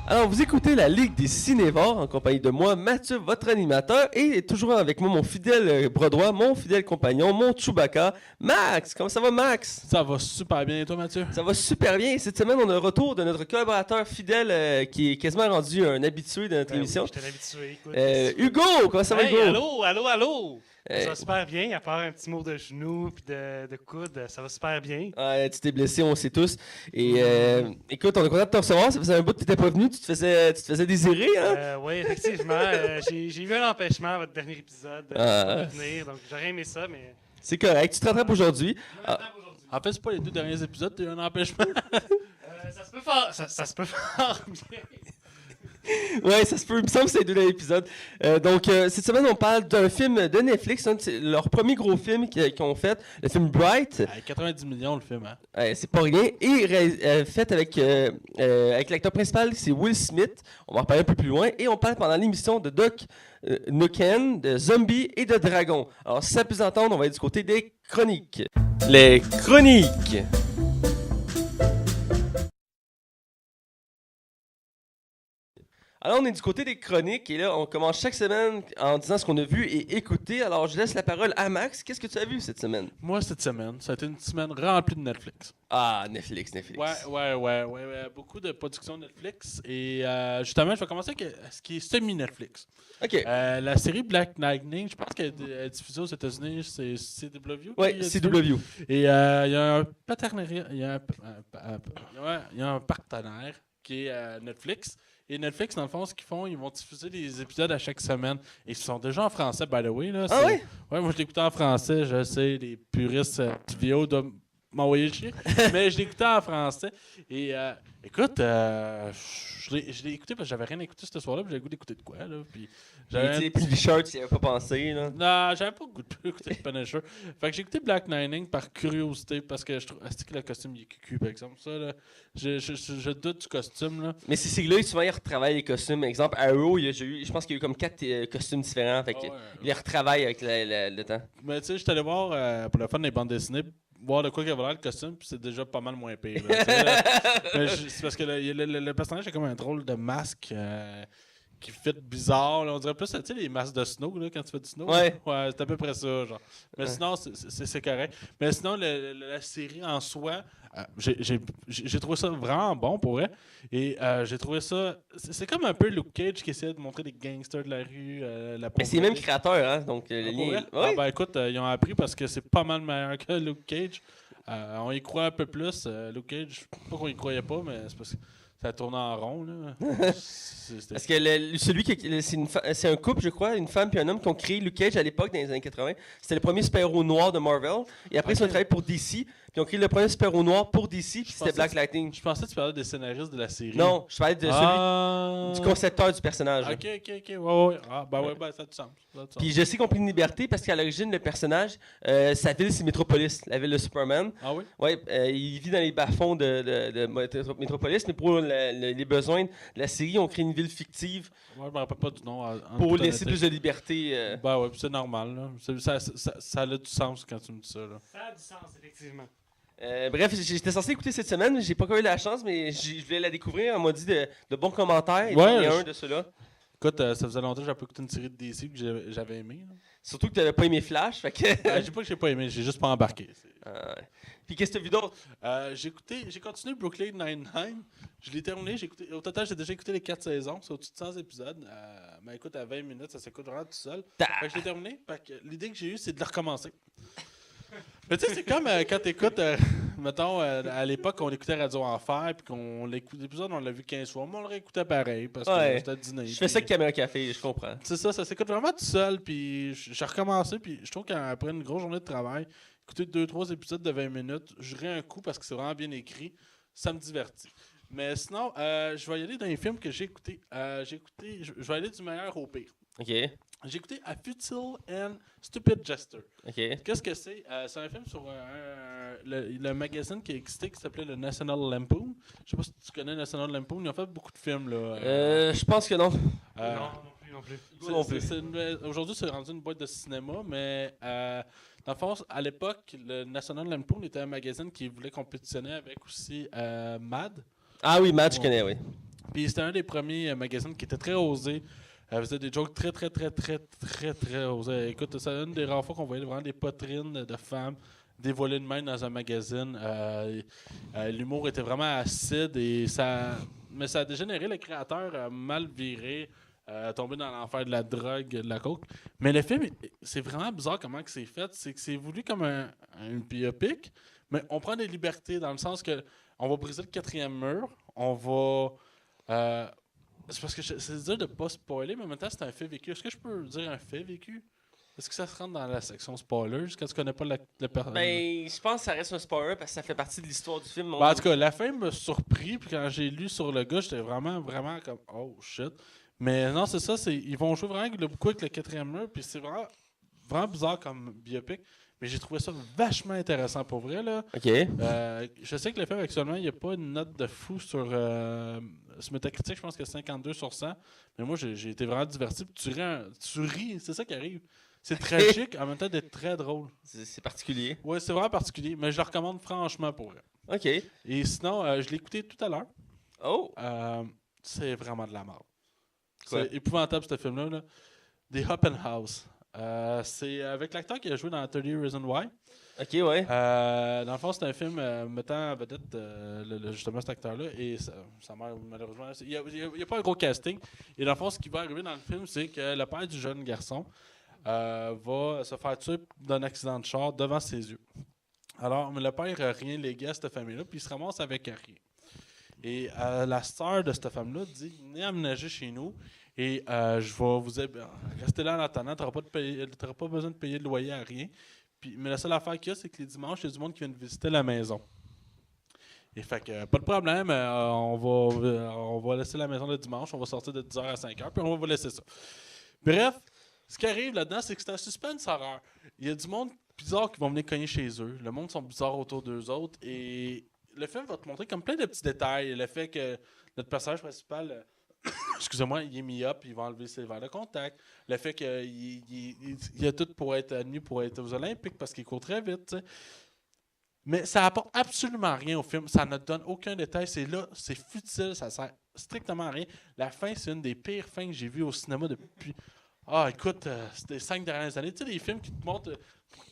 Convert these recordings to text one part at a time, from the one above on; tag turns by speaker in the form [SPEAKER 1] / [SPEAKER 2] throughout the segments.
[SPEAKER 1] Alors, vous écoutez la Ligue des Cinévores en compagnie de moi, Mathieu, votre animateur, et toujours avec moi, mon fidèle bras droit, mon fidèle compagnon, mon Chewbacca, Max. Comment ça va, Max?
[SPEAKER 2] Ça va super bien, et toi, Mathieu?
[SPEAKER 1] Ça va super bien. Cette semaine, on a le retour de notre collaborateur fidèle qui est quasiment rendu un habitué de notre émission.
[SPEAKER 3] Oui, je t'ai habitué, écoute.
[SPEAKER 1] Hugo, comment ça va,
[SPEAKER 3] Hey,
[SPEAKER 1] Hugo?
[SPEAKER 3] allô!
[SPEAKER 1] Hey.
[SPEAKER 3] Ça va super bien, à part un petit mot de genou puis de coude, ça va super bien.
[SPEAKER 1] Tu t'es blessé, on sait tous. Et écoute, on est content de te recevoir. Ça faisait un bout que tu n'étais pas venu. Tu te faisais désirer, hein?
[SPEAKER 3] Oui, effectivement. J'ai eu un empêchement à votre dernier épisode de venir, donc j'aurais aimé ça, mais...
[SPEAKER 1] C'est correct. Tu te rattrapes aujourd'hui.
[SPEAKER 2] En fait, c'est pas les 2 derniers épisodes, t'as eu un empêchement.
[SPEAKER 3] Ça se peut fort bien.
[SPEAKER 1] Ouais, ça se peut. Il me semble que c'est les 2 derniers épisodes. Donc, cette semaine, on parle d'un film de Netflix. C'est leur premier gros film qu'ils ont fait, le film Bright.
[SPEAKER 2] 90 millions le film, hein?
[SPEAKER 1] C'est pas rien. Et fait avec l'acteur principal, c'est Will Smith. On va en parler un peu plus loin. Et on parle pendant l'émission de Doc Nukem, de Zombies et de Dragons. Alors, si ça peut entendre, on va être du côté des chroniques. Les chroniques! Alors, on est du côté des chroniques et là, on commence chaque semaine en disant ce qu'on a vu et écouté. Alors, je laisse la parole à Max. Qu'est-ce que tu as vu cette semaine?
[SPEAKER 2] Moi, cette semaine, ça a été une semaine remplie de Netflix.
[SPEAKER 1] Ah, Netflix.
[SPEAKER 2] Ouais. Beaucoup de productions Netflix. Et justement, je vais commencer avec ce qui est semi-Netflix.
[SPEAKER 1] OK.
[SPEAKER 2] La série Black Lightning, je pense qu'elle est diffusée aux États-Unis, c'est CW.
[SPEAKER 1] Ouais, CW.
[SPEAKER 2] Et il y a un partenariat, il y a un partenaire qui est Netflix. Et Netflix, dans le fond, ce qu'ils font, ils vont diffuser des épisodes à chaque semaine. Et ils sont déjà en français, by the way. Là.
[SPEAKER 1] Ah oui?
[SPEAKER 2] Ouais, moi, je l'écoutais en français. Je sais, les puristes du vidéo doivent m'envoyer chier. Mais je l'écoutais en français. Et écoute, je l'ai écouté parce que j'avais rien écouté ce soir-là. Puis j'avais le goût d'écouter de quoi. Là, puis
[SPEAKER 1] Les Punisher, tu n'y avais pas pensé, là.
[SPEAKER 2] non, j'avais pas le goût d'écouter Punisher. Fait que j'ai écouté Black Lightning par curiosité parce que je trouve que le costume il est cucu, par exemple. Ça, là, je doute du costume. Là.
[SPEAKER 1] Mais c'est là, souvent, ils retravaillent les costumes. Exemple, Arrow, je pense qu'il y a eu comme 4 costumes différents. Fait que ils les retravaillent avec le temps.
[SPEAKER 2] Mais tu sais, j'étais allé voir pour le fun des bandes dessinées, voir de quoi qu'il y avait l'air le costume, puis c'est déjà pas mal moins pire. Là, c'est parce que le personnage a comme un drôle de masque. Qui fit bizarre, là. On dirait plus, tu sais, les masques de snow, là, quand tu fais du snow.
[SPEAKER 1] Ouais.
[SPEAKER 2] Ouais, c'est à peu près ça, genre. Mais sinon, c'est correct. Mais sinon, la série en soi, j'ai trouvé ça vraiment bon pour vrai. Et j'ai trouvé ça. C'est comme un peu Luke Cage qui essaie de montrer des gangsters de la rue.
[SPEAKER 1] Mais c'est les mêmes créateurs, hein. Donc, le lien.
[SPEAKER 2] Ah, ben écoute, ils ont appris parce que c'est pas mal meilleur que Luke Cage. On y croit un peu plus. Luke Cage, pas qu'on y croyait pas, mais c'est parce que ça tourne en rond, là.
[SPEAKER 1] Parce que celui qui c'est un couple, je crois, une femme puis un homme qui ont créé Luke Cage à l'époque, dans les années 80. C'était le premier super-héros noir de Marvel. Et après, ils ont travaillé pour DC. Puis ils ont créé le premier super-héros noir pour DC, puis c'était Black Lightning.
[SPEAKER 2] Je pensais que tu parlais des scénaristes de la série.
[SPEAKER 1] Non, je parlais de celui du concepteur du personnage.
[SPEAKER 2] Ok. Ouais. Ah, ben ça a du sens.
[SPEAKER 1] Puis je sais qu'on pris une liberté parce qu'à l'origine, le personnage, sa ville, c'est Metropolis, la ville de Superman.
[SPEAKER 2] Ah oui?
[SPEAKER 1] Ouais, il vit dans les bas-fonds de Metropolis, mais pour les besoins de la série, on crée une ville fictive.
[SPEAKER 2] Moi, je me rappelle pas du nom.
[SPEAKER 1] Pour laisser plus de liberté.
[SPEAKER 2] Ben ouais, c'est normal. Là. Ça a du sens quand tu me dis ça. Là.
[SPEAKER 3] Ça a du sens, effectivement.
[SPEAKER 1] Bref, j'étais censé écouter cette semaine, j'ai pas encore eu la chance, mais je voulais la découvrir. On m'a dit de bons commentaires, et il y en a un de ceux-là.
[SPEAKER 2] Écoute, ça faisait longtemps que j'avais pas écouté une série de DC que j'avais aimé. Là.
[SPEAKER 1] Surtout que tu n'avais pas aimé Flash, fait que...
[SPEAKER 2] J'ai pas que j'ai pas aimé, j'ai juste pas embarqué.
[SPEAKER 1] Puis qu'est-ce que tu as vu d'autre?
[SPEAKER 2] J'ai continué Brooklyn Nine-Nine. Je l'ai terminé. Au total, j'ai déjà écouté les 4 saisons. C'est au-dessus de 100 épisodes. Mais écoute, à 20 minutes, ça s'écoute vraiment tout seul. Fait que je l'ai terminé. Fait que l'idée que j'ai eue, c'est de le recommencer. Mais tu sais, c'est comme quand t'écoutes, mettons, à l'époque, on écoutait Radio Enfer, puis qu'on l'écoutait, l'épisode, on l'a vu 15 fois, mais on le réécoutait pareil, parce que c'était dîner.
[SPEAKER 1] Je fais ça avec Caméra Café, je comprends.
[SPEAKER 2] C'est ça s'écoute vraiment tout seul, puis j'ai recommencé, puis je trouve qu'après une grosse journée de travail, écouter 2-3 épisodes de 20 minutes, je ris un coup parce que c'est vraiment bien écrit, ça me divertit. Mais sinon, je vais y aller dans les films que j'ai écoutés. Je vais aller du meilleur au pire.
[SPEAKER 1] OK.
[SPEAKER 2] J'ai écouté A Futile and Stupid Jester.
[SPEAKER 1] OK.
[SPEAKER 2] Qu'est-ce que c'est? C'est un film sur le magazine qui existait qui s'appelait le National Lampoon. Je sais pas si tu connais National Lampoon. Ils ont fait beaucoup de films. Là,
[SPEAKER 1] je pense que non.
[SPEAKER 3] Non plus.
[SPEAKER 2] Aujourd'hui, c'est rendu une boîte de cinéma, mais dans le fond, à l'époque, le National Lampoon était un magazine qui voulait compétitionner avec aussi Mad.
[SPEAKER 1] Ah oui, Mad, je connais, oui.
[SPEAKER 2] Puis c'était un des premiers magazines qui était très osé. Elle faisait des jokes très osés. Écoute, c'est une des rares fois qu'on voyait vraiment des poitrines de femmes dévoilées de même dans un magazine. L'humour était vraiment acide mais ça a dégénéré. Le créateur a mal viré, tombé dans l'enfer de la drogue, de la coke. Mais le film, c'est vraiment bizarre comment que c'est fait. C'est que c'est voulu comme un biopic, mais on prend des libertés dans le sens que on va briser le 4e mur, on va... c'est parce que c'est dur de ne pas spoiler, mais en même temps, c'est un fait vécu. Est-ce que je peux dire un fait vécu? Est-ce que ça se rentre dans la section spoilers quand tu connais pas le personnage?
[SPEAKER 1] Ben, je pense que ça reste un spoiler parce que ça fait partie de l'histoire du film.
[SPEAKER 2] En tout cas, la fin m'a surpris. Puis quand j'ai lu sur le gars, j'étais vraiment comme « Oh shit ». Mais non, c'est ça. Ils vont jouer vraiment beaucoup avec le 4e mur. Puis c'est vraiment bizarre comme biopic. Mais j'ai trouvé ça vachement intéressant pour vrai. Là.
[SPEAKER 1] OK.
[SPEAKER 2] Je sais que le film, actuellement, il n'y a pas une note de fou sur Metacritic. Je pense que c'est 52 sur 100. Mais moi, j'ai été vraiment diverti. Puis tu ris. C'est ça qui arrive. C'est tragique, en même temps d'être très drôle.
[SPEAKER 1] C'est particulier.
[SPEAKER 2] Oui, c'est vraiment particulier. Mais je le recommande franchement pour vrai.
[SPEAKER 1] OK.
[SPEAKER 2] Et sinon, je l'ai écouté tout à l'heure.
[SPEAKER 1] Oh!
[SPEAKER 2] C'est vraiment de la merde.
[SPEAKER 1] Quoi?
[SPEAKER 2] C'est épouvantable, ce film-là. Là. The Open House. C'est avec l'acteur qui a joué dans 30 Reasons Why.
[SPEAKER 1] OK, ouais.
[SPEAKER 2] Dans le fond, c'est un film mettant en vedette justement cet acteur-là. Et sa mère, malheureusement, il n'y a pas un gros casting. Et dans le fond, ce qui va arriver dans le film, c'est que le père du jeune garçon va se faire tuer d'un accident de char devant ses yeux. Alors, mais le père n'a rien légué à cette famille-là, puis il se ramasse avec rien. Et la sœur de cette femme-là dit « Venez aménager chez nous. Et je vais vous rester là en attendant, tu n'auras pas besoin de payer de loyer à rien. Mais la seule affaire qu'il y a, c'est que les dimanches, il y a du monde qui vient visiter la maison. Et fait que pas de problème, on va laisser la maison le dimanche, on va sortir de 10h à 5h, puis on va vous laisser ça. Bref, ce qui arrive là-dedans, c'est que c'est un suspense horreur. Il y a du monde bizarre qui vont venir cogner chez eux. Le monde sont bizarres autour d'eux autres. Et le film va te montrer comme plein de petits détails. Le fait que notre personnage principal... excusez-moi, il est mis up, il va enlever ses verres de contact. Le fait qu'il a tout pour être admis pour être aux Olympiques parce qu'il court très vite. T'sais. Mais ça apporte absolument rien au film. Ça ne donne aucun détail. C'est futile, ça sert strictement à rien. La fin, c'est une des pires fins que j'ai vues au cinéma depuis. Ah, écoute, c'était les 5 dernières années. Tu sais, des films qui te montrent,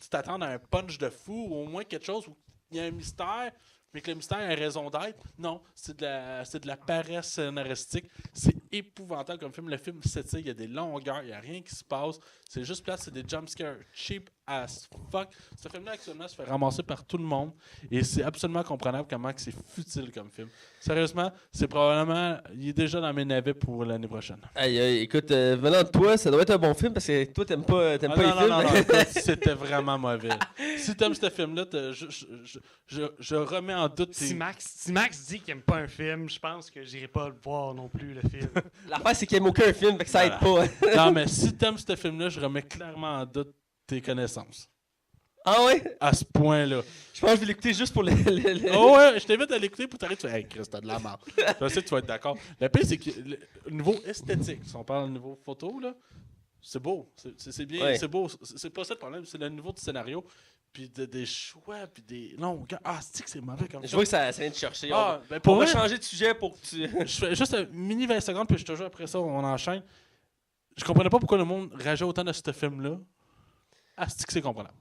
[SPEAKER 2] tu t'attends à un punch de fou ou au moins quelque chose où il y a un mystère. Mais que le mystère a raison d'être, non, c'est de la paresse scénaristique. C'est épouvantable comme film. Le film s'étire, il y a des longueurs, il n'y a rien qui se passe. C'est juste plate, c'est des jumpscares cheap as fuck. Ce film-là, actuellement, se fait ramasser par tout le monde. Et c'est absolument comprenable comment c'est futile comme film. Sérieusement, c'est probablement... Il est déjà dans mes navets pour l'année prochaine.
[SPEAKER 1] Aïe, écoute, venant de toi, ça doit être un bon film parce que toi, t'aimes pas les films.
[SPEAKER 2] Non, écoute, c'était vraiment mauvais. Si t'aimes ce film-là, je remets en doute tes...
[SPEAKER 3] Si Max dit qu'il aime pas un film, je pense que j'irai pas le voir non plus, le film.
[SPEAKER 1] L'affaire, c'est qu'il aime aucun film, fait que ça aide pas.
[SPEAKER 2] Non, mais si t'aimes ce film-là, je remets clairement en doute tes connaissances.
[SPEAKER 1] Ah ouais?
[SPEAKER 2] À ce point-là.
[SPEAKER 1] Je pense que je vais l'écouter juste pour le...
[SPEAKER 2] Oh ouais, je t'invite à l'écouter pour t'arrêter. Tu fais, hey, Chris, t'as de la merde. Je sais que tu vas être d'accord. Le pire, c'est que au niveau esthétique, si on parle au niveau photo, là, c'est beau. C'est bien,
[SPEAKER 1] ouais.
[SPEAKER 2] C'est beau. C'est pas ça le problème, c'est le niveau du scénario. Puis des choix, puis des... Non, c'est que c'est mauvais comme ça.
[SPEAKER 1] Je vois que ça vient de chercher.
[SPEAKER 2] On
[SPEAKER 1] va changer de sujet pour que tu...
[SPEAKER 2] Je fais juste un mini 20 secondes, puis je te jure après ça, on enchaîne. Je comprenais pas pourquoi le monde rageait autant de ce film-là. C'est que c'est comprenable.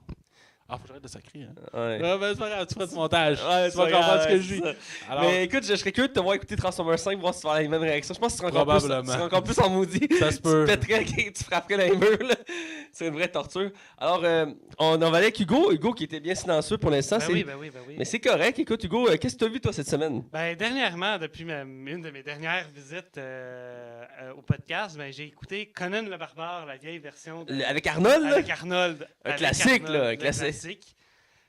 [SPEAKER 2] Ah, faut que j'arrête de sacrer, hein.
[SPEAKER 1] Ouais.
[SPEAKER 2] Ben, c'est pas grave, tu feras du montage.
[SPEAKER 1] Ouais,
[SPEAKER 2] tu vas comprendre ce que je dis. Alors,
[SPEAKER 1] mais écoute, je serais curieux de te voir écouter Transformers 5, voir si tu vas avoir la même réaction. Je pense que tu seras encore plus en maudit.
[SPEAKER 2] Ça se peut.
[SPEAKER 1] Tu pèterais, tu frapperais dans les murs, là. C'est une vraie torture. Alors, on va aller avec Hugo. Hugo qui était bien silencieux pour l'instant.
[SPEAKER 3] Ben oui.
[SPEAKER 1] Mais c'est correct. Écoute, Hugo, qu'est-ce que tu as vu, toi, cette semaine?
[SPEAKER 3] Ben, dernièrement, depuis une de mes dernières visites au podcast, j'ai écouté Conan le Barbare, la vieille version.
[SPEAKER 1] Avec Arnold, là?
[SPEAKER 3] Avec Arnold.
[SPEAKER 1] Un classique, là. Un classique.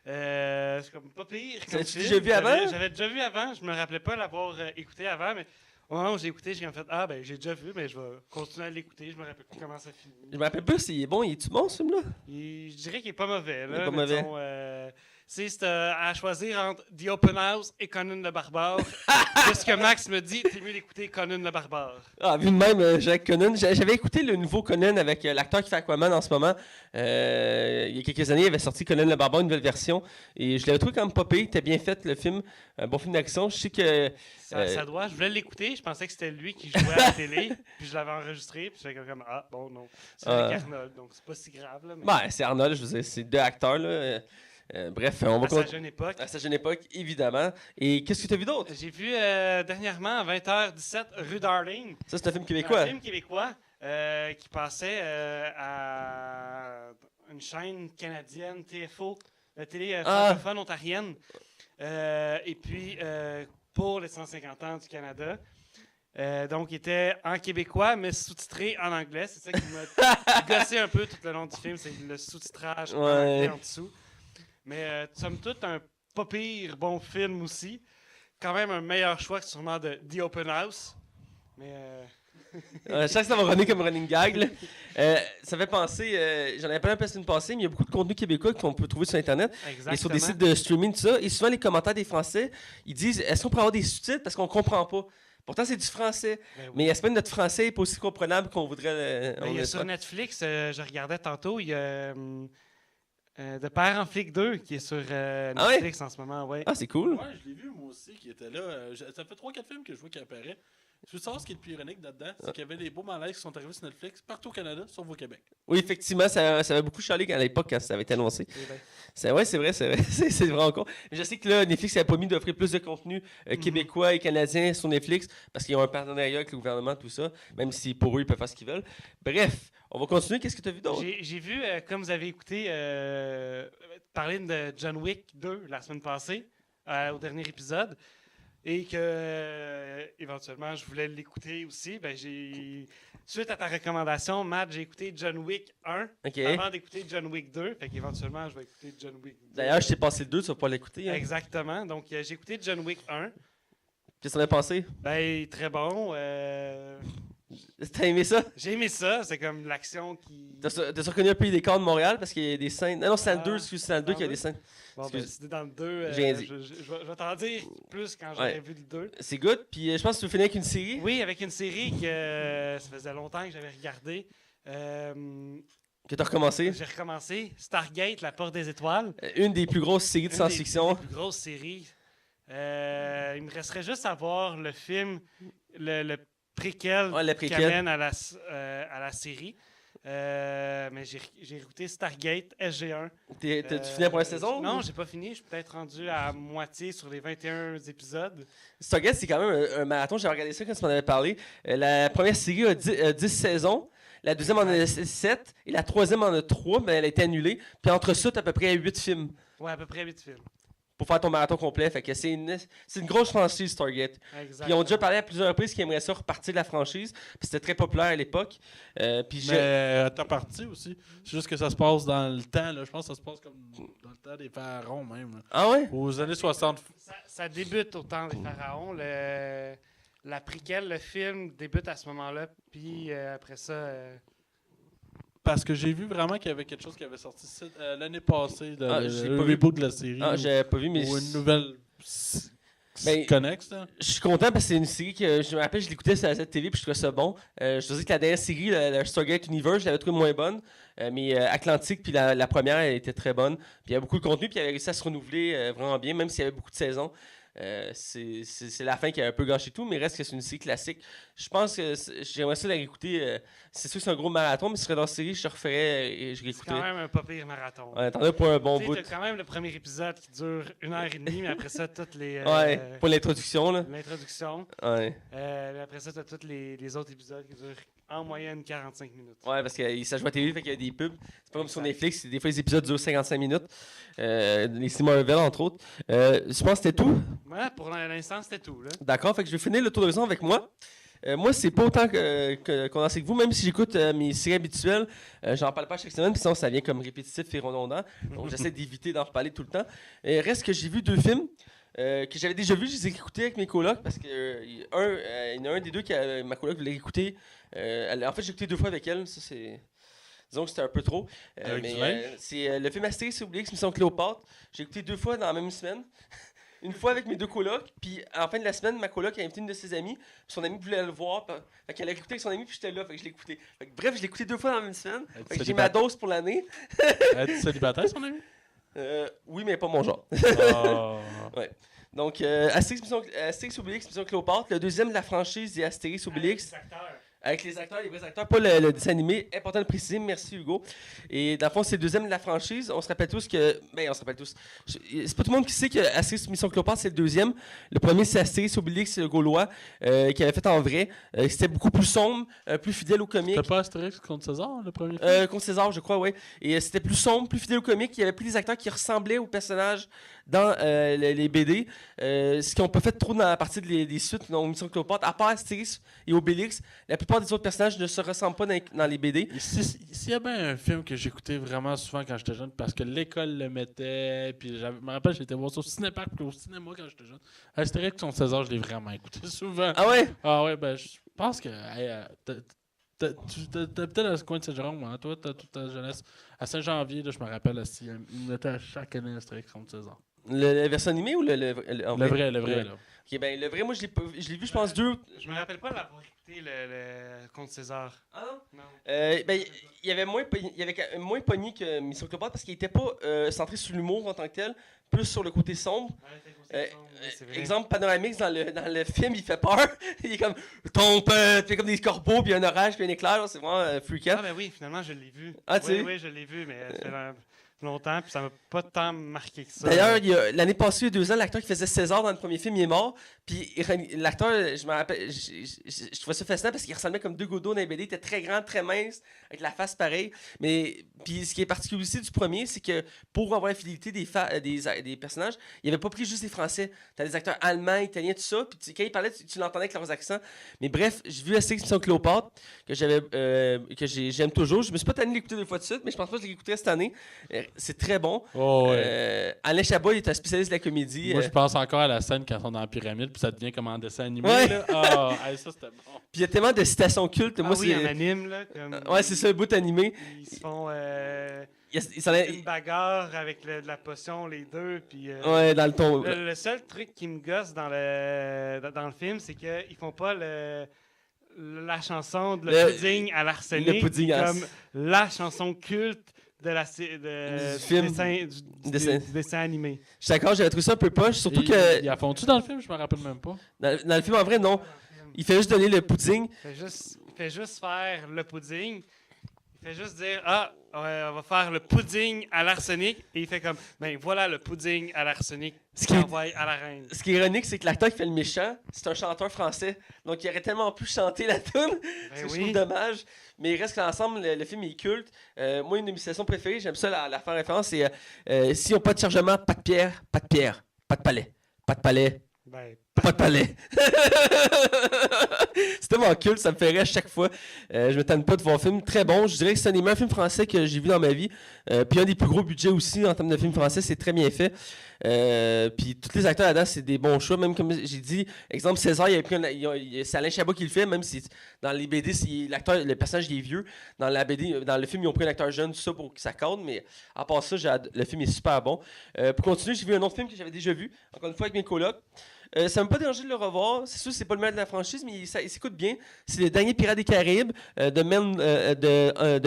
[SPEAKER 3] C'est comme pas pire.
[SPEAKER 1] T'as-tu déjà vu avant?
[SPEAKER 3] J'avais déjà vu avant. Je me rappelais pas l'avoir écouté avant, mais au moment où j'ai écouté, j'ai fait j'ai déjà vu, mais je vais continuer à l'écouter. Je me rappelle plus comment ça finit.
[SPEAKER 1] Je me rappelle pas s'il est bon. Il est-tu bon, ce film-là?
[SPEAKER 3] Je dirais qu'il est pas mauvais. Là,
[SPEAKER 1] il est pas mauvais.
[SPEAKER 3] Si c'est à choisir entre The Open House et Conan le Barbare, de ce que Max me dit, c'est mieux d'écouter Conan le Barbare.
[SPEAKER 1] Ah, vu de même, Jacques Conan. J'avais écouté le nouveau Conan avec l'acteur qui fait Aquaman en ce moment. Il y a quelques années, il avait sorti Conan le Barbare, une nouvelle version. Et je l'avais trouvé quand même pas pire. Il était bien fait, le film. Un bon film d'action. Je sais que...
[SPEAKER 3] Ça doit. Je voulais l'écouter. Je pensais que c'était lui qui jouait à la télé. Puis je l'avais enregistré. Puis j'étais comme, ah, bon, non. C'est avec Arnold. Donc c'est pas si grave. Là, mais...
[SPEAKER 1] Ben, c'est Arnold, je veux dire, c'est deux acteurs, là. Bref, on va...
[SPEAKER 3] À sa jeune époque.
[SPEAKER 1] À sa jeune époque, évidemment. Et qu'est-ce que tu as vu d'autre?
[SPEAKER 3] J'ai vu dernièrement, à 20h17, Rue Darling.
[SPEAKER 1] Ça, c'est un film québécois.
[SPEAKER 3] Un film québécois qui passait à une chaîne canadienne, TFO, la télé francophone ontarienne. Et puis, pour les 150 ans du Canada. Donc, il était en québécois, mais sous-titré en anglais. C'est ça qui m'a gossé un peu tout le long du film, c'est le sous-titrage en anglais en dessous. Mais somme toute, un pas pire bon film aussi. Quand même un meilleur choix que sûrement de The Open House. Mais...
[SPEAKER 1] je sais que ça va runner comme running gag. Là. Ça fait penser, j'en avais parlé un peu la semaine passée, mais il y a beaucoup de contenu québécois qu'on peut trouver sur Internet.
[SPEAKER 3] Exactement.
[SPEAKER 1] Et sur des sites de streaming, tout ça. Et souvent, les commentaires des Français, ils disent, est-ce qu'on peut avoir des sous-titres parce qu'on comprend pas? Pourtant, c'est du français.
[SPEAKER 3] Ben oui.
[SPEAKER 1] Mais est-ce que notre français n'est pas aussi comprenable qu'on voudrait...
[SPEAKER 3] il y a sur Netflix, je regardais tantôt, il y a De Père en flic 2 qui est sur Netflix en ce moment. Ouais.
[SPEAKER 1] Ah, c'est cool.
[SPEAKER 2] Ouais, je l'ai vu moi aussi qui était là. Ça fait 3-4 films que je vois qui apparaît. Je veux savoir ce qui est le plus ironique là-dedans, c'est qu'il y avait des beaux malaises qui sont arrivés sur Netflix partout au Canada, sauf au Québec.
[SPEAKER 1] Oui, effectivement, ça avait beaucoup chialé à l'époque quand ça avait été annoncé. C'est vrai. c'est vraiment con. Je sais que là, Netflix n'avait pas mis d'offrir plus de contenu québécois et canadien sur Netflix parce qu'ils ont un partenariat avec le gouvernement, tout ça, même si pour eux, ils peuvent faire ce qu'ils veulent. Bref, on va continuer. Qu'est-ce que tu as vu d'autre?
[SPEAKER 3] J'ai vu, comme vous avez écouté, parler de John Wick 2 la semaine passée, au dernier épisode. Et que, éventuellement, je voulais l'écouter aussi. Ben, suite à ta recommandation, Matt, j'ai écouté John Wick 1 avant d'écouter John Wick 2. Fait qu'éventuellement, je vais écouter John Wick 2.
[SPEAKER 1] D'ailleurs, je t'ai passé le 2, tu vas pas l'écouter. Hein?
[SPEAKER 3] Exactement. Donc, j'ai écouté John Wick 1.
[SPEAKER 1] Qu'est-ce que t'en as pensé?
[SPEAKER 3] Ben, très bon.
[SPEAKER 1] T'as aimé ça?
[SPEAKER 3] J'ai aimé ça. C'est comme l'action qui...
[SPEAKER 1] T'as reconnu un peu les décors de Montréal parce qu'il y a des scènes... Non, c'est dans le 2, c'est dans le 2 qu'il y a des scènes.
[SPEAKER 3] Bon, ben, c'était dans le 2.
[SPEAKER 1] J'ai dit.
[SPEAKER 3] Je vais t'en dire plus quand j'aurai vu le 2.
[SPEAKER 1] C'est good. Puis je pense que tu veux finir avec une série.
[SPEAKER 3] Oui, avec une série que ça faisait longtemps que j'avais regardé.
[SPEAKER 1] Que t'as recommencé.
[SPEAKER 3] J'ai recommencé. Stargate, La Porte des Étoiles.
[SPEAKER 1] Une des plus grosses séries de science-fiction.
[SPEAKER 3] Une des plus grosses séries. Il me resterait juste à voir le film, le préquel qui amène à la série. Mais j'ai écouté Stargate SG1.
[SPEAKER 1] Tu finis la première saison?
[SPEAKER 3] Non, j'ai pas fini. Je suis peut-être rendu à moitié sur les 21 épisodes.
[SPEAKER 1] Stargate, c'est quand même un marathon. J'ai regardé ça quand tu m'en avais parlé. La première série a 10 saisons. La deuxième en a 7. Et la troisième en a 3, mais elle a été annulée. Puis entre ça, tu as à peu près 8 films.
[SPEAKER 3] Ouais, à peu près 8 films.
[SPEAKER 1] Pour faire ton marathon complet. Fait que c'est une grosse franchise, Stargate. Puis ils ont déjà parlé à plusieurs reprises qu'ils aimeraient ça repartir de la franchise. Puis c'était très populaire à l'époque.
[SPEAKER 2] Mais t'as parti aussi. C'est juste que ça se passe dans le temps. Là. Je pense que ça se passe comme dans le temps des pharaons même. Là.
[SPEAKER 1] Ah ouais?
[SPEAKER 2] Aux années 60.
[SPEAKER 3] Ça débute au temps des pharaons. La préquelle, le film, débute à ce moment-là. Puis après ça...
[SPEAKER 2] Parce que j'ai vu vraiment qu'il y avait quelque chose qui avait sorti l'année passée, le reboot de la série.
[SPEAKER 1] Ah, j'avais pas vu, mais...
[SPEAKER 2] Ou une nouvelle connexe.
[SPEAKER 1] Je suis content parce que c'est une série que je me rappelle, je l'écoutais sur la ZTV puis je trouvais ça bon. Je te dis que la dernière série, la Stargate Universe, je l'avais trouvée moins bonne. Mais Atlantique puis la première, elle était très bonne. Puis il y a beaucoup de contenu puis elle avait réussi à se renouveler vraiment bien, même s'il y avait beaucoup de saisons. C'est la fin qui a un peu gâché tout, mais reste que c'est une série classique. Je pense que j'aimerais ça la réécouter. C'est sûr que c'est un gros marathon, mais si ce serait dans la série, je referais et je réécoutais.
[SPEAKER 3] C'est quand même un pas pire marathon.
[SPEAKER 1] Ouais, t'en as pour un bon bout.
[SPEAKER 3] T'as quand même le premier épisode qui dure 1h30, mais après ça, toutes les...
[SPEAKER 1] ouais, pour l'introduction, là.
[SPEAKER 3] L'introduction.
[SPEAKER 1] Ouais.
[SPEAKER 3] Après ça, t'as tous les autres épisodes qui durent en moyenne 45 minutes.
[SPEAKER 1] Ouais, parce que ça joue à télé, fait qu'il y a des pubs. C'est pas comme sur Netflix, des fois les épisodes durent 55 minutes. Les Cinéma Marvel, entre autres. Je pense que c'était tout.
[SPEAKER 3] Ouais, pour l'instant, c'était tout.
[SPEAKER 1] D'accord, fait que je vais finir le tour d'horizon avec moi. Moi, c'est pas autant condensé que vous, même si j'écoute mes séries habituelles, j'en parle pas chaque semaine, puis sinon ça vient comme répétitif et redondant. Donc j'essaie d'éviter d'en reparler tout le temps. Reste que j'ai vu 2 films que j'avais déjà vus, je les ai écoutés avec mes colocs, parce que il y en a un des deux ma coloc voulait écouter. En fait, j'ai écouté 2 fois avec elle, ça c'est Disons que c'était un peu trop.
[SPEAKER 2] Avec
[SPEAKER 1] Mais
[SPEAKER 2] du linge?
[SPEAKER 1] c'est le film Astérix et Obélix, Mission Cléopâtre. J'ai écouté 2 fois dans la même semaine. Une fois avec mes 2 colocs, puis à la fin de la semaine, ma coloc a invité une de ses amies, puis son amie voulait le voir, fait qu'elle a écouté avec son amie, puis j'étais là, fait que je l'ai écouté. Fait que, bref, je l'ai écouté 2 fois dans la même semaine, fait que j'ai ma dose pour l'année.
[SPEAKER 2] Es-tu célibataire, son ami?
[SPEAKER 1] Oui, mais pas mon genre.
[SPEAKER 2] Oh.
[SPEAKER 1] Ouais. Donc, Astérix Obélix, Mission Cléopâtre, le deuxième de la franchise des Astérix Obélix. Avec les acteurs, les vrais acteurs, pas le dessin animé. Important de préciser, merci Hugo. Et dans le fond, c'est le deuxième de la franchise. On se rappelle tous que. Ben, on se rappelle tous. C'est pas tout le monde qui sait que Astérix Mission Cléopâtre, c'est le deuxième. Le premier, c'est Astérix Obélix, c'est le Gaulois, qui avait fait en vrai. C'était beaucoup plus sombre, plus fidèle au comique.
[SPEAKER 2] C'était pas Astérix contre César, le premier film?
[SPEAKER 1] Contre César, je crois, oui. Et c'était plus sombre, plus fidèle au comique. Il y avait plus des acteurs qui ressemblaient aux personnages dans les BD. Ce qu'ils n'ont pas fait trop dans la partie des suites dans Mission Cléopâtre. À part Astérix et Obélix, la plupart des autres personnages ne se ressemblent pas dans les BD.
[SPEAKER 2] S'il y a bien un film que j'écoutais vraiment souvent quand j'étais jeune, parce que l'école le mettait, puis je me rappelle, j'étais voir ça au cinéparc puis au cinéma quand j'étais jeune. Astérix contre César, je l'ai vraiment écouté souvent.
[SPEAKER 1] Ah ouais?
[SPEAKER 2] Ah ouais, ben je pense que t'habitais dans ce coin de Saint-Jérôme, hein? Toi, t'as toute ta jeunesse. À Saint-Janvier, là, je me rappelle, il mettait à chaque année Astérix contre César.
[SPEAKER 1] La version animée ou en vrai?
[SPEAKER 2] Le vrai, là.
[SPEAKER 1] Ok, ben le vrai, moi je l'ai vu, je pense, 2.
[SPEAKER 3] Je me rappelle pas l'avoir écouté le Comte César.
[SPEAKER 1] Ah non?
[SPEAKER 3] Non.
[SPEAKER 1] Ben, il y avait moins pogné que Mission Cléopâtre parce qu'il était pas centré sur l'humour en tant que tel, plus sur le côté sombre. Exemple panoramique dans le film, il fait peur. Il est comme ton père, il fait comme des corbeaux, puis un orage, puis un éclair. C'est vraiment freakant.
[SPEAKER 3] Ah ben oui, finalement je l'ai vu.
[SPEAKER 1] Ah, tu sais?
[SPEAKER 3] Oui, je l'ai vu, mais ça fait longtemps, puis ça m'a pas tant marqué que ça.
[SPEAKER 1] D'ailleurs, l'année passée, il y a 2 ans, l'acteur qui faisait César dans le premier film, il est mort. Puis l'acteur, je me rappelle, je trouvais ça fascinant parce qu'il ressemblait comme 2 gouttes d'eau dans les BD. Il était très grand, très mince, avec la face pareille. Mais puis ce qui est particulier aussi du premier, c'est que pour avoir la fidélité des personnages, il n'avait pas pris juste des Français. Tu as des acteurs allemands, italiens, tout ça. Puis quand ils parlaient, tu l'entendais avec leurs accents. Mais bref, j'ai vu Astérix Mission Cléopâtre, que j'aime toujours. Je me suis pas tanné de l'écouter 2 fois de suite, mais je pense pas que je l'écouterai cette année. C'est très bon.
[SPEAKER 2] Oh, ouais.
[SPEAKER 1] Alain Chabat, il est un spécialiste de la comédie.
[SPEAKER 2] Moi, je pense encore à la scène quand on est dans la pyramide, puis ça devient comme un dessin animé.
[SPEAKER 1] Ouais.
[SPEAKER 2] Là. Ah, ça, c'était bon.
[SPEAKER 1] Puis il y a tellement de citations cultes. Moi,
[SPEAKER 3] oui, en anime, là. Comme,
[SPEAKER 1] ouais, c'est ça, le bout animé.
[SPEAKER 3] Ils se font
[SPEAKER 1] Il
[SPEAKER 3] une bagarre avec de la potion, les deux. Puis,
[SPEAKER 1] ouais, dans le ton.
[SPEAKER 3] Le seul truc qui me gosse dans le film, c'est qu'ils font pas la chanson de le pudding à l'arsenic.
[SPEAKER 1] Le pudding
[SPEAKER 3] comme la chanson culte
[SPEAKER 1] du film.
[SPEAKER 3] Du dessin animé.
[SPEAKER 1] Je suis d'accord, j'avais trouvé ça un peu poche, surtout
[SPEAKER 2] Il
[SPEAKER 1] que.
[SPEAKER 2] y a fond-tu dans le film? Je me rappelle même pas.
[SPEAKER 1] Dans le film, en vrai, non. Il fait juste donner le pudding.
[SPEAKER 3] Il fait juste faire le pudding. Il fait juste dire on va faire le pudding à l'arsenic. Et il fait comme ben voilà le pudding à l'arsenic qu'il envoie à la reine.
[SPEAKER 1] Ce qui est ironique, c'est que l'acteur qui fait le méchant, c'est un chanteur français. Donc il aurait tellement pu chanter la tune. Je trouve dommage. Mais il reste que l'ensemble, le film est culte. Moi, une de mes citations préférées, j'aime ça la faire référence, c'est s'ils n'ont pas de chargement, pas de pierre, pas de pierre, pas de palais. Pas de palais.
[SPEAKER 3] Ben,
[SPEAKER 1] pas de palais. C'est tellement culte, ça me fait rire à chaque fois. Je me tanne pas de voir un film très bon. Je dirais que c'est un des meilleurs films français que j'ai vu dans ma vie. Puis un des plus gros budgets aussi en termes de films français, c'est très bien fait. Puis tous les acteurs là-dedans, c'est des bons choix. Même comme j'ai dit, exemple César, c'est Alain Chabat qui le fait, même si dans les BD, le personnage il est vieux. Dans la BD, dans le film, ils ont pris un acteur jeune, tout ça pour que ça cadre. Mais à part ça, le film est super bon. Pour continuer, j'ai vu un autre film que j'avais déjà vu, encore une fois avec mes colocs. Ça m'a pas dérangé de le revoir. C'est sûr que c'est pas le meilleur de la franchise, mais il s'écoute bien. C'est le dernier Pirates des Caraïbes de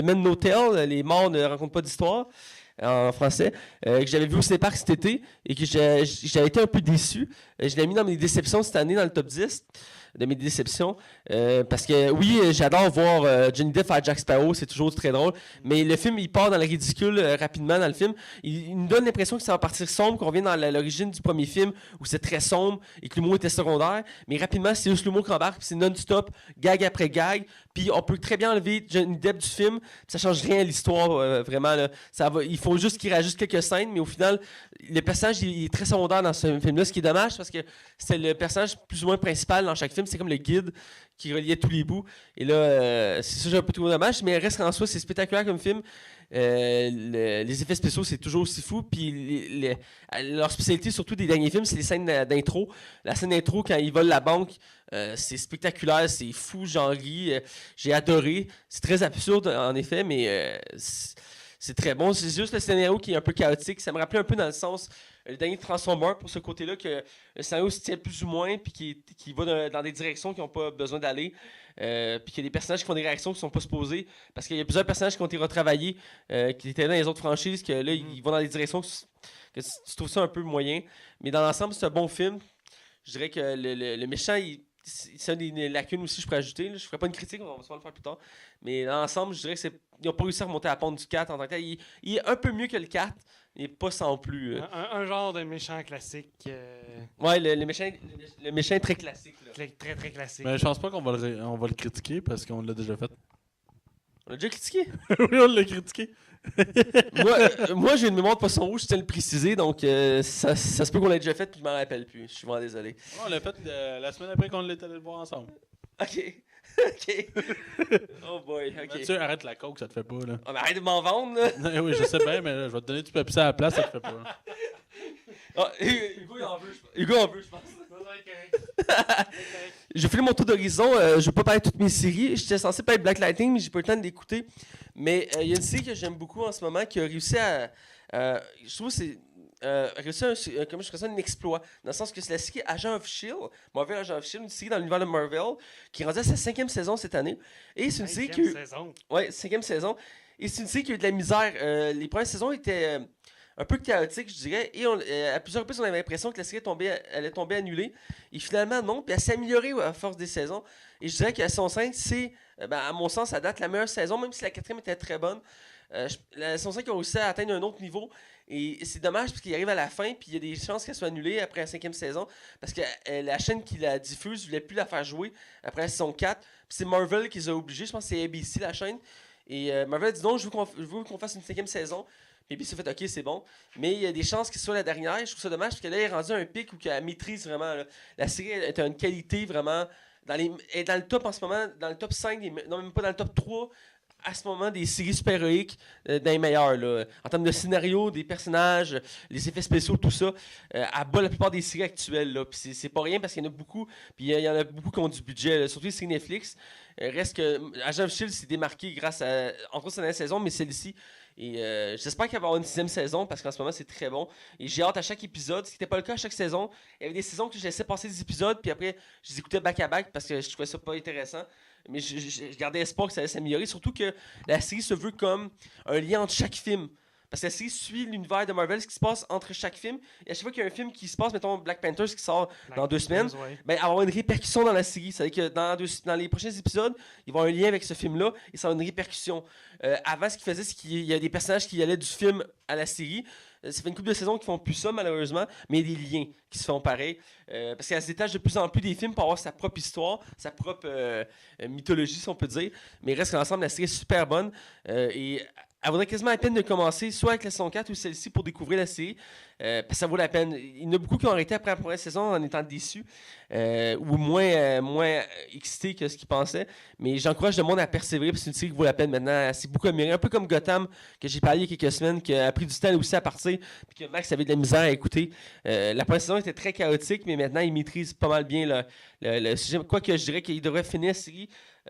[SPEAKER 1] Men No Tale, Les morts ne racontent pas d'histoire en français, que j'avais vu au cinéparc cet été et que j'avais été un peu déçu. Je l'ai mis dans mes déceptions cette année, dans le top 10 de mes déceptions. Parce que oui, j'adore voir Johnny Depp faire Jack Sparrow, c'est toujours très drôle. Mais le film, il part dans le ridicule rapidement dans le film. Il nous donne l'impression que ça va partir sombre, qu'on revient dans l'origine du premier film où c'est très sombre et que l'humour était secondaire. Mais rapidement, c'est juste l'humour qui embarque, puis c'est non-stop, gag après gag. Puis on peut très bien enlever Johnny Depp du film, ça change rien à l'histoire, vraiment. Là. Il faut juste qu'il rajoute quelques scènes, mais au final, le personnage il est très secondaire dans ce film-là, ce qui est dommage parce que c'est le personnage plus ou moins principal dans chaque film. c'était comme le guide qui reliait tous les bouts. Et là, c'est ça, j'ai un peu trouvé dommage, mais reste qu'en soi, c'est spectaculaire comme film. Les effets spéciaux, c'est toujours aussi fou. Puis leur spécialité, surtout des derniers films, c'est les scènes d'intro. La scène d'intro, quand ils volent la banque, c'est spectaculaire, c'est fou, j'en ris. J'ai adoré. C'est très absurde, en effet, mais c'est très bon. C'est juste le scénario qui est un peu chaotique. Ça me rappelait un peu dans le sens, le dernier Transformer, pour ce côté-là, que le scénario se tient plus ou moins, puis qui va dans des directions qui n'ont pas besoin d'aller. Puis qu'il y a des personnages qui font des réactions qui ne sont pas supposées. Parce qu'il y a plusieurs personnages qui ont été retravaillés, qui étaient dans les autres franchises, que là, ils vont dans des directions que tu trouves ça un peu moyen. Mais dans l'ensemble, c'est un bon film. Je dirais que le méchant, c'est des lacunes aussi, je pourrais ajouter. Là. Je ne ferai pas une critique, on va sûrement le faire plus tard. Mais dans l'ensemble, je dirais qu'ils n'ont pas réussi à remonter à la pente du 4 en tant que tel. Il est un peu mieux que le 4, mais pas sans plus.
[SPEAKER 3] Un genre de méchant classique.
[SPEAKER 1] Ouais, le méchant est très classique. Là.
[SPEAKER 3] Très, très classique.
[SPEAKER 2] Mais je pense pas qu'on va le critiquer parce qu'on l'a déjà fait.
[SPEAKER 1] On l'a déjà critiqué?
[SPEAKER 2] Oui, on l'a critiqué.
[SPEAKER 1] moi, j'ai une mémoire de poisson rouge, je tiens à le préciser, donc ça se peut qu'on l'ait déjà fait puis je m'en rappelle plus. Je suis vraiment désolé.
[SPEAKER 2] Ouais, on l'a fait la semaine après qu'on l'était allé le voir ensemble.
[SPEAKER 1] Ok. Ok. Oh boy, ok.
[SPEAKER 2] Mathieu, arrête la coke, ça te fait pas, là.
[SPEAKER 1] Ah, mais arrête de m'en vendre, là.
[SPEAKER 2] Oui, je sais bien, mais là, je vais te donner du Pepsi à la place, ça te fait pas.
[SPEAKER 1] Ah, Hugo, il en veut, je pense. J'ai fait mon tour d'horizon. Je vais pas parler de toutes mes séries. J'étais censé parler de Black Lightning, mais j'ai pas eu le temps de l'écouter. Mais il y a une série que j'aime beaucoup en ce moment qui a réussi à. Je trouve que c'est. Réussi comment je ferais ça, un exploit. Dans le sens que c'est la série Agent of Shield, Marvel Agent of Shield, une série dans l'univers de Marvel, qui est rendue à sa 5e saison cette année. Et c'est une série qui. Ouais, 5e saison. Et c'est une série qui a eu de la misère. Les premières saisons étaient un peu chaotiques, je dirais. Et à plusieurs reprises, on avait l'impression que la série allait tomber annulée. Et finalement, non. Puis elle s'est améliorée à force des saisons. Et je dirais que la saison 5, c'est, à mon sens, ça date la meilleure saison, même si la 4e était très bonne. La saison 5 a réussi à atteindre un autre niveau. Et c'est dommage parce qu'il arrive à la fin, puis il y a des chances qu'elle soit annulée après la 5e saison. Parce que la chaîne qui la diffuse ne voulait plus la faire jouer après la saison 4. Puis c'est Marvel qui les a obligés. Je pense que c'est ABC, la chaîne. Et Marvel a dit non, je veux qu'on fasse une 5e saison. Puis ABC a fait ok, c'est bon. Mais il y a des chances qu'il soit la dernière. Je trouve ça dommage parce que là, il est rendu à un pic où elle maîtrise vraiment. Là. La série est à une qualité vraiment. Elle est dans le top en ce moment, dans le top 5, non, même pas dans le top 3. À ce moment, des séries super-héroïques dans les meilleures. Là. En termes de scénario, des personnages, les effets spéciaux, tout ça, elle bat la plupart des séries actuelles. Là. Puis c'est pas rien parce qu'il y en a beaucoup. Puis il y en a beaucoup qui ont du budget, là. Surtout les séries Netflix. Reste que Agent of Shield s'est démarqué grâce à, entre autres, sa dernière saison, mais celle-ci. Et j'espère qu'il va y avoir une 6e saison parce qu'en ce moment, c'est très bon. Et j'ai hâte à chaque épisode, ce qui n'était pas le cas à chaque saison. Il y avait des saisons que je laissais passer des épisodes, puis après, je les écoutais back-à-back parce que je trouvais ça pas intéressant. Mais je gardais espoir que ça allait s'améliorer. Surtout que la série se veut comme un lien entre chaque film. Parce que la série suit l'univers de Marvel, ce qui se passe entre chaque film. Et à chaque fois qu'il y a un film qui se passe, mettons Black Panther qui sort dans 2 semaines, ben, il va y avoir une répercussion dans la série. C'est-à-dire que dans les prochains épisodes, il va y avoir un lien avec ce film-là et ça a une répercussion. Avant, ce qu'il faisait, c'est qu'il y a des personnages qui allaient du film à la série. Ça fait une couple de saisons qui font plus ça, malheureusement, mais il y a des liens qui se font pareil. Parce qu'elle se détache de plus en plus des films pour avoir sa propre histoire, sa propre mythologie, si on peut dire. Mais reste qu'ensemble, la série est super bonne. Et elle vaudrait quasiment la peine de commencer soit avec la saison 4 ou celle-ci pour découvrir la série. Parce que ça vaut la peine. Il y en a beaucoup qui ont arrêté après la première saison en étant déçus ou moins excités que ce qu'ils pensaient. Mais j'encourage le monde à persévérer parce que c'est une série qui vaut la peine maintenant. C'est beaucoup amélioré. Un peu comme Gotham, que j'ai parlé il y a quelques semaines, qui a pris du temps aussi à partir puis que Max avait de la misère à écouter. La première saison était très chaotique, mais maintenant, il maîtrise pas mal bien le sujet. Quoique je dirais qu'il devrait finir la série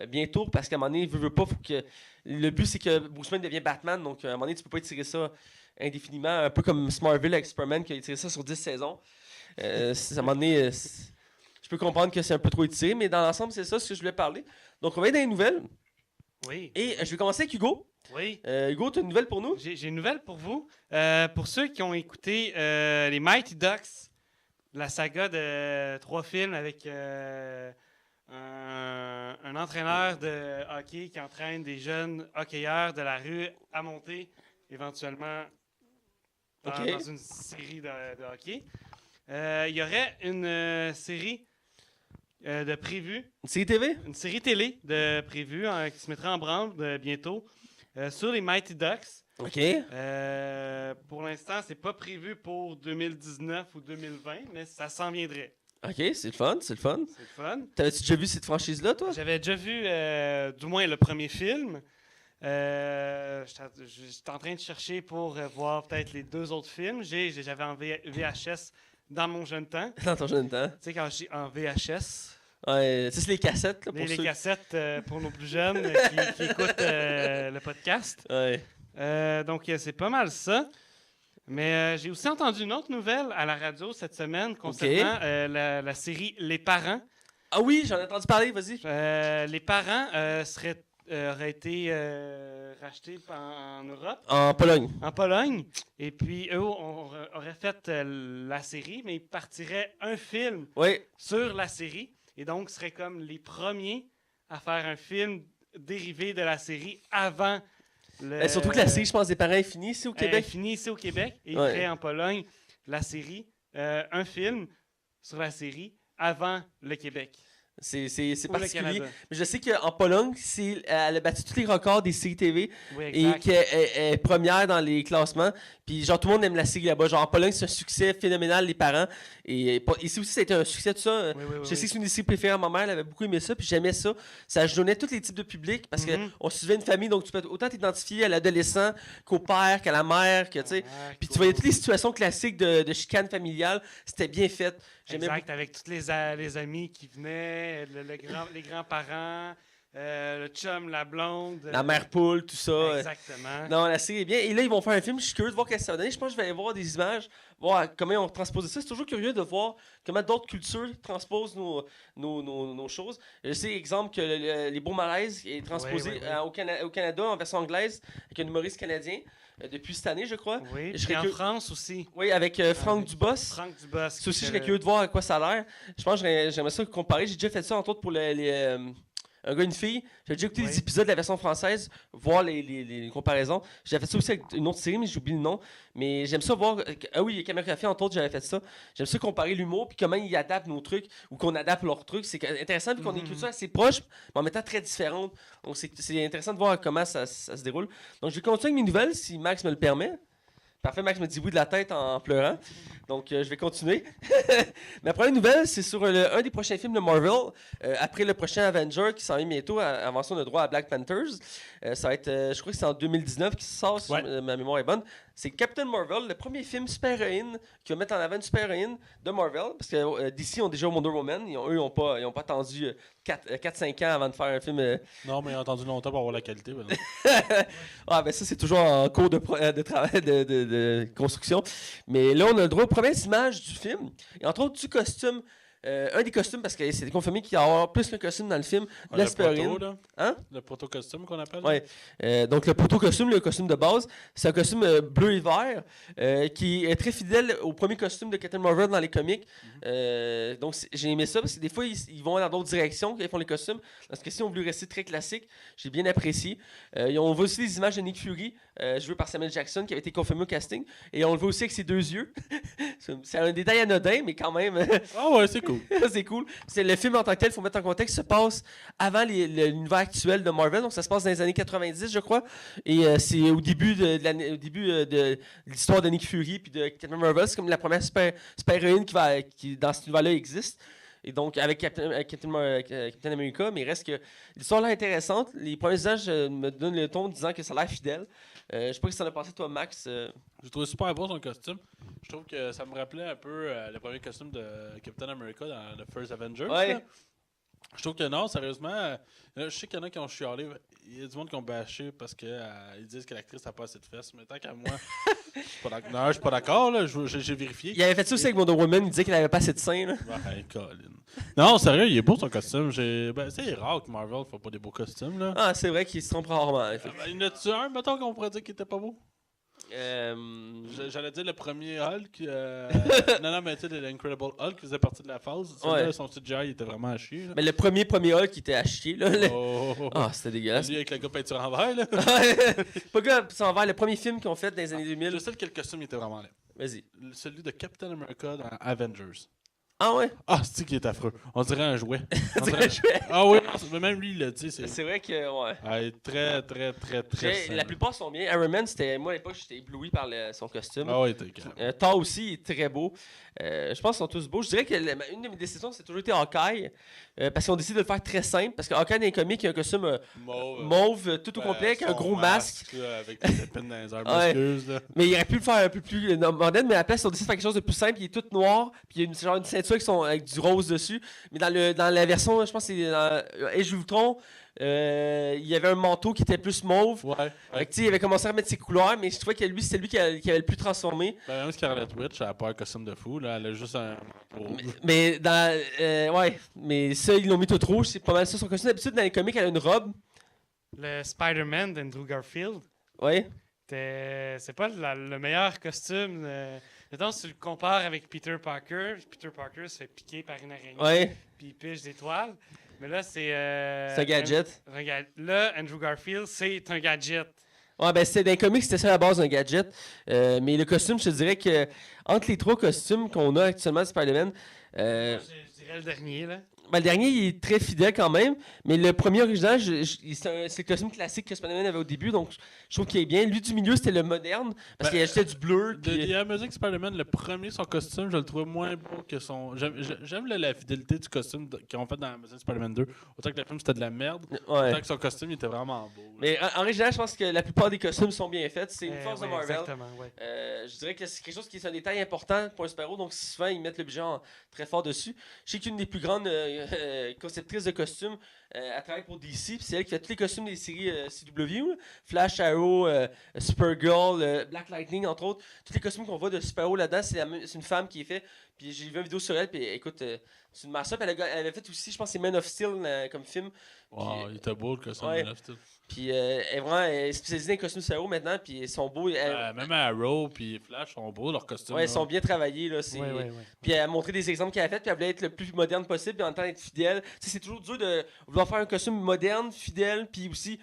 [SPEAKER 1] bientôt parce qu'à un moment donné, il veut pas, faut que... Le but, c'est que Bruce Wayne devient Batman, donc à un moment donné, tu peux pas étirer ça indéfiniment, un peu comme Smallville avec Superman qui a étiré ça sur 10 saisons. À un moment donné, je peux comprendre que c'est un peu trop étiré, mais dans l'ensemble, c'est ça ce que je voulais parler. Donc, on va aller dans les nouvelles.
[SPEAKER 3] Oui.
[SPEAKER 1] Et je vais commencer avec Hugo.
[SPEAKER 3] Oui.
[SPEAKER 1] Hugo, tu as une nouvelle pour nous?
[SPEAKER 3] J'ai une nouvelle pour vous. Pour ceux qui ont écouté les Mighty Ducks, la saga de 3 films avec... un entraîneur de hockey qui entraîne des jeunes hockeyeurs de la rue à monter éventuellement dans une série de hockey. Il y aurait une série de prévue.
[SPEAKER 1] Une série TV?
[SPEAKER 3] Une série télé de prévue qui se mettra en branle bientôt sur les Mighty Ducks.
[SPEAKER 1] OK.
[SPEAKER 3] Pour l'instant, c'est pas prévu pour 2019 ou 2020, mais ça s'en viendrait.
[SPEAKER 1] Ok, c'est le fun.
[SPEAKER 3] C'est le fun.
[SPEAKER 1] T'avais-tu déjà vu cette franchise-là, toi?
[SPEAKER 3] J'avais déjà vu, du moins, le premier film. J'étais en train de chercher pour voir peut-être les 2 autres films. J'avais en VHS dans mon jeune temps.
[SPEAKER 1] Dans ton jeune temps.
[SPEAKER 3] Tu sais, quand j'ai en VHS.
[SPEAKER 1] Ouais, ça, c'est les cassettes, là, pour
[SPEAKER 3] Les
[SPEAKER 1] ceux...
[SPEAKER 3] cassettes pour nos plus jeunes qui écoutent le podcast.
[SPEAKER 1] Ouais.
[SPEAKER 3] Donc, c'est pas mal ça. Mais j'ai aussi entendu une autre nouvelle à la radio cette semaine concernant la série Les Parents.
[SPEAKER 1] Ah oui, j'en ai entendu parler, vas-y.
[SPEAKER 3] Les Parents auraient été rachetés en Europe.
[SPEAKER 1] En Pologne.
[SPEAKER 3] En Pologne. Et puis, eux auraient fait la série, mais ils partiraient un film sur la série. Et donc, seraient comme les premiers à faire un film dérivé de la série avant
[SPEAKER 1] surtout que la série, je pense, des Parents est finie ici au Québec.
[SPEAKER 3] Finie ici au Québec. Et ils feraient en Pologne la série, un film sur la série avant le Québec.
[SPEAKER 1] C'est particulier. Mais je sais qu'en Pologne, elle a battu tous les records des séries TV et qu'elle est première dans les classements. Puis genre tout le monde aime la série là-bas. Genre en Pologne, c'est un succès phénoménal, Les Parents. Et ici aussi, ça a été un succès, tout ça. Je sais que c'est une des séries préférées à ma mère, elle avait beaucoup aimé ça, puis j'aimais ça. Ça joignait tous les types de publics parce qu'on suivait une famille, donc tu peux autant t'identifier à l'adolescent qu'au père, qu'à la mère, que tu sais. Puis tu voyais toutes les situations classiques de chicane familiale. C'était bien fait.
[SPEAKER 3] Exact, avec tous les amis qui venaient, les grands-parents, le chum, la blonde.
[SPEAKER 1] La mère poule, tout ça.
[SPEAKER 3] Exactement.
[SPEAKER 1] Non, la série est bien. Et là, ils vont faire un film. Je suis curieux de voir qu'est-ce que ça va donner. Je pense que je vais aller voir des images, voir comment ils ont transposé ça. C'est toujours curieux de voir comment d'autres cultures transposent nos choses. Je sais, exemple, que Les Beaux Malaises est transposé au Canada en version anglaise avec un humoriste canadien. Depuis cette année, je crois.
[SPEAKER 3] Oui, et en France aussi.
[SPEAKER 1] Oui, avec Franck Dubos.
[SPEAKER 3] Franck Dubos.
[SPEAKER 1] Ça aussi, je serais curieux de voir à quoi ça a l'air. Je pense que j'aimerais ça comparer. J'ai déjà fait ça, entre autres, pour un gars et une fille. J'ai déjà écouté les épisodes de la version française, voir les comparaisons. J'ai fait ça aussi avec une autre série, mais j'oublie le nom. Mais j'aime ça voir... Ah oui, Caméra Café, entre autres, j'avais fait ça. J'aime ça comparer l'humour, puis comment ils adaptent nos trucs, ou qu'on adapte leurs trucs. C'est intéressant, vu qu'on est une culture assez proche, mais en même temps très différente. Donc c'est intéressant de voir comment ça se déroule. Donc je vais continuer avec mes nouvelles, si Max me le permet. Parfait, Max me dit oui de la tête en pleurant. Donc, je vais continuer. Ma première nouvelle, c'est sur un des prochains films de Marvel. Après le prochain Avenger qui s'en vient bientôt, avant ça, on a droit à Black Panthers. Ça va être, je crois que c'est en 2019 qui sort, si ma mémoire est bonne. C'est Captain Marvel, le premier film super-héroïne qui va mettre en avant une super-héroïne de Marvel. Parce que d'ici, ils ont déjà Wonder Woman. Eux, ils n'ont pas attendu 4-5 ans avant de faire un film.
[SPEAKER 2] Non, mais ils ont attendu longtemps pour avoir la qualité.
[SPEAKER 1] Ah, ben ça, c'est toujours en cours de travail de construction. Mais là, on a le droit aux premières images du film. Et entre autres, du costume. Un des costumes, parce que c'est confirmé qu'il y a plus qu'un costume dans le film, de la super-héroïne.
[SPEAKER 2] Le proto-costume qu'on appelle.
[SPEAKER 1] Oui. Donc, le proto-costume, le costume de base, c'est un costume bleu et vert qui est très fidèle au premier costume de Captain Marvel dans les comics. Donc, j'ai aimé ça parce que des fois, ils vont dans d'autres directions quand ils font les costumes. Parce que si on voulait rester très classique, j'ai bien apprécié. On voit aussi les images de Nick Fury, joué par Samuel Jackson, qui avait été confirmé au casting. Et on le voit aussi avec ses 2 yeux. C'est un détail anodin, mais quand même.
[SPEAKER 2] Ah ouais, c'est cool.
[SPEAKER 1] C'est cool. C'est le film en tant que tel, il faut mettre en contexte, se passe avant l'univers actuel de Marvel. Donc ça se passe dans les années 90, je crois. Et c'est au début de l'histoire de Nick Fury puis de Captain Marvel. C'est comme la première super-héroïne qui dans cet univers-là existe. Et donc, avec Captain America, mais il reste que l'histoire là est intéressante. Les premiers images me donnent le ton disant que ça a l'air fidèle. Je sais pas si ça en a pensé, toi, Max.
[SPEAKER 2] J'ai trouvé super beau son costume. Je trouve que ça me rappelait un peu le premier costume de Captain America dans The First Avengers.
[SPEAKER 1] Ouais.
[SPEAKER 2] Je trouve que non, sérieusement. Je sais qu'il y en a qui ont chialé. Il y a du monde qui ont bâché parce qu'ils disent que l'actrice n'a pas assez de fesses. Mais tant qu'à moi, je suis pas d'accord. J'ai vérifié.
[SPEAKER 1] Il avait fait ça aussi avec Wonder Woman. Il disait qu'il n'avait pas assez de seins. Là.
[SPEAKER 2] Ouais, Colin. Non, sérieux, il est beau son costume. C'est rare que Marvel ne fasse pas des beaux costumes. Là.
[SPEAKER 1] Ah, c'est vrai qu'il se trompe rarement.
[SPEAKER 2] Il y en a-tu un, mettons, qu'on pourrait dire qu'il était pas beau? J'allais dire le premier Hulk. non, mais tu sais, l'Incredible Hulk qui faisait partie de la phase. Son CGI il était vraiment à chier. Là.
[SPEAKER 1] Mais le premier Hulk qui était à chier. Là, c'était dégueulasse.
[SPEAKER 2] Lui avec le gars peinture en verre. Là.
[SPEAKER 1] Pas gars, c'est en verre. Le premier film qu'ils ont fait dans les années 2000.
[SPEAKER 2] Je sais que le costume était vraiment laid.
[SPEAKER 1] Vas-y.
[SPEAKER 2] Celui de Captain America dans Avengers.
[SPEAKER 1] Ah ouais?
[SPEAKER 2] Ah, c'est qui est affreux. On dirait un jouet. On
[SPEAKER 1] C'est
[SPEAKER 2] dirait-
[SPEAKER 1] un jouet.
[SPEAKER 2] Ah oui, mais même lui, il l'a dit.
[SPEAKER 1] C'est vrai que, ouais.
[SPEAKER 2] Ah, il est très, très, très, très
[SPEAKER 1] La
[SPEAKER 2] sain.
[SPEAKER 1] plupart sont bien. Iron Man, moi à l'époque, j'étais ébloui par son costume.
[SPEAKER 2] Ah oui, t'es calme.
[SPEAKER 1] Thor aussi, il est très beau. Je pense qu'ils sont tous beaux. Je dirais que une de mes décisions, c'est toujours été Hawkeye. Parce qu'on décide de le faire très simple. Parce que Hawkeye, dans les comics, il a un costume mauve, tout au complet, avec un
[SPEAKER 2] son
[SPEAKER 1] gros masque.
[SPEAKER 2] là, avec des épines dans les airs.
[SPEAKER 1] Ouais.
[SPEAKER 2] M'excuse, là.
[SPEAKER 1] Mais il aurait pu le faire un peu plus moderne, mais à la place, on décide de faire quelque chose de plus simple. Il est tout noir, puis il y a genre une ceinture avec du rose dessus. Mais dans la version, je pense que c'est dans Age of Ultron, il y avait un manteau qui était plus mauve.
[SPEAKER 2] Ouais.
[SPEAKER 1] Fait que, tu sais, il avait commencé à mettre ses couleurs, mais je trouvais que lui, c'était lui qui avait le plus transformé.
[SPEAKER 2] Ben, même Scarlet Witch, elle a pas un costume de fou, là. Elle a juste un.
[SPEAKER 1] Mais ouais, mais ça, ils l'ont mis tout rouge, c'est pas mal ça son costume. D'habitude, dans les comics, elle a une robe.
[SPEAKER 3] Le Spider-Man d'Andrew Garfield,
[SPEAKER 1] Ouais.
[SPEAKER 3] c'est pas le meilleur costume. Mettons, si tu le compares avec Peter Parker se fait piquer par une araignée,
[SPEAKER 1] Ouais.
[SPEAKER 3] puis il pige des toiles. Mais là, c'est
[SPEAKER 1] C'est un gadget.
[SPEAKER 3] Là, Andrew Garfield, c'est un gadget.
[SPEAKER 1] Ouais, ben dans les comics, c'était ça à la base d'un gadget. Mais le costume, je te dirais que entre les 3 costumes qu'on a actuellement de Spider-Man,
[SPEAKER 3] Je dirais le dernier, là.
[SPEAKER 1] ben, le dernier, il est très fidèle quand même, mais le premier original, c'est le costume classique que Spider-Man avait au début, donc je trouve qu'il est bien. Lui du milieu, c'était le moderne, parce qu'il ajoutait du bleu.
[SPEAKER 2] De The Amazing Spider-Man, le premier, son costume, je le trouvais moins beau que son. J'aime la fidélité du costume qu'ils ont fait dans Amazing Spider-Man 2. Autant que le film, c'était de la merde.
[SPEAKER 1] Ouais.
[SPEAKER 2] Autant que son costume, il était vraiment beau. Là.
[SPEAKER 1] Mais en original, je pense que la plupart des costumes sont bien faits. C'est une force de
[SPEAKER 3] Ouais,
[SPEAKER 1] Marvel.
[SPEAKER 3] exactement, ouais.
[SPEAKER 1] Je dirais que c'est quelque chose qui est un détail important pour un super-héros, donc souvent ils mettent le budget très fort dessus. Je sais qu'une des plus grandes conceptrices de costumes, elle travaille pour DC, puis c'est elle qui fait tous les costumes des séries CW, là. Flash, Arrow, Supergirl, Black Lightning, entre autres. Tous les costumes qu'on voit de super-héros là-dedans, c'est une femme qui est fait. Puis j'ai vu une vidéo sur elle, puis écoute, c'est une master. Elle avait fait aussi, je pense, c'est Man of Steel comme film.
[SPEAKER 2] Wow, il était beau le costume
[SPEAKER 1] Ouais.
[SPEAKER 2] de Loftus.
[SPEAKER 1] Puis elle est spécialisée dans les costumes super-héros maintenant, puis ils sont beaux.
[SPEAKER 2] Même Arrow et Flash sont beaux, leurs costumes.
[SPEAKER 1] Ouais,
[SPEAKER 2] là.
[SPEAKER 1] ils sont bien travaillés. Là,
[SPEAKER 3] Ouais.
[SPEAKER 1] Puis elle a montré des exemples qu'elle a fait, puis elle voulait être le plus moderne possible, puis en même temps être fidèle. Tu sais, c'est toujours dur de vouloir faire un costume moderne, fidèle, puis aussi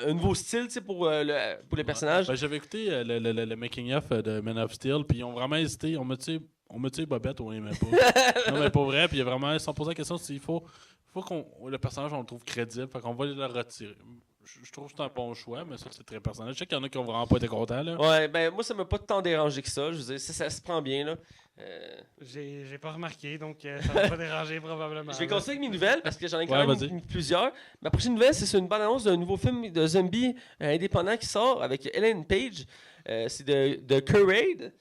[SPEAKER 1] un nouveau style, tu sais, pour le personnage.
[SPEAKER 2] Ben, j'avais écouté le making-of de Man of Steel, puis ils ont vraiment hésité. On me dit Bobette, on l'aimait pas. Non, mais pas vrai, puis ils se sont posé la question s'il faut le personnage, on le trouve crédible, fait qu'on va le retirer. Je trouve que c'est un bon choix, mais ça, c'est très personnel. Je sais qu'il y en a qui ont vraiment pas été contents, là.
[SPEAKER 1] Ouais, ben moi, ça m'a pas tant dérangé que ça. Je veux dire, ça se prend bien, là.
[SPEAKER 3] J'ai pas remarqué, donc ça m'a pas dérangé probablement.
[SPEAKER 1] Je vais continuer avec mes nouvelles parce que j'en ai quand
[SPEAKER 2] Ouais,
[SPEAKER 1] même
[SPEAKER 2] vas-y.
[SPEAKER 1] plusieurs. Ma prochaine nouvelle, c'est sur une bande-annonce d'un nouveau film de zombies indépendant qui sort avec Ellen Page. C'est de Curade.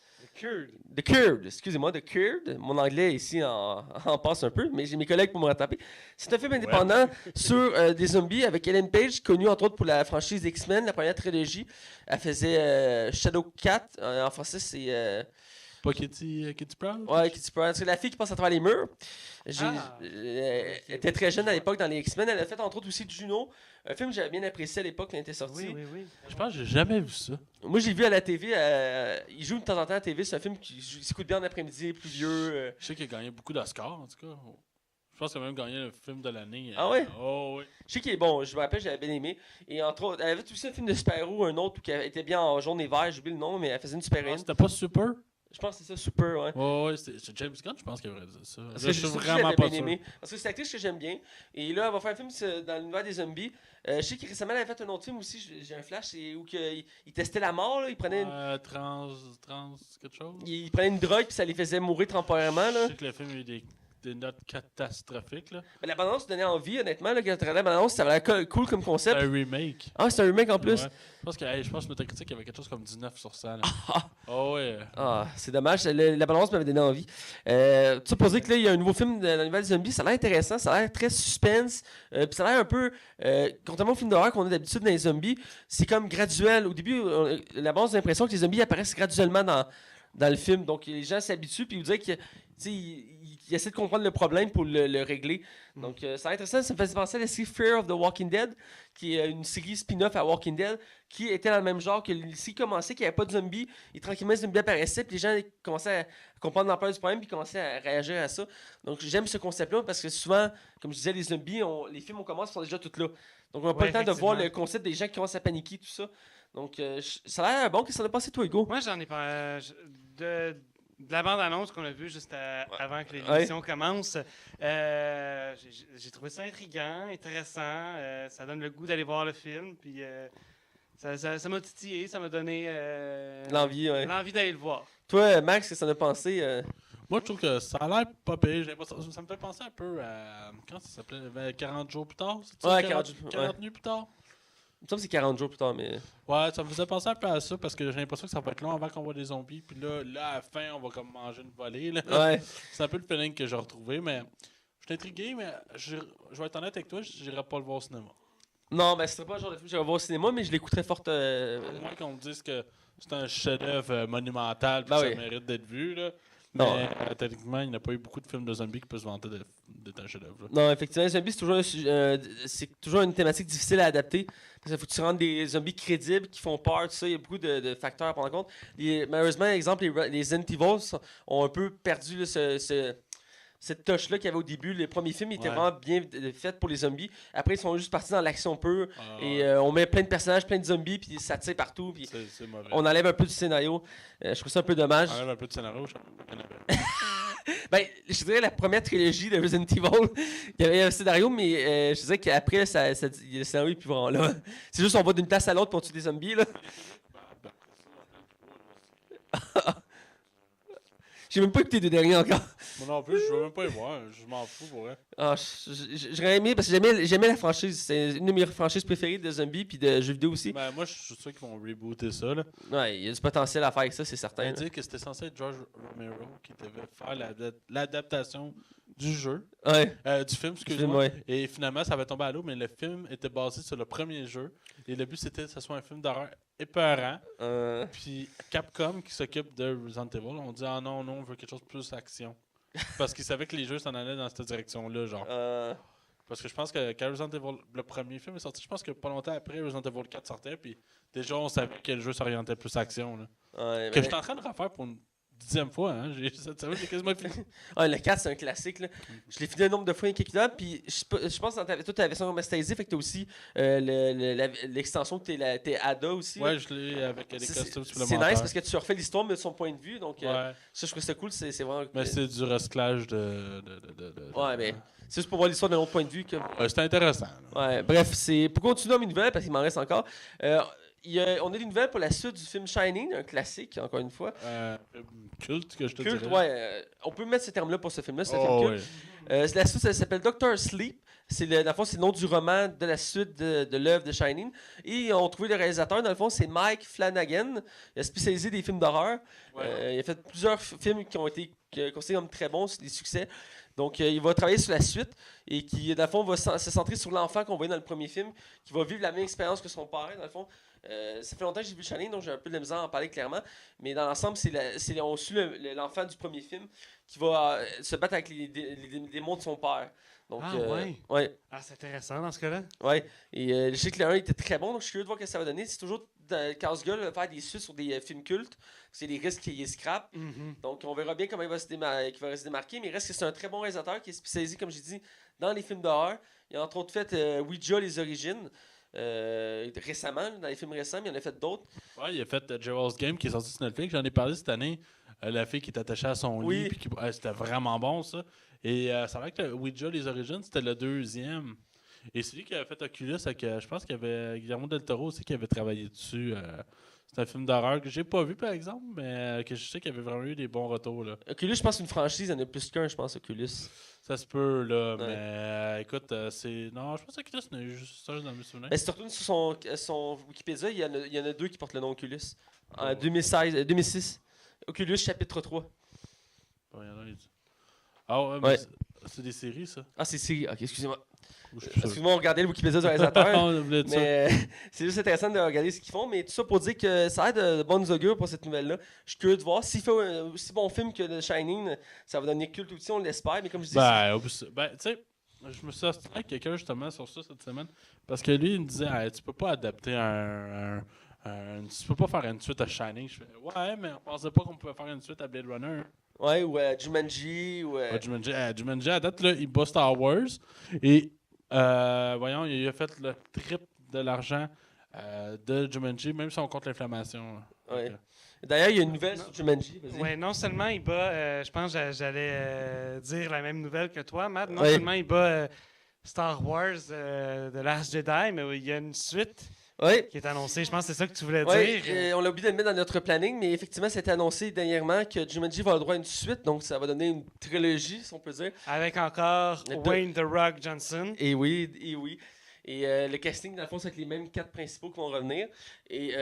[SPEAKER 1] The Curd, excusez-moi, The Curd. Mon anglais ici en passe un peu, mais j'ai mes collègues pour me rattraper. C'est un film indépendant sur des zombies avec Ellen Page, connue entre autres pour la franchise X-Men, la première trilogie. Elle faisait Shadow Cat. En français, c'est.
[SPEAKER 2] Pas Kitty Pryde?
[SPEAKER 1] Ouais, Kitty Pryde. C'est la fille qui passe à travers les murs.
[SPEAKER 3] Ah.
[SPEAKER 1] Elle était très jeune à l'époque dans les X-Men. Elle a fait entre autres aussi Juno, un film que j'avais bien apprécié à l'époque quand il était sorti.
[SPEAKER 3] Oui.
[SPEAKER 2] Je pense que j'ai jamais vu ça.
[SPEAKER 1] Moi, j'ai vu à la TV. Il joue de temps en temps à la TV. C'est un film qui s'écoute bien en après-midi, pluvieux.
[SPEAKER 2] Je sais qu'il a gagné beaucoup d'Oscars, en tout cas. Je pense qu'il a même gagné le film de l'année.
[SPEAKER 1] Ah ouais?
[SPEAKER 2] Oh oui.
[SPEAKER 1] Je sais qu'il est bon. Je me rappelle, j'avais bien aimé. Et entre autres, elle avait aussi un film de super-héros, un autre qui était bien en jaune et vert. J'ai oublié le nom, mais elle faisait une
[SPEAKER 2] Ah,
[SPEAKER 1] super-héroïne.
[SPEAKER 2] c'était pas Super?
[SPEAKER 1] Je pense que c'est ça, Super, ouais.
[SPEAKER 2] Ouais, c'est James Gunn, je pense qu'il aurait dit ça.
[SPEAKER 1] Parce
[SPEAKER 2] Là,
[SPEAKER 1] que
[SPEAKER 2] je suis
[SPEAKER 1] c'est ça que
[SPEAKER 2] vraiment
[SPEAKER 1] j'avais
[SPEAKER 2] pas
[SPEAKER 1] bien
[SPEAKER 2] sûr.
[SPEAKER 1] aimé. Parce que c'est une actrice que j'aime bien. Et là, elle va faire un film dans l'univers des zombies. Je sais que récemment, elle avait fait un autre film aussi. J'ai un flash. C'est où il testait la mort. Là. Il prenait
[SPEAKER 2] Quelque chose?
[SPEAKER 1] il prenait une drogue puis ça les faisait mourir temporairement. Là.
[SPEAKER 2] Je sais que le film a eu des notes catastrophiques. Là.
[SPEAKER 1] Mais la bande-annonce donnait envie, honnêtement. Là, quand tu regardais la bande-annonce, ça avait l'air cool comme concept.
[SPEAKER 2] Un remake.
[SPEAKER 1] Ah, c'est un remake en plus.
[SPEAKER 2] Ouais. Je pense que notre critique avait quelque chose comme 19 sur 100. Là.
[SPEAKER 1] Ah.
[SPEAKER 2] Oh ouais.
[SPEAKER 1] Ah, c'est dommage. La bande-annonce m'avait donné envie. Tu sais, pour dire que là, il y a un nouveau film dans l'univers des zombies, ça a l'air intéressant, ça a l'air très suspense. Puis ça a l'air un peu. Contrairement au film d'horreur qu'on a d'habitude dans les zombies, c'est comme graduel. Au début, la base a l'impression que les zombies apparaissent graduellement dans le film. Donc les gens s'habituent, puis ils vous disent qu'ils essaient de comprendre le problème pour le régler. Donc ça a l'air intéressant. Ça me fait penser à la série Fear of the Walking Dead, qui est une série spin-off à Walking Dead, qui était dans le même genre que s'il commençait, qu'il n'y avait pas de zombies, et tranquillement les zombies apparaissaient, puis les gens commençaient à comprendre l'ampleur du problème, puis commençaient à réagir à ça. Donc j'aime ce concept-là, parce que souvent, comme je disais, les zombies, les films on commence sont déjà tous là. Donc on n'a pas le temps de voir le concept des gens qui commencent à paniquer, tout ça. Donc ça a l'air bon. Qu'est-ce que ça a passé, toi, Hugo?
[SPEAKER 3] Moi, j'en ai pas. de la bande-annonce qu'on a vue juste avant que l'émission commence, j'ai trouvé ça intriguant, intéressant. Ça donne le goût d'aller voir le film. Puis ça m'a titillé, ça m'a donné
[SPEAKER 1] l'envie
[SPEAKER 3] d'aller le voir.
[SPEAKER 1] Toi, Max, qu'est-ce que t'en as pensé?
[SPEAKER 2] Moi, je trouve que ça a l'air pas pire. Ça me fait penser un peu à. Quand ça s'appelait 40 jours plus tard?
[SPEAKER 1] Ouais,
[SPEAKER 2] 40 nuits plus tard.
[SPEAKER 1] Il me semble que c'est 40 jours plus tard, mais.
[SPEAKER 2] Ouais, ça me faisait penser un peu à ça parce que j'ai l'impression que ça va être long avant qu'on voit des zombies. Puis là, à la fin, on va comme manger une volée. Là.
[SPEAKER 1] Ouais.
[SPEAKER 2] C'est un peu le feeling que j'ai retrouvé, mais je suis intrigué, mais je vais être honnête avec toi, j'irai pas le voir au cinéma.
[SPEAKER 1] Non, ben, ce serait pas le genre de film que j'irais voir au cinéma, mais je l'écouterais forte.
[SPEAKER 2] Au moins qu'on me dise que c'est un chef-d'œuvre monumental puis
[SPEAKER 1] Ben
[SPEAKER 2] que
[SPEAKER 1] oui.
[SPEAKER 2] ça mérite d'être vu. Là.
[SPEAKER 1] Non.
[SPEAKER 2] Mais techniquement, il n'y a pas eu beaucoup de films de zombies qui peuvent se vanter d'être un chef-d'œuvre.
[SPEAKER 1] Non, effectivement, les zombies, c'est toujours une thématique difficile à adapter. Parce qu'il faut que tu rendes des zombies crédibles qui font peur, tout ça. Il y a beaucoup de facteurs à prendre en compte. Malheureusement, exemple, les Resident Evil ont un peu perdu là, cette touche-là qu'il y avait au début. Les premiers films étaient vraiment bien faits pour les zombies. Après, ils sont juste partis dans l'action pure. Et on met plein de personnages, plein de zombies, puis ça tire partout. Puis
[SPEAKER 2] c'est mauvais.
[SPEAKER 1] on enlève un peu du scénario. Je trouve ça un peu dommage.
[SPEAKER 2] On enlève un peu de scénario, je sais.
[SPEAKER 1] Ben, je dirais la première trilogie de Resident Evil, il y avait un scénario, mais je dirais qu'après, le scénario est plus vraiment là. C'est juste on va d'une place à l'autre pour tuer des zombies, là. J'ai même pas écouté les deux derniers encore.
[SPEAKER 2] Moi non plus, je veux même pas y voir. Je m'en fous pour elle.
[SPEAKER 1] Ah, j'aurais aimé, parce que j'aimais la franchise. C'est une de mes franchises préférées de zombies puis de jeux vidéo aussi.
[SPEAKER 2] Ben, moi, je suis sûr qu'ils vont rebooter ça. Là.
[SPEAKER 1] Ouais, il y a du potentiel à faire avec ça, c'est certain.
[SPEAKER 2] On dit que c'était censé être George Romero qui devait faire l'adaptation du jeu.
[SPEAKER 1] Ouais.
[SPEAKER 2] Du film, excuse-moi.
[SPEAKER 1] Film, ouais.
[SPEAKER 2] Et finalement, ça va tomber à l'eau, mais le film était basé sur le premier jeu. Et le but, c'était que ce soit un film d'horreur épeurant. Puis Capcom, qui s'occupe de Resident Evil, on dit « Ah non, on veut quelque chose de plus action. » Parce qu'ils savaient que les jeux s'en allaient dans cette direction-là, genre. Parce que je pense que quand Resident Evil, le premier film est sorti, je pense que pas longtemps après, Resident Evil 4 sortait, puis déjà, on savait que le jeu s'orientait plus action. Là.
[SPEAKER 1] Ouais,
[SPEAKER 2] que j'étais en train de refaire pour une 10e fois, hein. J'ai quasiment fini.
[SPEAKER 1] Ouais, le 4, c'est un classique. Là. Je l'ai fini un nombre de fois incalculable. Puis je pense que toi, tu la version remasterisée, fait que tu as aussi l'extension que t'es Ada aussi.
[SPEAKER 2] Ouais, je l'ai avec les costumes supplémentaires.
[SPEAKER 1] C'est nice parce que tu refais l'histoire, mais de son point de vue. Donc,
[SPEAKER 2] ouais.
[SPEAKER 1] ça, je trouve ça cool. C'est vraiment.
[SPEAKER 2] Mais c'est du recyclage
[SPEAKER 1] ouais, mais c'est juste pour voir l'histoire d'un autre point de vue. Que...
[SPEAKER 2] c'était intéressant. Là.
[SPEAKER 1] Ouais, bref, c'est pour continuer à mes nouvelles, parce qu'il m'en reste encore. On a des nouvelles pour la suite du film Shining, un classique, encore une fois.
[SPEAKER 2] Culte, que je te
[SPEAKER 1] culte,
[SPEAKER 2] dirais.
[SPEAKER 1] Ouais. On peut mettre ce terme-là pour ce film-là, c'est un film culte. Ouais. La suite, ça s'appelle Doctor Sleep. Dans le fond, c'est le nom du roman de la suite de l'œuvre de Shining. Et on trouvé le réalisateur, dans le fond, c'est Mike Flanagan. Il a spécialisé des films d'horreur. Ouais. Il a fait plusieurs films qui ont été considérés comme très bons, des succès. Donc, il va travailler sur la suite et qui, dans le fond, va se centrer sur l'enfant qu'on voyait dans le premier film, qui va vivre la même expérience que son père, dans le fond. Ça fait longtemps que j'ai vu Shining, donc j'ai un peu de la misère à en parler clairement. Mais dans l'ensemble, on suit l'enfant du premier film qui va se battre avec les démons de son père. Donc, ouais.
[SPEAKER 3] Ah, c'est intéressant dans ce cas-là.
[SPEAKER 1] Ouais. Et je sais que le 1 était très bon, donc je suis curieux de voir ce que ça va donner. C'est toujours casse-gueule faire des suites sur des films cultes. C'est des risques qu'il scrape. Donc, on verra bien comment il va se démarquer. Mais il reste que c'est un très bon réalisateur qui est spécialisé, comme j'ai dit, dans les films d'horreur. Il a entre autres fait Ouija, les origines. Récemment, dans les films récents, mais il en a fait d'autres.
[SPEAKER 2] Ouais, il a fait Gerald's Game qui est sorti sur Netflix. J'en ai parlé cette année. La fille qui est attachée à son lit. Puis c'était vraiment bon, ça. Et ça a l'air que Ouija, les origines, c'était le 2e. Et celui qui avait fait Oculus, je pense qu'il y avait Guillermo del Toro aussi qui avait travaillé dessus. C'est un film d'horreur que j'ai pas vu, par exemple, mais que je sais qu'il y avait vraiment eu des bons retours. Là.
[SPEAKER 1] Oculus, je pense une franchise, il y en a plus qu'un, je pense, Oculus.
[SPEAKER 2] Ça se peut, là, mais écoute, c'est... Non, je pense que Oculus, c'est juste ça dans mes souvenirs.
[SPEAKER 1] Ben, si tu retournes sur son Wikipédia, il y en a 2 qui portent le nom Oculus. En 2006. Oculus, chapitre 3.
[SPEAKER 2] Bon, il y en a les... Ah ouais. C'est des séries, ça?
[SPEAKER 1] Ah, c'est série. Ok, excusez-moi. Excusez-moi, on regardait le Wikipédia du réalisateur. Mais c'est juste intéressant de regarder ce qu'ils font. Mais tout ça pour dire que ça a de bonnes augures pour cette nouvelle-là. Je suis curieux de voir. S'il fait un aussi bon film que The Shining, ça va donner culte aussi, on l'espère. Mais comme je dis.
[SPEAKER 2] Tu sais, je me suis assis avec quelqu'un justement sur ça cette semaine. Parce que lui, il me disait, tu peux pas adapter tu peux pas faire une suite à Shining. Je fais, ouais, mais on pensait pas qu'on pouvait faire une suite à Blade Runner.
[SPEAKER 1] Ouais, ou Jumanji.
[SPEAKER 2] Jumanji, à date, là, il bat Star Wars. Et, voyons, il a fait le trip de l'argent de Jumanji, même si on compte l'inflammation.
[SPEAKER 1] Ouais. D'ailleurs, il y a une nouvelle sur Jumanji. Vas-y.
[SPEAKER 3] Ouais, non seulement il bat, je pense que j'allais dire la même nouvelle que toi, Matt. Non
[SPEAKER 1] Ouais.
[SPEAKER 3] seulement il bat Star Wars The Last Jedi, mais il y a une suite
[SPEAKER 1] Oui.
[SPEAKER 3] qui est annoncée. Je pense que c'est ça que tu voulais
[SPEAKER 1] Oui,
[SPEAKER 3] dire.
[SPEAKER 1] on l'a oublié de le mettre dans notre planning, mais effectivement, c'était annoncé dernièrement que Jumanji va avoir le droit à une suite, donc ça va donner une trilogie, si on peut dire.
[SPEAKER 3] Avec encore
[SPEAKER 1] Le
[SPEAKER 3] Wayne The Rock Johnson.
[SPEAKER 1] Et oui, et oui. Et le casting, dans le fond, c'est avec les mêmes 4 principaux qui vont revenir. Et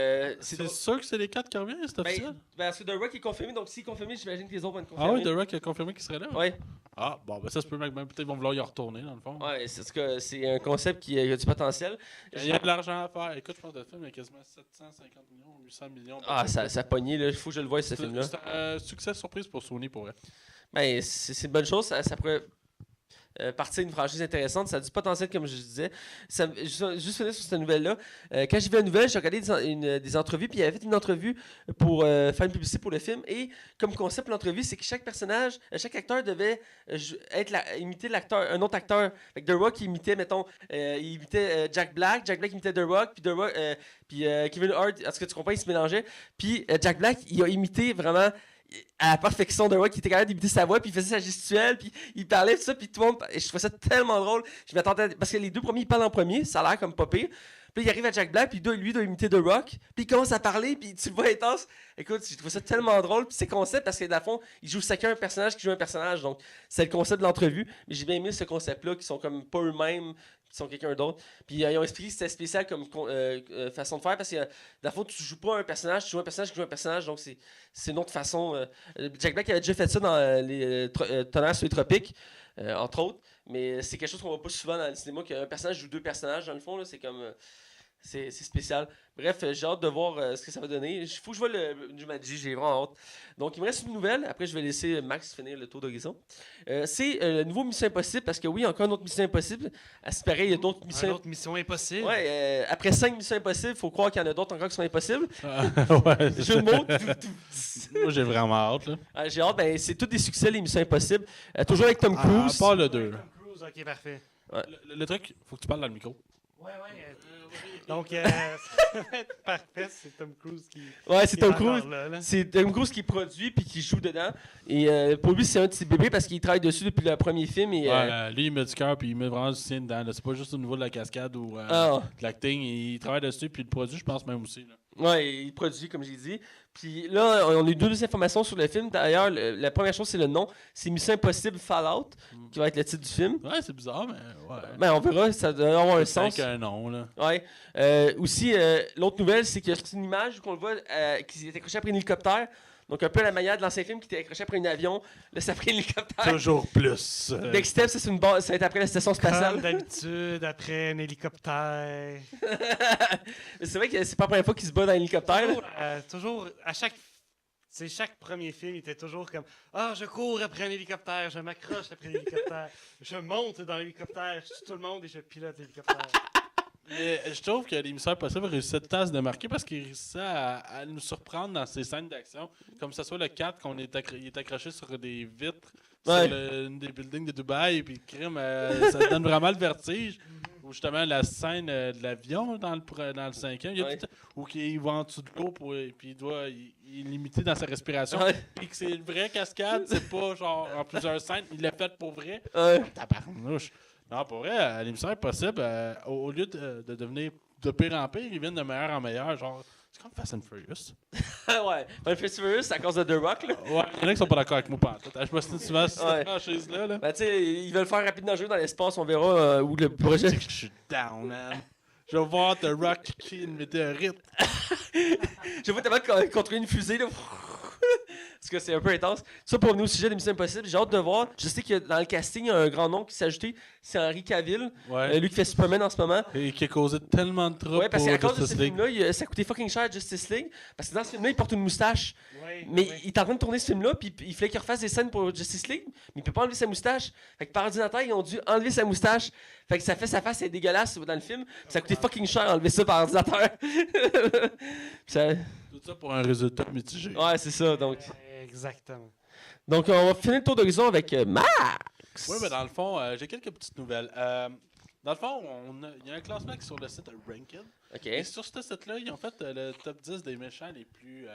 [SPEAKER 2] C'est sûr que c'est les 4 qui reviennent, c'est officiel?
[SPEAKER 1] parce que The Rock est confirmé, donc s'il est confirmé, j'imagine que les autres vont être
[SPEAKER 2] Ah oui,
[SPEAKER 1] confirmés.
[SPEAKER 2] The Rock a confirmé qu'il serait là?
[SPEAKER 1] Ouais.
[SPEAKER 2] Ah, bon, ben ça se peut même peut-être qu'ils vont vouloir y retourner, dans le fond.
[SPEAKER 1] Ouais, c'est un concept qui a du potentiel.
[SPEAKER 2] Il y a de l'argent à faire. Écoute, je pense que le film il y a quasiment 750 millions, 800 millions.
[SPEAKER 1] Ah, ça a pogné, là. Il faut que je le voie, ce film-là.
[SPEAKER 2] C'est un succès surprise pour Sony, pour vrai.
[SPEAKER 1] Ben, c'est une bonne chose. Ça pourrait partir d'une franchise intéressante. Ça a du potentiel, comme je disais. Juste finir sur cette nouvelle-là. Quand j'ai vu la nouvelle, j'ai regardé des entrevues, puis il avait fait une entrevue pour faire une publicité pour le film. Et comme concept, l'entrevue, c'est que chaque personnage, chaque acteur devait imiter un autre acteur. Fait que The Rock, il imitait, mettons, il imitait Jack Black imitait The Rock, puis Kevin Hart, est-ce que tu comprends, il se mélangeait. Puis Jack Black, il a imité vraiment à la perfection de Rock, qui était capable d'imiter sa voix, puis il faisait sa gestuelle, puis il parlait, tout ça, puis tout le monde. Et je trouvais ça tellement drôle. Je m'attendais. Parce que les deux premiers, ils parlent en premier, ça a l'air comme pas pire. Puis il arrive à Jack Black, puis lui doit imiter The Rock, puis il commence à parler, puis tu le vois intense. Écoute, je trouve ça tellement drôle, puis c'est concept, parce que dans le fond, ils jouent chacun un personnage qui joue un personnage, donc c'est le concept de l'entrevue. Mais j'ai bien aimé ce concept-là, qui sont comme pas eux-mêmes, qui sont quelqu'un d'autre. Puis ils ont expliqué que c'était spécial comme façon de faire, parce que dans le fond, tu joues pas un personnage, tu joues un personnage qui joue un personnage, donc c'est une autre façon. Jack Black avait déjà fait ça dans les Tonnerres sur les tropiques, entre autres, mais c'est quelque chose qu'on voit pas souvent dans le cinéma, qu'un personnage joue deux personnages, dans le fond, là, c'est comme. C'est spécial. Bref, j'ai hâte de voir ce que ça va donner. Il faut que je vois le Jumanji, j'ai vraiment hâte. Donc, il me reste une nouvelle. Après, je vais laisser Max finir le tour d'horizon. C'est le nouveau Mission Impossible, parce que oui, encore une autre Mission Impossible. À ce pareil, il y a d'autres missions.
[SPEAKER 3] Une autre mission impossible.
[SPEAKER 1] Ouais, après 5 missions impossibles, il faut croire qu'il y en a d'autres encore qui sont impossibles.
[SPEAKER 2] Ouais.
[SPEAKER 1] Jeu de mots.
[SPEAKER 2] Moi, j'ai vraiment hâte, là.
[SPEAKER 1] J'ai hâte, ben, c'est tous des succès, les missions impossibles. Toujours avec Tom Cruise.
[SPEAKER 2] À part le 2.
[SPEAKER 3] Tom Cruise, ok, parfait.
[SPEAKER 2] Le truc, faut que tu parles dans le micro.
[SPEAKER 3] Ouais. Donc, ça va être parfait, c'est Tom Cruise qui.
[SPEAKER 1] Ouais, c'est
[SPEAKER 3] qui
[SPEAKER 1] Tom
[SPEAKER 3] est encore
[SPEAKER 1] Cruise.
[SPEAKER 3] là.
[SPEAKER 1] C'est Tom Cruise qui produit puis qui joue dedans. Et pour lui, c'est un de ses bébés parce qu'il travaille dessus depuis le premier film. Et,
[SPEAKER 2] lui, il met du cœur puis il met vraiment du sien dedans. là. C'est pas juste au niveau de la cascade ou
[SPEAKER 1] Ah.
[SPEAKER 2] de l'acting. Il travaille dessus puis le produit, je pense même aussi. Là.
[SPEAKER 1] Ouais, il produit, comme j'ai dit. Puis là, on a eu deux informations sur le film. D'ailleurs, la première chose, c'est le nom. C'est Mission Impossible Fallout, qui va être le titre du film.
[SPEAKER 2] Ouais, c'est bizarre, mais ouais.
[SPEAKER 1] Ben, on verra, ça doit avoir un sens.
[SPEAKER 2] C'est un nom, là.
[SPEAKER 1] Ouais. Aussi, l'autre nouvelle, c'est que c'est une image qu'on le voit qui est accrochée après un hélicoptère. Donc, un peu à la manière de l'ancien film qui était accroché après un avion. Là, c'est après un hélicoptère.
[SPEAKER 2] Toujours plus.
[SPEAKER 1] Next Step, ça, c'est une base. Ça va être après la station
[SPEAKER 3] Comme
[SPEAKER 1] spatiale.
[SPEAKER 3] d'habitude, après un hélicoptère.
[SPEAKER 1] Mais c'est vrai que c'est pas la première fois qu'il se bat dans un hélicoptère. là.
[SPEAKER 3] Toujours, à chaque premier film, il était toujours comme je cours après un hélicoptère, je m'accroche après l'hélicoptère, je monte dans l'hélicoptère, je tue tout le monde et je pilote l'hélicoptère.
[SPEAKER 2] Mais je trouve que l'émission Impossible réussit tout à se démarquer parce qu'il réussit à nous surprendre dans ses scènes d'action. Comme ce soit le 4, qu'on est il est accroché sur des vitres
[SPEAKER 1] Ouais.
[SPEAKER 2] sur une des buildings de Dubaï, et puis crime, ça donne vraiment le vertige. Ou justement la scène de l'avion dans le 5e,
[SPEAKER 1] Ouais.
[SPEAKER 2] où il va en dessous de l'eau puis il est limité dans sa respiration.
[SPEAKER 1] Ouais.
[SPEAKER 2] Puis que c'est une vraie cascade, c'est pas genre en plusieurs scènes, il l'a fait pour vrai.
[SPEAKER 1] Ouais.
[SPEAKER 2] Tabarnouche. Non, pour vrai, l'émission Impossible, au lieu de devenir de pire en pire, ils viennent de meilleur en meilleur. Genre, c'est comme Fast and Furious.
[SPEAKER 1] Ouais. Ben, Fast and Furious, c'est à cause de The Rock. Là.
[SPEAKER 2] Ouais, il y en a qui sont pas d'accord avec moi pantoute. Je me suis souvent sur
[SPEAKER 1] Ouais.
[SPEAKER 2] cette franchise-là. Là.
[SPEAKER 1] Ben, tu sais, ils veulent faire rapidement jouer dans l'espace. On verra où le projet.
[SPEAKER 2] Je suis down, man. Je vais voir The Rock qui une météorite.
[SPEAKER 1] Je vois tellement contrôler une fusée. Là. Parce que c'est un peu intense. Ça, pour venir au sujet de Mission Impossible, j'ai hâte de voir. Je sais que dans le casting, il y a un grand nom qui s'est ajouté. C'est Henry Cavill.
[SPEAKER 2] Ouais.
[SPEAKER 1] Lui qui fait Superman en ce moment.
[SPEAKER 2] Et qui a causé tellement de troubles
[SPEAKER 1] Ouais, parce
[SPEAKER 2] pour
[SPEAKER 1] qu'à cause de ce
[SPEAKER 2] Justice League.
[SPEAKER 1] film-là, ça a coûté fucking cher à Justice League. Parce que dans ce film-là, il porte une moustache.
[SPEAKER 3] Ouais,
[SPEAKER 1] Mais
[SPEAKER 3] ouais.
[SPEAKER 1] il est en train de tourner ce film-là, puis il fallait qu'il refasse des scènes pour Justice League, mais il peut pas enlever sa moustache. Fait que par ordinateur, ils ont dû enlever sa moustache. Fait que ça fait sa face est dégueulasse dans le film. Ça a coûté fucking cher enlever ça par ordinateur. Ça-
[SPEAKER 2] Tout ça pour un résultat mitigé.
[SPEAKER 1] Ouais, c'est ça.
[SPEAKER 3] Exactement.
[SPEAKER 1] Donc, on va finir le tour d'horizon avec Max.
[SPEAKER 2] Oui, mais dans le fond, j'ai quelques petites nouvelles. Dans le fond, il y a un classement qui est sur le site Ranked.
[SPEAKER 1] Ok.
[SPEAKER 2] Et sur ce site-là, ils ont fait le top 10 des méchants les plus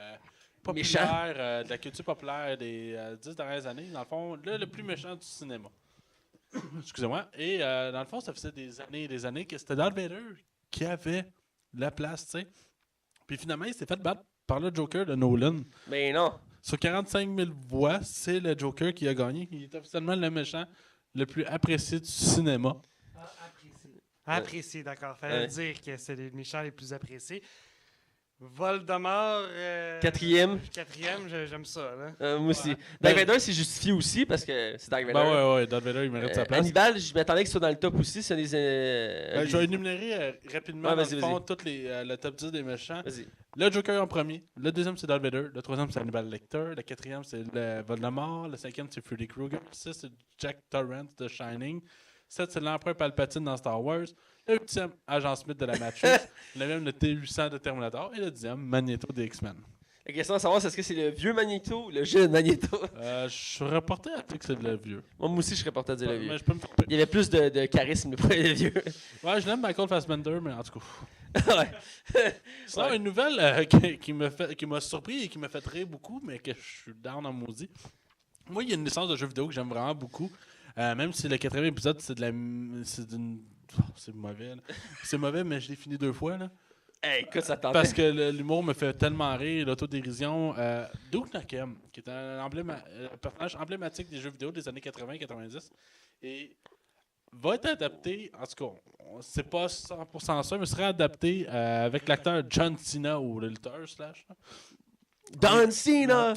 [SPEAKER 2] populaire, de la culture populaire des 10 dernières années. Dans le fond, le plus méchant du cinéma. Excusez-moi. Et dans le fond, ça faisait des années et des années que c'était Darth Vader qui avait la place, tu sais. Puis finalement, il s'est fait battre par le Joker de Nolan.
[SPEAKER 1] Mais non.
[SPEAKER 2] Sur 45 000 voix, c'est le Joker qui a gagné. Il est officiellement le méchant le plus apprécié du cinéma.
[SPEAKER 3] Apprécié, d'accord. Fallait dire que c'est les méchants les plus appréciés. Voldemort.
[SPEAKER 1] Quatrième,
[SPEAKER 3] j'aime ça. Là.
[SPEAKER 1] moi aussi. Darth Vader, c'est justifié aussi parce que c'est Darth Vader.
[SPEAKER 2] Ouais, Darth Vader, il mérite sa place.
[SPEAKER 1] Hannibal, je m'attendais qu'il soit dans le top aussi. C'est des.
[SPEAKER 2] Je vais énumérer rapidement toutes le top 10 des méchants.
[SPEAKER 1] Vas-y.
[SPEAKER 2] Le Joker en premier. Le deuxième, c'est Darth Vader. Le troisième, c'est Hannibal Lecter. Le quatrième, c'est le Voldemort. Le cinquième, c'est Freddy Krueger. Le six, c'est Jack Torrance de Shining. 7, c'est l'Empereur Palpatine dans Star Wars. Le 8e, Agent Smith de la Matrix. Le 9e, le T-800 de Terminator. Et le 10e, Magneto des X-Men.
[SPEAKER 1] La question à savoir, c'est est-ce que c'est le vieux Magneto ou le jeune Magneto?
[SPEAKER 2] Je serais porté à dire que c'est le vieux.
[SPEAKER 1] Moi aussi, je serais porté à dire le vieux.
[SPEAKER 2] Mais je peux me
[SPEAKER 1] Il y avait plus de charisme pour le vieux.
[SPEAKER 2] Ouais, je l'aime Michael Fassbender, mais en tout cas.
[SPEAKER 1] Ouais.
[SPEAKER 2] Sinon, une nouvelle qui m'a surpris et qui m'a fait rire beaucoup, mais que je suis down en maudit. Moi, il y a une licence de jeux vidéo que j'aime vraiment beaucoup. Même si le 4e épisode, c'est mauvais. Là. C'est mauvais, mais je l'ai fini 2 fois. Là.
[SPEAKER 1] Hey, écoute, ça t'en
[SPEAKER 2] Parce que l'humour me fait tellement rire, l'autodérision. Duke Nukem, qui est un personnage emblématique des jeux vidéo des années 80-90, et va être adapté, en tout cas, c'est pas 100% ça, mais serait adapté avec l'acteur John Cena ou le lutteur slash.
[SPEAKER 1] Don Cena!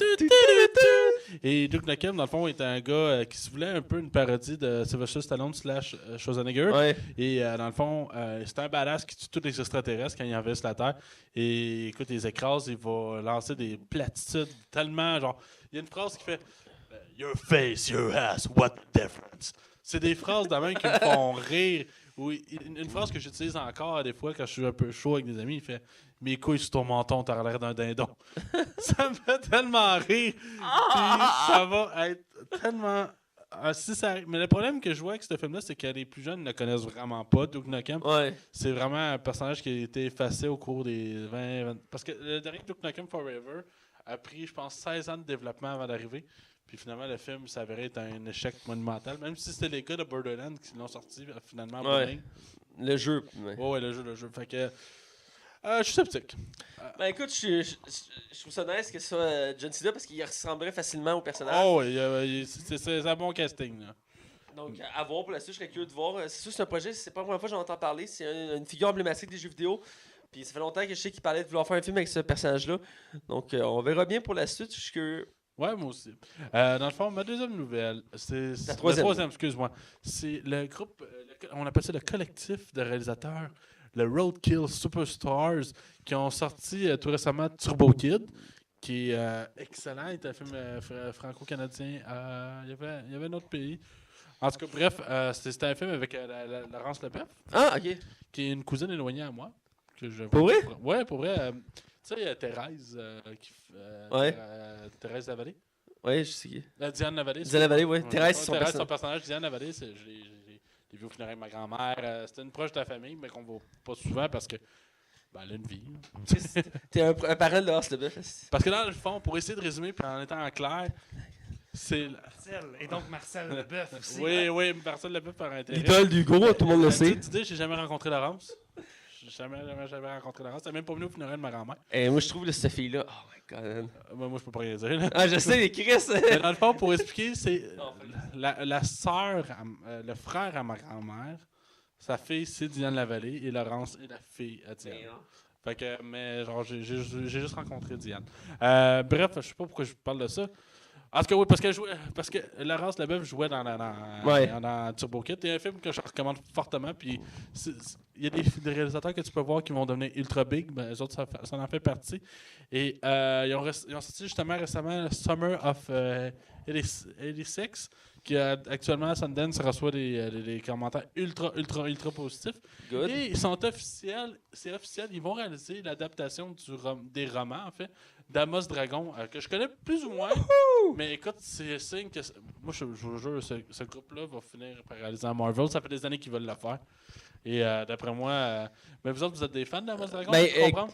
[SPEAKER 2] Et Duke Nukem, dans le fond, est un gars qui se voulait un peu une parodie de Sylvester Stallone slash Schwarzenegger.
[SPEAKER 1] Ouais.
[SPEAKER 2] Et dans le fond, c'est un badass qui tue tous les extraterrestres quand il envahissent la Terre. Et écoute, il les écrase, il va lancer des platitudes tellement genre. Il y a une phrase qui fait Your face, your ass, what difference? C'est des phrases de même qui me font rire. Oui, une phrase que j'utilise encore des fois quand je suis un peu chaud avec des amis, il fait mes couilles sur ton menton, t'as l'air d'un dindon. Ça me fait tellement rire. Puis ça va être tellement. Mais le problème que je vois avec ce film-là, c'est que les plus jeunes ne connaissent vraiment pas Duke Nukem.
[SPEAKER 1] Ouais.
[SPEAKER 2] C'est vraiment un personnage qui a été effacé au cours des 20. Parce que le dernier Duke Nukem Forever a pris, je pense, 16 ans de développement avant d'arriver. Puis finalement, le film s'avérait être un échec monumental. Même si c'était les gars de Borderlands qui l'ont sorti finalement.
[SPEAKER 1] Ouais. Le jeu.
[SPEAKER 2] Ouais, le jeu. Fait que. Je suis sceptique.
[SPEAKER 1] Ben écoute, je trouve ça nice que ce soit John Cena parce qu'il ressemblerait facilement au personnage.
[SPEAKER 2] Oh, oui, c'est un bon casting. Là.
[SPEAKER 1] Donc, à voir pour la suite, je serais curieux de voir. C'est sûr, c'est un projet, c'est pas la première fois que j'en entends parler. C'est une figure emblématique des jeux vidéo. Puis ça fait longtemps que je sais qu'il parlait de vouloir faire un film avec ce personnage-là. Donc, on verra bien pour la suite. Je suis curieux.
[SPEAKER 2] Ouais, moi aussi. Dans le fond, ma deuxième nouvelle, c'est la troisième, excuse-moi. C'est le groupe, on appelle ça le collectif de réalisateurs, le Roadkill Superstars, qui ont sorti tout récemment Turbo Kid, qui est excellent. Il est un film franco-canadien. Il y avait un autre pays. En tout cas, bref, c'était un film avec Laurence Leboeuf.
[SPEAKER 1] Ah, ok.
[SPEAKER 2] Qui est une cousine éloignée à moi.
[SPEAKER 1] Pour vrai?
[SPEAKER 2] Ouais, pour vrai. Tu sais, Thérèse, Thérèse Lavallée.
[SPEAKER 1] Ouais, je sais qui.
[SPEAKER 2] Diane Lavallée.
[SPEAKER 1] Diane Lavallée, ouais. Thérèse,
[SPEAKER 2] son personnage. Diane Lavallée, je l'ai vu au funérailles de ma grand-mère. C'était une proche de la famille, mais qu'on voit pas souvent parce que elle a une vie.
[SPEAKER 1] T'es un parent de Laurence Leboeuf.
[SPEAKER 2] Parce que dans le fond, pour essayer de résumer, puis en étant en clair, c'est...
[SPEAKER 3] Marcel, et donc Marcel Leboeuf aussi.
[SPEAKER 2] Oui, Marcel Leboeuf par intérêt.
[SPEAKER 1] L'idole d'Hugo, tout le monde le sait.
[SPEAKER 2] Tu dis, j'ai jamais rencontré Laurence. J'ai jamais rencontré Laurence. Elle n'est même pas venue au funérail de ma grand-mère.
[SPEAKER 1] Et moi, je trouve cette fille-là, oh my god.
[SPEAKER 2] Moi, je peux pas rien dire. Là.
[SPEAKER 1] Ah, je sais, les Chris.
[SPEAKER 2] Mais dans le fond, pour expliquer, c'est la sœur, le frère à ma grand-mère, sa fille, c'est Diane Lavallée, et Laurence est la fille à Diane. Fait que, mais genre, j'ai juste rencontré Diane. Bref, je sais pas pourquoi je parle de ça. En tout cas, oui, parce que Laurence Leboeuf jouait dans Turbo Kid. C'est un film que je recommande fortement. Puis il y a des réalisateurs que tu peux voir qui vont devenir ultra big. Ben, eux autres, ça en fait partie. Et ils ont sorti justement récemment Summer of 86, qui actuellement à Sundance reçoit des commentaires ultra positifs.
[SPEAKER 1] Good.
[SPEAKER 2] Et ils sont officiels. C'est officiel. Ils vont réaliser l'adaptation des romans, en fait, d'Amos Dragon, que je connais plus ou moins. Mais écoute, c'est signe que... Moi, je vous jure, ce groupe-là va finir par réaliser un Marvel. Ça fait des années qu'ils veulent le faire. Et d'après moi, mais vous autres, vous êtes des fans de Monster Dragon,
[SPEAKER 1] Ben,
[SPEAKER 2] je comprends?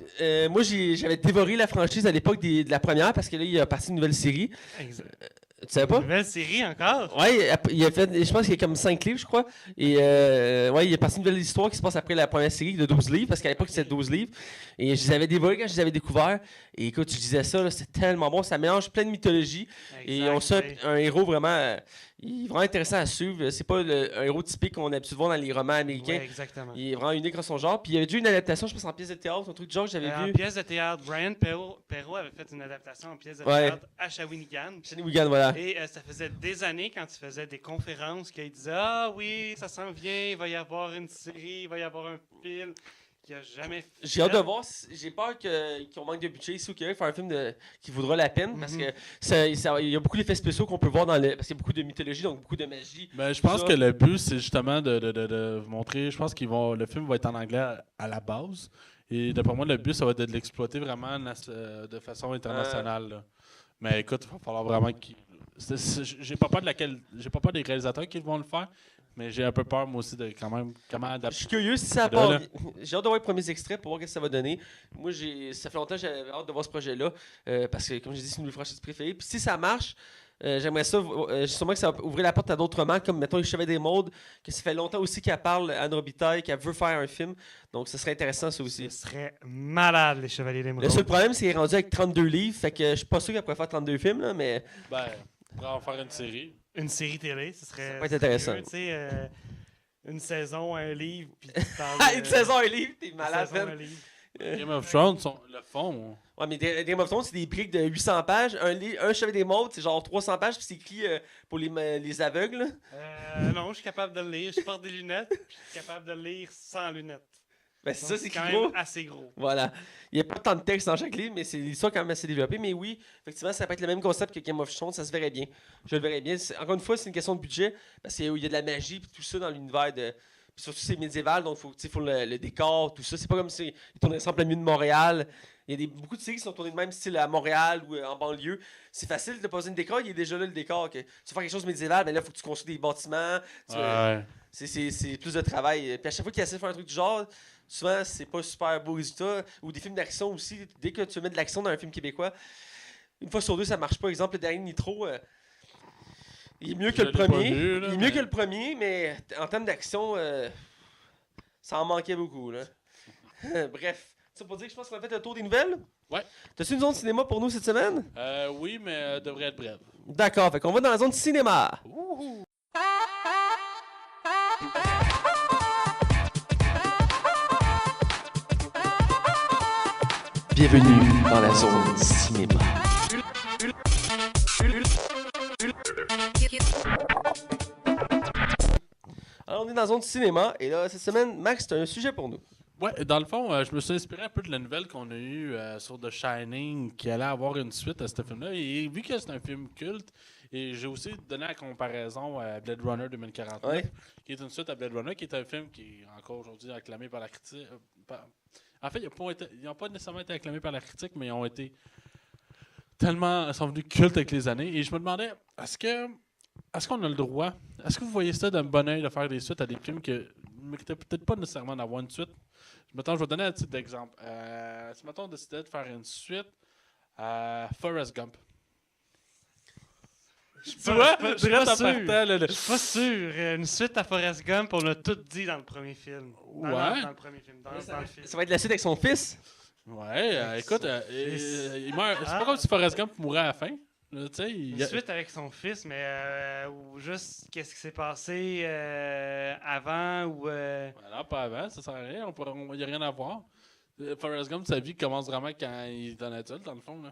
[SPEAKER 1] moi, j'avais dévoré la franchise à l'époque de la première parce que là, il a parti une nouvelle série. Tu savais pas?
[SPEAKER 3] Une nouvelle série encore?
[SPEAKER 1] Ouais, il a fait, je pense qu'il y a comme 5 livres, je crois. Et ouais, il est parti une nouvelle histoire qui se passe après la première série de 12 livres, parce qu'à l'époque, c'était 12 livres. Et je les avais dévorés quand je les avais découverts. Et écoute, je disais ça, c'est tellement bon, ça mélange plein de mythologie. Et on sort un héros vraiment, il est vraiment intéressant à suivre. C'est pas un héros typique qu'on a l'habitude de voir dans les romans américains.
[SPEAKER 3] Ouais, exactement.
[SPEAKER 1] Il est vraiment unique dans son genre. Puis il y avait déjà une adaptation, je pense, en pièce de théâtre, un truc de genre que j'avais vu.
[SPEAKER 3] En pièce de théâtre, Brian Perrault avait fait une adaptation en pièce de
[SPEAKER 1] Ouais.
[SPEAKER 3] théâtre à Shawinigan.
[SPEAKER 1] Shawinigan, voilà.
[SPEAKER 3] Et ça faisait des années, quand il faisait des conférences, qu'il disait « Ah oui, ça s'en vient, il va y avoir une série, il va y avoir un film. » Qu'il n'a jamais fait.
[SPEAKER 1] J'ai hâte de voir. J'ai peur qu'on manque de budget ici au Québec pour faire un film qui vaudra la peine parce que il y a beaucoup d'effets spéciaux qu'on peut voir parce qu'il y a beaucoup de mythologie, donc beaucoup de magie.
[SPEAKER 2] Ben, je pense que le but, c'est justement de vous montrer. Je pense le film va être en anglais à la base. Et d'après moi, le but, ça va être de l'exploiter vraiment de façon internationale. Là. Mais écoute, il va falloir vraiment j'ai pas peur des réalisateurs qui vont le faire. Mais j'ai un peu peur, moi aussi, de comment adapter.
[SPEAKER 1] Je suis curieux si ça part. J'ai hâte de voir les premiers extraits pour voir ce que ça va donner. Moi, ça fait longtemps que j'avais hâte de voir ce projet-là. Parce que, comme j'ai dit, c'est une de mes franchises préférées. Puis si ça marche, j'aimerais ça. Sûrement que ça va ouvrir la porte à d'autres romans, comme mettons Les Chevaliers des Mondes, que ça fait longtemps aussi qu'elle parle, Anne Robitaille, qu'elle veut faire un film. Donc, ce serait intéressant, ça aussi.
[SPEAKER 3] Ce serait malade, Les Chevaliers des Mondes.
[SPEAKER 1] Le seul problème, c'est qu'il est rendu avec 32 livres. Fait que je suis pas sûr qu'elle pourrait faire 32 films, là, mais.
[SPEAKER 2] Ben, on pourrait en faire une série.
[SPEAKER 3] Une série télé, ce serait.
[SPEAKER 1] Ça peut être intéressant.
[SPEAKER 3] Tu sais, une saison, un livre, puis tu parles.
[SPEAKER 1] Une saison, un livre, t'es malade,
[SPEAKER 3] saison, un
[SPEAKER 1] man.
[SPEAKER 3] livre.
[SPEAKER 2] Game of Thrones, le fond.
[SPEAKER 1] Ouais, mais Game of Thrones, c'est des briques de 800 pages. Un Chevalier des Mondes, c'est genre 300 pages, puis c'est écrit pour les aveugles.
[SPEAKER 3] Non, je suis capable de le lire. Je porte des lunettes, puis je suis capable de le lire sans lunettes.
[SPEAKER 1] Ben, c'est
[SPEAKER 3] Donc,
[SPEAKER 1] ça, c'est
[SPEAKER 3] quand
[SPEAKER 1] gros.
[SPEAKER 3] même assez gros.
[SPEAKER 1] Voilà. Il n'y a pas tant de texte dans chaque livre, mais c'est l'histoire quand même assez développée. Mais oui, effectivement, ça peut être le même concept que Game of Thrones, ça se verrait bien. Je le verrais bien. Encore une fois, c'est une question de budget, parce qu'il y a de la magie et tout ça dans l'univers de. Puis surtout, c'est médiéval, donc il faut le décor, tout ça. C'est pas comme si ils tournaient ensemble à milieu de Montréal. Il y a beaucoup de séries qui sont tournées de même style à Montréal ou en banlieue. C'est facile de poser un décor, il est déjà là le décor. Tu veux faire quelque chose de médiéval, mais là, il faut que tu construis des bâtiments.
[SPEAKER 2] Ouais.
[SPEAKER 1] C'est plus de travail. Puis à chaque fois qu'il essaie de faire un truc du genre, souvent, c'est pas super beau résultat. Ou des films d'action aussi. Dès que tu mets de l'action dans un film québécois, une fois sur deux, ça marche pas. Exemple, le dernier Nitro, il est mieux que le premier. Il est mieux que le premier, mais en termes d'action, ça en manquait beaucoup. Là. Bref, ça pour dire que je pense qu'on a fait le tour des nouvelles.
[SPEAKER 2] Ouais.
[SPEAKER 1] T'as-tu une zone cinéma pour nous cette semaine?
[SPEAKER 2] Oui, mais elle devrait être brève.
[SPEAKER 1] D'accord, fait qu'on va dans la zone cinéma. Bienvenue dans la zone cinéma. Alors, on est dans la zone cinéma, et là, cette semaine, Max, tu as un sujet pour nous.
[SPEAKER 2] Ouais, dans le fond, je me suis inspiré un peu de la nouvelle qu'on a eue sur The Shining, qui allait avoir une suite à ce film-là. Et vu que c'est un film culte, et j'ai aussi donné la comparaison à Blade Runner 2049,
[SPEAKER 1] Ouais.
[SPEAKER 2] qui est une suite à Blade Runner, qui est un film qui est encore aujourd'hui acclamé par la critique. En fait, ils n'ont pas nécessairement été acclamés par la critique, mais ils ont été ils sont venus cultes avec les années. Et je me demandais, est-ce qu'on a le droit, est-ce que vous voyez ça d'un bon oeil de faire des suites à des films qui ne méritaient peut-être pas nécessairement d'avoir une suite? Mettons, je vais donner un titre d'exemple. Si mettons on décidait de faire une suite à Forrest Gump. Tu vois?
[SPEAKER 3] Je suis pas sûr. Une suite à Forrest Gump, on a tout dit dans le premier film.
[SPEAKER 2] Ouais.
[SPEAKER 3] Dans le premier film. Dans le film.
[SPEAKER 1] Ça va être la suite avec son fils.
[SPEAKER 2] Ouais, écoute, il meurt. C'est pas comme si Forrest Gump mourait à la fin. Tu sais,
[SPEAKER 3] Une suite avec son fils, mais ou juste qu'est-ce qui s'est passé avant ou.
[SPEAKER 2] Non, pas avant, ça sert à rien. Il n'y a rien à voir. Forrest Gump, sa vie commence vraiment quand il est un adulte, dans le fond. Là.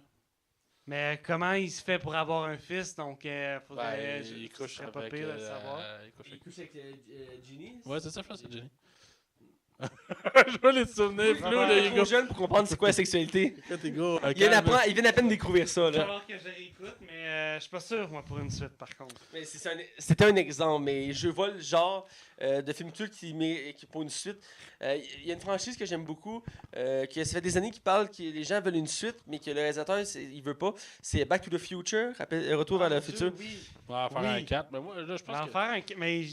[SPEAKER 3] Mais comment il se fait pour avoir un fils, donc faudrait.
[SPEAKER 2] Il couche
[SPEAKER 3] serait pas
[SPEAKER 2] avec.
[SPEAKER 3] pire de le savoir.
[SPEAKER 1] Il couche avec Ginny.
[SPEAKER 2] Ouais, c'est ça, je pense que c'est Jenny. Je vois les souvenirs flous
[SPEAKER 1] Il
[SPEAKER 2] de
[SPEAKER 1] est trop jeune pour comprendre c'est quoi la sexualité.
[SPEAKER 2] Il vient
[SPEAKER 1] Il vient à peine de découvrir ça.
[SPEAKER 3] Il va
[SPEAKER 1] Là.
[SPEAKER 3] falloir que je réécoute, mais je suis pas sûr, moi, pour une suite, par contre.
[SPEAKER 1] Mais c'était un exemple, mais je vois le genre de film culte qui pour une suite. Il y a une franchise que j'aime beaucoup, ça fait des années qu'ils parlent que les gens veulent une suite, mais que le réalisateur, il veut pas. C'est Back to the Future, Retour vers le futur.
[SPEAKER 3] Oui.
[SPEAKER 2] On va en faire un 4, mais moi, là, je pense
[SPEAKER 3] En
[SPEAKER 2] que...
[SPEAKER 3] faire un. Mais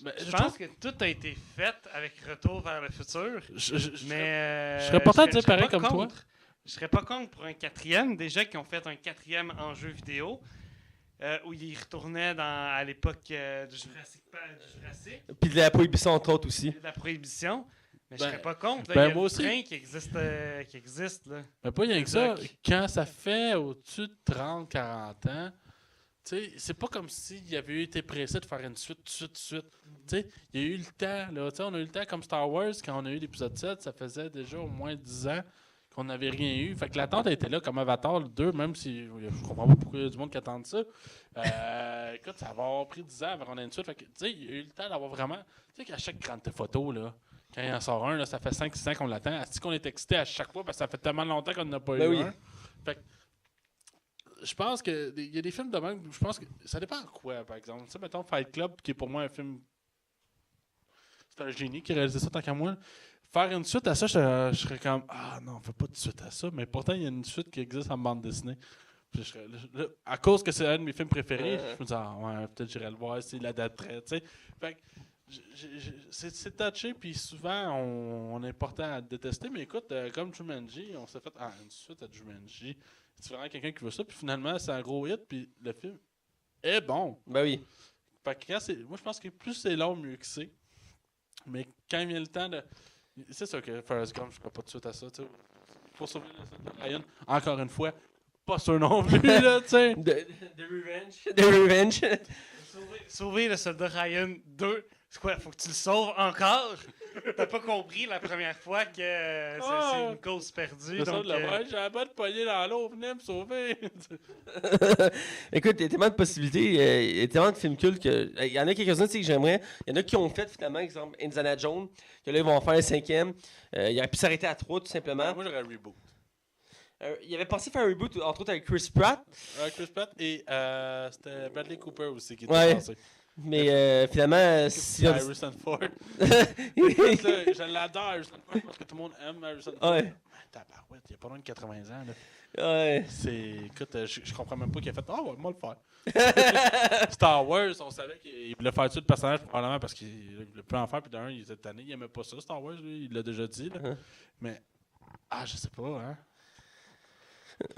[SPEAKER 3] Je pense que tout a été fait avec Retour vers le futur. Mais
[SPEAKER 2] je serais porté à dire pareil comme toi.
[SPEAKER 3] Je serais pas contre pour un 4e. Déjà qu'ils ont fait un 4e en jeu vidéo. Où ils retournaient à l'époque du Jurassic.
[SPEAKER 1] Puis de la prohibition, entre autres, aussi.
[SPEAKER 3] De la prohibition. Mais je serais pas contre.
[SPEAKER 2] Ben,
[SPEAKER 3] il y a
[SPEAKER 2] moi
[SPEAKER 3] le
[SPEAKER 2] aussi.
[SPEAKER 3] train qui existe là.
[SPEAKER 2] Mais pas rien que ça. Quand ça fait au-dessus de 30-40 ans, c'est pas comme s'il avait été pressé de faire une suite tout de suite. Il y a eu le temps. Là, on a eu le temps comme Star Wars, quand on a eu l'épisode 7, ça faisait déjà au moins 10 ans qu'on n'avait rien eu. Fait que l'attente était là comme Avatar le 2, même si je comprends pas pourquoi il y a du monde qui attend ça. Écoute, ça va avoir pris 10 ans avant qu'on ait une suite. Fait que, il y a eu le temps d'avoir vraiment... Tu sais qu'à chaque grande photo, là, quand il en sort un, là, ça fait 5-6 ans qu'on l'attend. Est-ce qu'on est excité à chaque fois parce que ça fait tellement longtemps qu'on n'a pas eu un? Fait que, je pense que il y a des films de même, je pense que ça dépend de quoi, par exemple. Tu sais, mettons Fight Club, qui est pour moi un film... C'est un génie qui a réalisé ça tant qu'à moi. Faire une suite à ça, je serais comme ah non, on fait pas de suite à ça, mais pourtant il y a une suite qui existe en bande dessinée. Puis à cause que c'est un de mes films préférés, je me dis ah ouais, peut-être j'irai le voir s'il l'adapterait, tu sais. Fait que c'est touché, puis souvent on est portant à détester, mais écoute, comme Jumanji, on s'est fait une suite à Jumanji. C'est vraiment quelqu'un qui veut ça, puis finalement c'est un gros hit, puis le film est bon.
[SPEAKER 1] Ben oui.
[SPEAKER 2] Fait que moi je pense que plus c'est long, mieux que c'est. Mais quand il vient le temps de... C'est sûr que Forrest Gump, je ne ferai pas de suite à ça, tu sais. Pour sauver le soldat Ryan, encore une fois, pas sûr non plus, là, tu sais.
[SPEAKER 1] The Revenge.
[SPEAKER 3] Sauver le soldat Ryan 2. C'est quoi, faut que tu le sauves encore? T'as pas compris la première fois que c'est une cause perdue. Donc,
[SPEAKER 2] j'avais pas de poignée dans l'eau, venez me sauver.
[SPEAKER 1] Écoute, il y a tellement de possibilités, il y a tellement de films cultes que. Il y en a quelques-uns que j'aimerais. Il y en a qui ont fait finalement, exemple Indiana Jones, que là ils vont faire un 5e. Il aurait pu s'arrêter à 3 tout simplement.
[SPEAKER 2] Moi j'aurais un reboot.
[SPEAKER 1] Il avait pensé faire un reboot, entre autres avec Chris Pratt.
[SPEAKER 2] Chris Pratt et c'était Bradley Cooper aussi qui était pensé.
[SPEAKER 1] Mais finalement,
[SPEAKER 2] si Harrison Ford. Je l'adore, Harrison Ford, parce que tout le monde aime Harrison Ford.
[SPEAKER 1] Ouais.
[SPEAKER 2] Tabarouette, il y a pas loin de 80 ans. Là.
[SPEAKER 1] Ouais.
[SPEAKER 2] Écoute, je comprends même pas qu'il a fait ouais, moi le faire. Star Wars, on savait qu'il voulait faire tuer le personnage probablement parce qu'il voulait plus en faire. Puis d'un, il était tanné, il aimait pas ça, Star Wars, lui, il l'a déjà dit. Là. Mais, je sais pas, hein.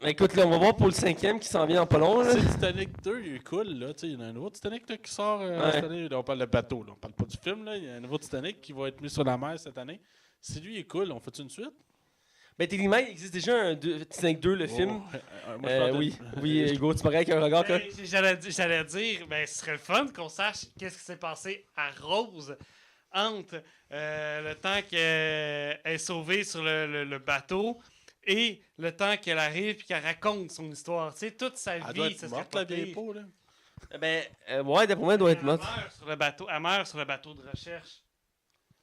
[SPEAKER 1] Écoute, là, on va voir pour le 5e qui s'en vient en pas long.
[SPEAKER 2] C'est Titanic 2, il est cool, là. Il y en a un nouveau Titanic là, qui sort cette année. Là, on parle de bateau, là. On parle pas du film, là. Il y a un nouveau Titanic qui va être mis sur la mer cette année. Si lui est cool, on fait une suite?
[SPEAKER 1] Ben, techniquement, il existe déjà un Titanic 2, le film. Oui, Hugo, tu m'aurais avec un regard.
[SPEAKER 3] J'allais dire, ben, ce serait le fun qu'on sache qu'est-ce qui s'est passé à Rose entre le temps qu'elle est sauvée sur le bateau et le temps qu'elle arrive et qu'elle raconte son histoire. Tu sais, toute sa vie,
[SPEAKER 2] doit être morte, la vieille peau, là.
[SPEAKER 1] Ben, ouais, d'après moi, elle doit être morte.
[SPEAKER 3] Elle meurt sur le bateau de recherche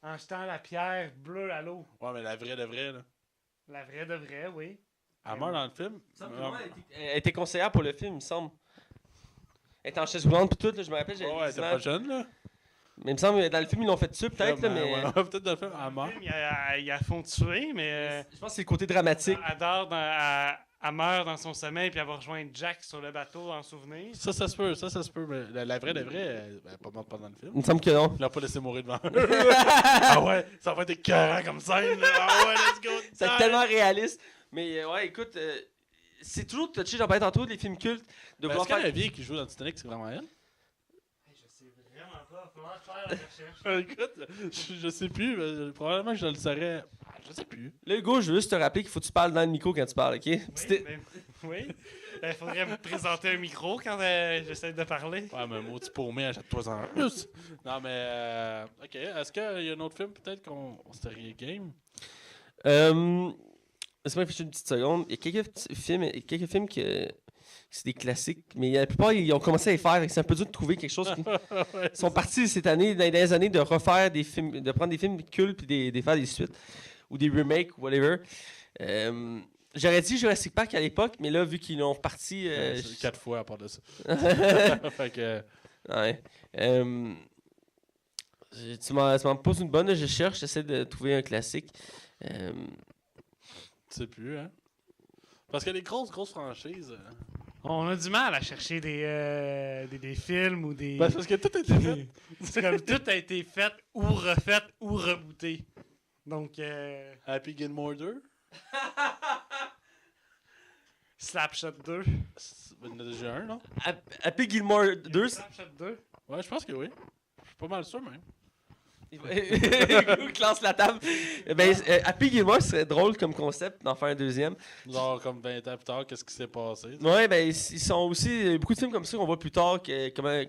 [SPEAKER 3] en jetant la pierre bleue à l'eau.
[SPEAKER 2] Ouais, mais la vraie de vraie, là.
[SPEAKER 3] La vraie de vraie, oui.
[SPEAKER 2] Elle meurt dans le film?
[SPEAKER 1] Elle était conseillère pour le film, il me semble. Elle était en chaise roulante pis tout, là, je me rappelle.
[SPEAKER 2] Ouais, elle était pas jeune, là.
[SPEAKER 1] Mais il me semble que dans le film, ils l'ont fait dessus, peut-être, là, mais...
[SPEAKER 2] Ouais, peut-être dans le film, elle meurt.
[SPEAKER 3] Il a font tuer, mais...
[SPEAKER 1] Je pense que c'est le côté dramatique.
[SPEAKER 3] Elle meurt dans son sommeil, puis elle va rejoindre Jack sur le bateau en souvenir.
[SPEAKER 2] Ça se peut, mais la vraie de vraie, elle n'est pas morte pendant le film.
[SPEAKER 1] Il me semble que non.
[SPEAKER 2] Il l'a pas laissé mourir devant eux. Ah ouais, ça va être écœurant comme scène. Ah ouais, let's go.
[SPEAKER 1] C'est tellement réaliste. Mais ouais, écoute, c'est toujours touché, j'en parlais tantôt, les films cultes.
[SPEAKER 2] Est-ce que la vieille qui joue dans Titanic, c'est vraiment elle?
[SPEAKER 3] Je sais vraiment pas. Comment faire la recherche?
[SPEAKER 2] Écoute, je sais plus. Mais probablement que je le saurais. Je sais plus.
[SPEAKER 1] Là, Hugo, je veux juste te rappeler qu'il faut que tu parles dans le micro quand tu parles, ok?
[SPEAKER 3] Oui. Il faudrait me présenter un micro quand j'essaie de parler.
[SPEAKER 2] Ouais, mais maudit paumé, achète-toi en plus. Non, mais. Ok. Est-ce qu'il y a un autre film peut-être qu'on serait game?
[SPEAKER 1] Laisse-moi réfléchir une petite seconde. Il y a quelques films que c'est des classiques, mais la plupart, ils ont commencé à les faire. C'est un peu dur de trouver quelque chose. Ils sont partis cette année, dans les dernières années, de refaire des films, de prendre des films cultes et de faire des suites. Ou des remakes, ou whatever. J'aurais dit Jurassic Park à l'époque, mais là, vu qu'ils l'ont reparti...
[SPEAKER 2] 4 fois à part de ça. Fait que...
[SPEAKER 1] Ouais. Tu m'en poses une bonne, je cherche, j'essaie de trouver un classique.
[SPEAKER 2] Tu sais plus, hein? Parce que les grosses franchises,
[SPEAKER 3] On a du mal à chercher des films ou des...
[SPEAKER 2] Ben, c'est parce que tout a été fait.
[SPEAKER 3] C'est comme tout a été fait ou refait ou rebooté. Donc,
[SPEAKER 2] Happy Gilmore 2.
[SPEAKER 3] Slapshot 2.
[SPEAKER 2] Il y en a déjà un, non?
[SPEAKER 1] Happy Gilmore 2.
[SPEAKER 3] Slapshot 2.
[SPEAKER 2] Ouais, je pense que oui. Je suis pas mal sûr, même.
[SPEAKER 1] Il classe la table. Ben, Happy Gilmore serait drôle comme concept d'en faire un deuxième.
[SPEAKER 2] Genre, comme 20 ans plus tard, qu'est-ce qui s'est passé?
[SPEAKER 1] Ouais, ben, ils sont aussi. Il y a beaucoup de films comme ça qu'on voit plus tard,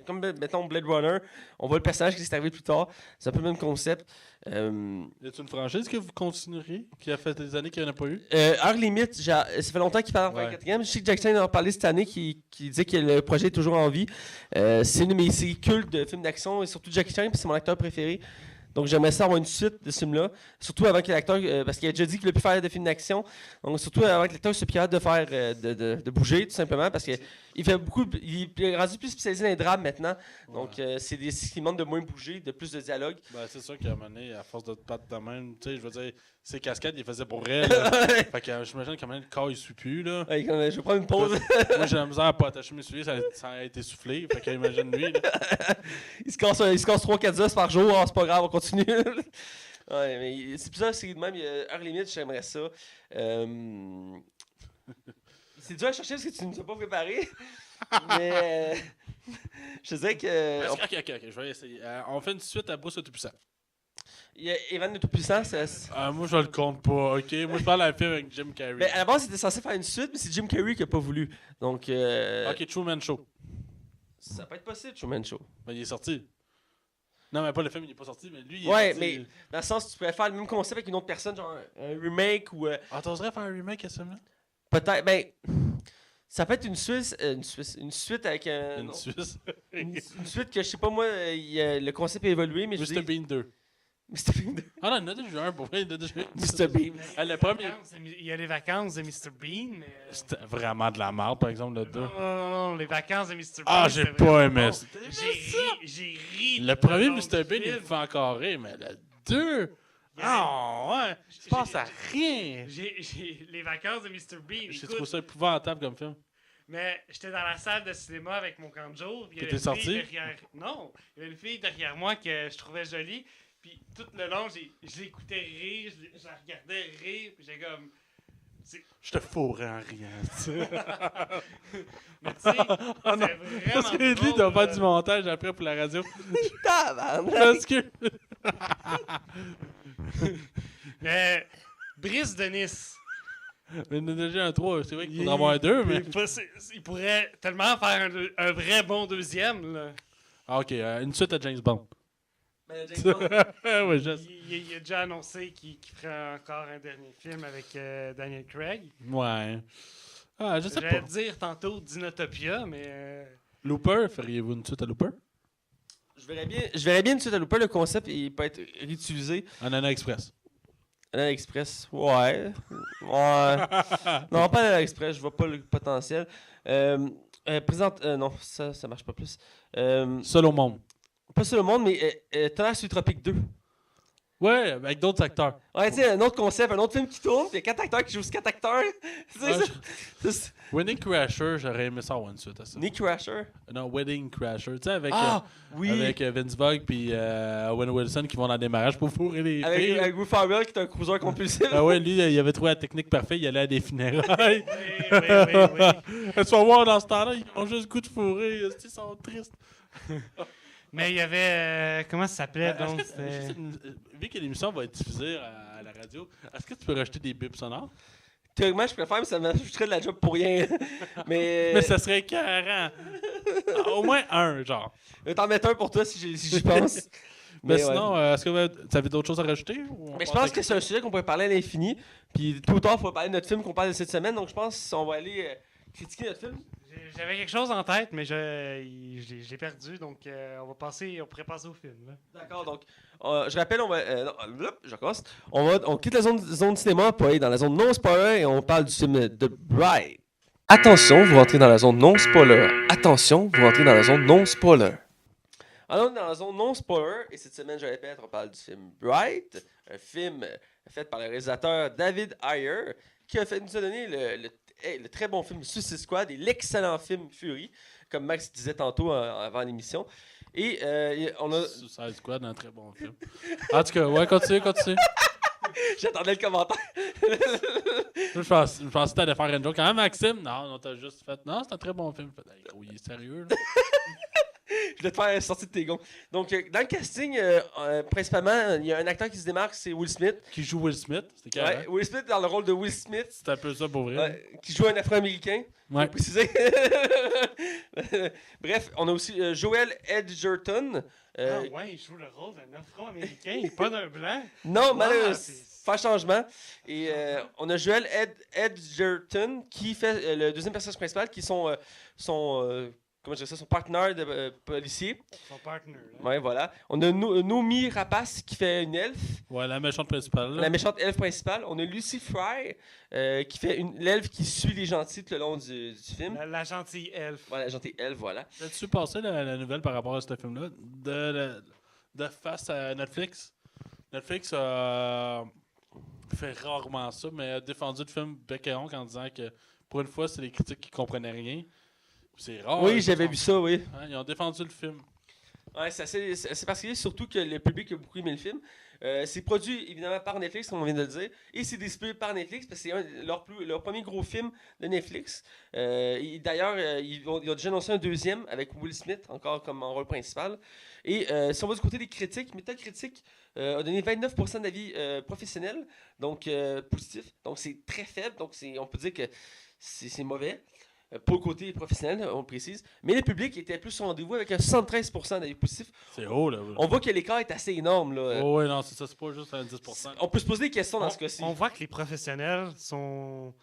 [SPEAKER 1] comme mettons Blade Runner. On voit le personnage qui s'est arrivé plus tard. C'est un peu le même concept.
[SPEAKER 2] Y a-t-il une franchise que vous continueriez, qui a fait des années qu'il n'y en a pas eu?
[SPEAKER 1] Heure limite, ça fait longtemps qu'il parle en faire un quatrième. Je sais que Jackson en a parlé cette année, qui disait que le projet est toujours en vie. C'est une de mes séries cultes de films d'action, et surtout Jackie Chan, puis c'est mon acteur préféré. Donc j'aimerais ça avoir une suite de ce film-là. Surtout avant que l'acteur, parce qu'il a déjà dit qu'il ne veut plus faire de films d'action. Donc surtout avant que l'acteur soit capable de faire, de bouger, tout simplement, parce qu'il fait beaucoup, il est rendu plus spécialisé dans les drames maintenant. Donc c'est des qui demandent de moins bouger, de plus de dialogue.
[SPEAKER 2] Ben, c'est sûr qu'à un moment donné, à force de te battre de même, tu sais, je veux dire, ses cascades, il les faisait pour elle. Fait que j'imagine qu'à un moment donné, le corps, il suit plus, là.
[SPEAKER 1] Ouais, je vais prendre une pause.
[SPEAKER 2] Moi, j'ai la misère à pas attacher mes souliers, ça a été soufflé. Fait qu'imagine lui, là.
[SPEAKER 1] Il se casse 3-4 os par jour, c'est pas grave, on continue. Ouais, mais c'est plusieurs séries de même. Il y a Heure limite, j'aimerais ça. C'est dur à chercher parce que tu ne nous as pas préparé. Mais je te dirais que.
[SPEAKER 2] Ok, je vais essayer. On fait une suite à Bruce le Tout-Puissant.
[SPEAKER 1] Il y a Evan le Tout-Puissant.
[SPEAKER 2] Moi, je le compte pas, ok? Moi, je parle d'un film avec Jim Carrey.
[SPEAKER 1] Mais à la base, c'était censé faire une suite, mais c'est Jim Carrey qui n'a pas voulu. Donc.
[SPEAKER 2] Ok, Truman Show.
[SPEAKER 1] Ça peut être possible, Truman Show.
[SPEAKER 2] Ben, il est sorti. Non, mais pas le film, il est pas sorti, mais lui, il est
[SPEAKER 1] Ouais,
[SPEAKER 2] sorti.
[SPEAKER 1] mais dans le sens où tu pourrais faire le même concept avec une autre personne, genre un remake ou.
[SPEAKER 2] Ah, t'oserais faire un remake à ce film-là?
[SPEAKER 1] Peut-être. Ben. Ça peut être une suite avec un.
[SPEAKER 2] Une Suisse.
[SPEAKER 1] Une suite que je sais pas moi, le concept a évolué, mais je
[SPEAKER 2] Mr.
[SPEAKER 1] dis.
[SPEAKER 2] Bean 2.
[SPEAKER 1] Mr. Bean 2.
[SPEAKER 2] Ah non, il y en a déjà un, pour vrai, il y en a déjà un.
[SPEAKER 1] Mr. Bean.
[SPEAKER 2] Le premier,
[SPEAKER 3] Il y a les vacances de Mr. Bean, mais...
[SPEAKER 2] c'était vraiment de la merde, par exemple, le 2.
[SPEAKER 3] Non, les vacances de Mr. Bean.
[SPEAKER 2] Ah, j'ai
[SPEAKER 3] c'était
[SPEAKER 2] pas
[SPEAKER 3] vraiment
[SPEAKER 2] aimé
[SPEAKER 3] bon.
[SPEAKER 2] ça.
[SPEAKER 3] J'ai ri.
[SPEAKER 2] Le
[SPEAKER 3] tout
[SPEAKER 2] premier
[SPEAKER 3] long
[SPEAKER 2] Mr.
[SPEAKER 3] du
[SPEAKER 2] Bean, il
[SPEAKER 3] film.
[SPEAKER 2] me fait encore rire, mais le 2... Ah, ouais, je pense à rien.
[SPEAKER 3] Les vacances de Mr. Bean.
[SPEAKER 2] J'ai
[SPEAKER 3] écoute,
[SPEAKER 2] trouvé ça épouvantable comme film.
[SPEAKER 3] Mais j'étais dans la salle de cinéma avec mon camp de jour. puis il y avait
[SPEAKER 2] T'étais
[SPEAKER 3] une
[SPEAKER 2] sorti?
[SPEAKER 3] fille derrière... Non, il y avait une fille derrière moi que je trouvais jolie. Puis tout le long, je l'écoutais rire, je la regardais rire, puis j'ai comme...
[SPEAKER 2] Je te fourrais en riant, tu sais.
[SPEAKER 3] Mais tu sais,
[SPEAKER 2] Ah non,
[SPEAKER 3] c'est
[SPEAKER 2] parce que
[SPEAKER 3] vraiment
[SPEAKER 2] lui, il doit
[SPEAKER 3] drôle,
[SPEAKER 2] faire du montage après pour la radio.
[SPEAKER 1] Tabarnak!
[SPEAKER 2] Parce que...
[SPEAKER 3] Mais Brice de Nice,
[SPEAKER 2] Mais il y en a déjà un 3, c'est vrai qu'il faudrait en avoir un 2, mais...
[SPEAKER 3] il pourrait tellement faire un vrai bon deuxième, là.
[SPEAKER 2] Ah, ok, une suite à James Bond.
[SPEAKER 1] Mais James Bond,
[SPEAKER 2] Ouais, je sais.
[SPEAKER 3] Il a déjà annoncé qu'il ferait encore un dernier film avec Daniel Craig.
[SPEAKER 2] Ouais. Ah, je sais
[SPEAKER 3] J'allais
[SPEAKER 2] pas.
[SPEAKER 3] dire tantôt Dinotopia, mais...
[SPEAKER 2] Looper, feriez-vous une suite à Looper?
[SPEAKER 1] je verrais bien une suite à Looper, le concept il peut être réutilisé.
[SPEAKER 2] Anana Express.
[SPEAKER 1] Anna Express, ouais. Non, pas Anna Express, je vois pas le potentiel. Non, ça marche pas plus.
[SPEAKER 2] Seul au monde.
[SPEAKER 1] Pas sur le monde, mais Tonnerre sur Tropique 2.
[SPEAKER 2] Ouais, avec d'autres acteurs.
[SPEAKER 1] Ouais, tu sais, un autre concept, un autre film qui tourne, puis il y a 4 acteurs qui jouent 4 acteurs. Tu sais,
[SPEAKER 2] Ouais,
[SPEAKER 1] ça?
[SPEAKER 2] Wedding Crasher, j'aurais aimé ça avoir une suite à ça.
[SPEAKER 1] Nick Crasher.
[SPEAKER 2] Non, Wedding Crasher, tu sais, avec,
[SPEAKER 1] Oui.
[SPEAKER 2] avec Vince Vaughn puis Owen Wilson qui vont dans des mariages pour fourrer les filles.
[SPEAKER 1] Avec Will Ferrell qui est un cruiser compulsif.
[SPEAKER 2] Ah ouais, lui, il avait trouvé la technique parfaite, il allait à des funérailles.
[SPEAKER 3] Oui.
[SPEAKER 2] Tu vas voir, dans ce temps-là, ils ont juste le goût de fourrer, ils sont tristes.
[SPEAKER 3] Mais il y avait... comment ça s'appelait,
[SPEAKER 2] Est-ce
[SPEAKER 3] donc?
[SPEAKER 2] que, vu que l'émission va être diffusée à la radio, est-ce que tu peux rajouter des bips sonores?
[SPEAKER 1] Théoriquement, je préfère, mais ça m'ajouterait de la job pour rien.
[SPEAKER 2] Mais ça serait carré. Au moins un, genre.
[SPEAKER 1] Je vais t'en mettre un pour toi si j'y pense.
[SPEAKER 2] Mais
[SPEAKER 1] ouais.
[SPEAKER 2] sinon, est-ce que tu avais d'autres choses à rajouter?
[SPEAKER 1] Mais je pense que c'est un sujet qu'on pourrait parler à l'infini. Puis tout le temps, il faut parler de notre film qu'on parle de cette semaine. Donc je pense qu'on va aller critiquer notre film.
[SPEAKER 3] J'avais quelque chose en tête, mais je l'ai perdu, donc on pourrait passer au film. Là.
[SPEAKER 1] D'accord, donc je rappelle, on va. Je recommence. On quitte la zone cinéma pour aller dans la zone non spoiler et on parle du film The Bride. Attention, vous rentrez dans la zone non spoiler. Attention, vous rentrez dans la zone non spoiler. Alors, dans la zone non spoiler, et cette semaine, je répète, on parle du film Bright, un film fait par le réalisateur David Ayer, qui nous a donné le très bon film Suicide Squad et l'excellent film Fury, comme Max disait tantôt avant l'émission. Et on a...
[SPEAKER 2] Suicide Squad, un très bon film. En tout cas, ouais, continue.
[SPEAKER 1] J'attendais le commentaire.
[SPEAKER 2] Je pensais que t'allais faire une joke. Hein, Maxime? Non, t'as juste fait. Non, c'est un très bon film. Hey, gros, il est sérieux, là.
[SPEAKER 1] Je vais te faire sortir de tes gonds. Donc, dans le casting, principalement, il y a un acteur qui se démarque, c'est Will Smith.
[SPEAKER 2] Qui joue Will Smith? C'était carré.
[SPEAKER 1] Ouais, Will Smith dans le rôle de Will Smith.
[SPEAKER 2] C'est un peu ça pour vrai.
[SPEAKER 1] Qui joue un Afro-Américain.
[SPEAKER 2] Ouais.
[SPEAKER 1] Faut préciser. Bref, on a aussi Joel Edgerton.
[SPEAKER 3] ouais, il joue le rôle d'un Afro-Américain, pas d'un blanc.
[SPEAKER 1] Non,
[SPEAKER 3] Wow,
[SPEAKER 1] malheureusement, faire changement. Et on a Joel Edgerton qui fait le deuxième personnage principal, qui sont comment je dirais ça, son partenaire de policier.
[SPEAKER 3] Son partner.
[SPEAKER 1] Ouais, voilà. On a Noomi Rapace qui fait une elfe.
[SPEAKER 2] Ouais, la méchante principale. Là.
[SPEAKER 1] La méchante elfe principale. On a Lucy Fry qui fait l'elfe qui suit les gentils tout le long du film.
[SPEAKER 3] La gentille elfe.
[SPEAKER 1] Voilà, la gentille elfe, voilà.
[SPEAKER 2] As-tu passé la nouvelle par rapport à ce film-là de face à Netflix? Netflix fait rarement ça, mais a défendu le film bec et ongle en disant que pour une fois, c'est les critiques qui comprenaient rien. C'est rare.
[SPEAKER 1] Oui, j'avais vu ça, oui.
[SPEAKER 2] Hein, ils ont défendu le film.
[SPEAKER 1] Ouais, c'est assez particulier, surtout que le public a beaucoup aimé le film. C'est produit évidemment par Netflix, comme on vient de le dire, et c'est distribué par Netflix parce que c'est leur premier gros film de Netflix. D'ailleurs, ils ont déjà annoncé un deuxième avec Will Smith, encore comme en rôle principal. Et si on va du côté des critiques, Metacritic a donné 29% d'avis professionnels, donc positif. Donc c'est très faible, donc on peut dire que c'est mauvais. Pour le côté professionnel, on le précise. Mais le public était plus au rendez-vous avec un 73% d'avis positifs.
[SPEAKER 2] C'est haut, là.
[SPEAKER 1] On voit que l'écart est assez énorme. Là.
[SPEAKER 2] Oh, oui, non, c'est ça, c'est pas juste un 10%.
[SPEAKER 1] On peut se poser des questions dans ce cas-ci.
[SPEAKER 3] On voit que les professionnels sont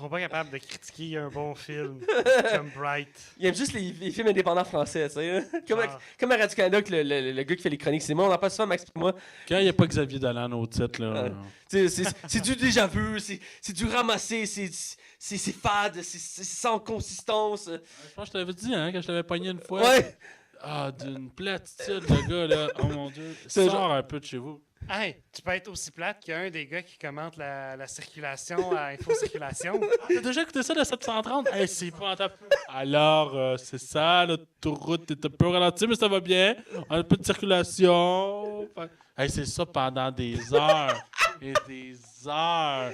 [SPEAKER 3] pas capables de critiquer un bon film comme Bright.
[SPEAKER 1] Il aime juste les films indépendants français, tu sais. Comme à Radio-Canada, que le gars qui fait les chroniques, c'est moi. On en parle souvent, Max et moi.
[SPEAKER 2] Quand il n'y a pas Xavier Dolan au titre, là.
[SPEAKER 1] C'est du déjà vu, c'est du ramassé, c'est fade, c'est sans consistance.
[SPEAKER 2] Je pense que je t'avais dit, hein, quand je t'avais pogné une fois.
[SPEAKER 1] Ouais.
[SPEAKER 2] Ah, d'une platitude, le gars, là. Oh mon Dieu.
[SPEAKER 1] C'est
[SPEAKER 2] Sors un peu de chez vous.
[SPEAKER 3] Hey, tu peux être aussi plate qu'un des gars qui commente la circulation à Info-Circulation.
[SPEAKER 2] T'as déjà écouté ça de 730? Hey, c'est pas en tape. Alors, c'est ça, l'autoroute est un peu ralentie, mais ça va bien. On a un peu de circulation. Hey, c'est ça pendant des heures. Et des heures.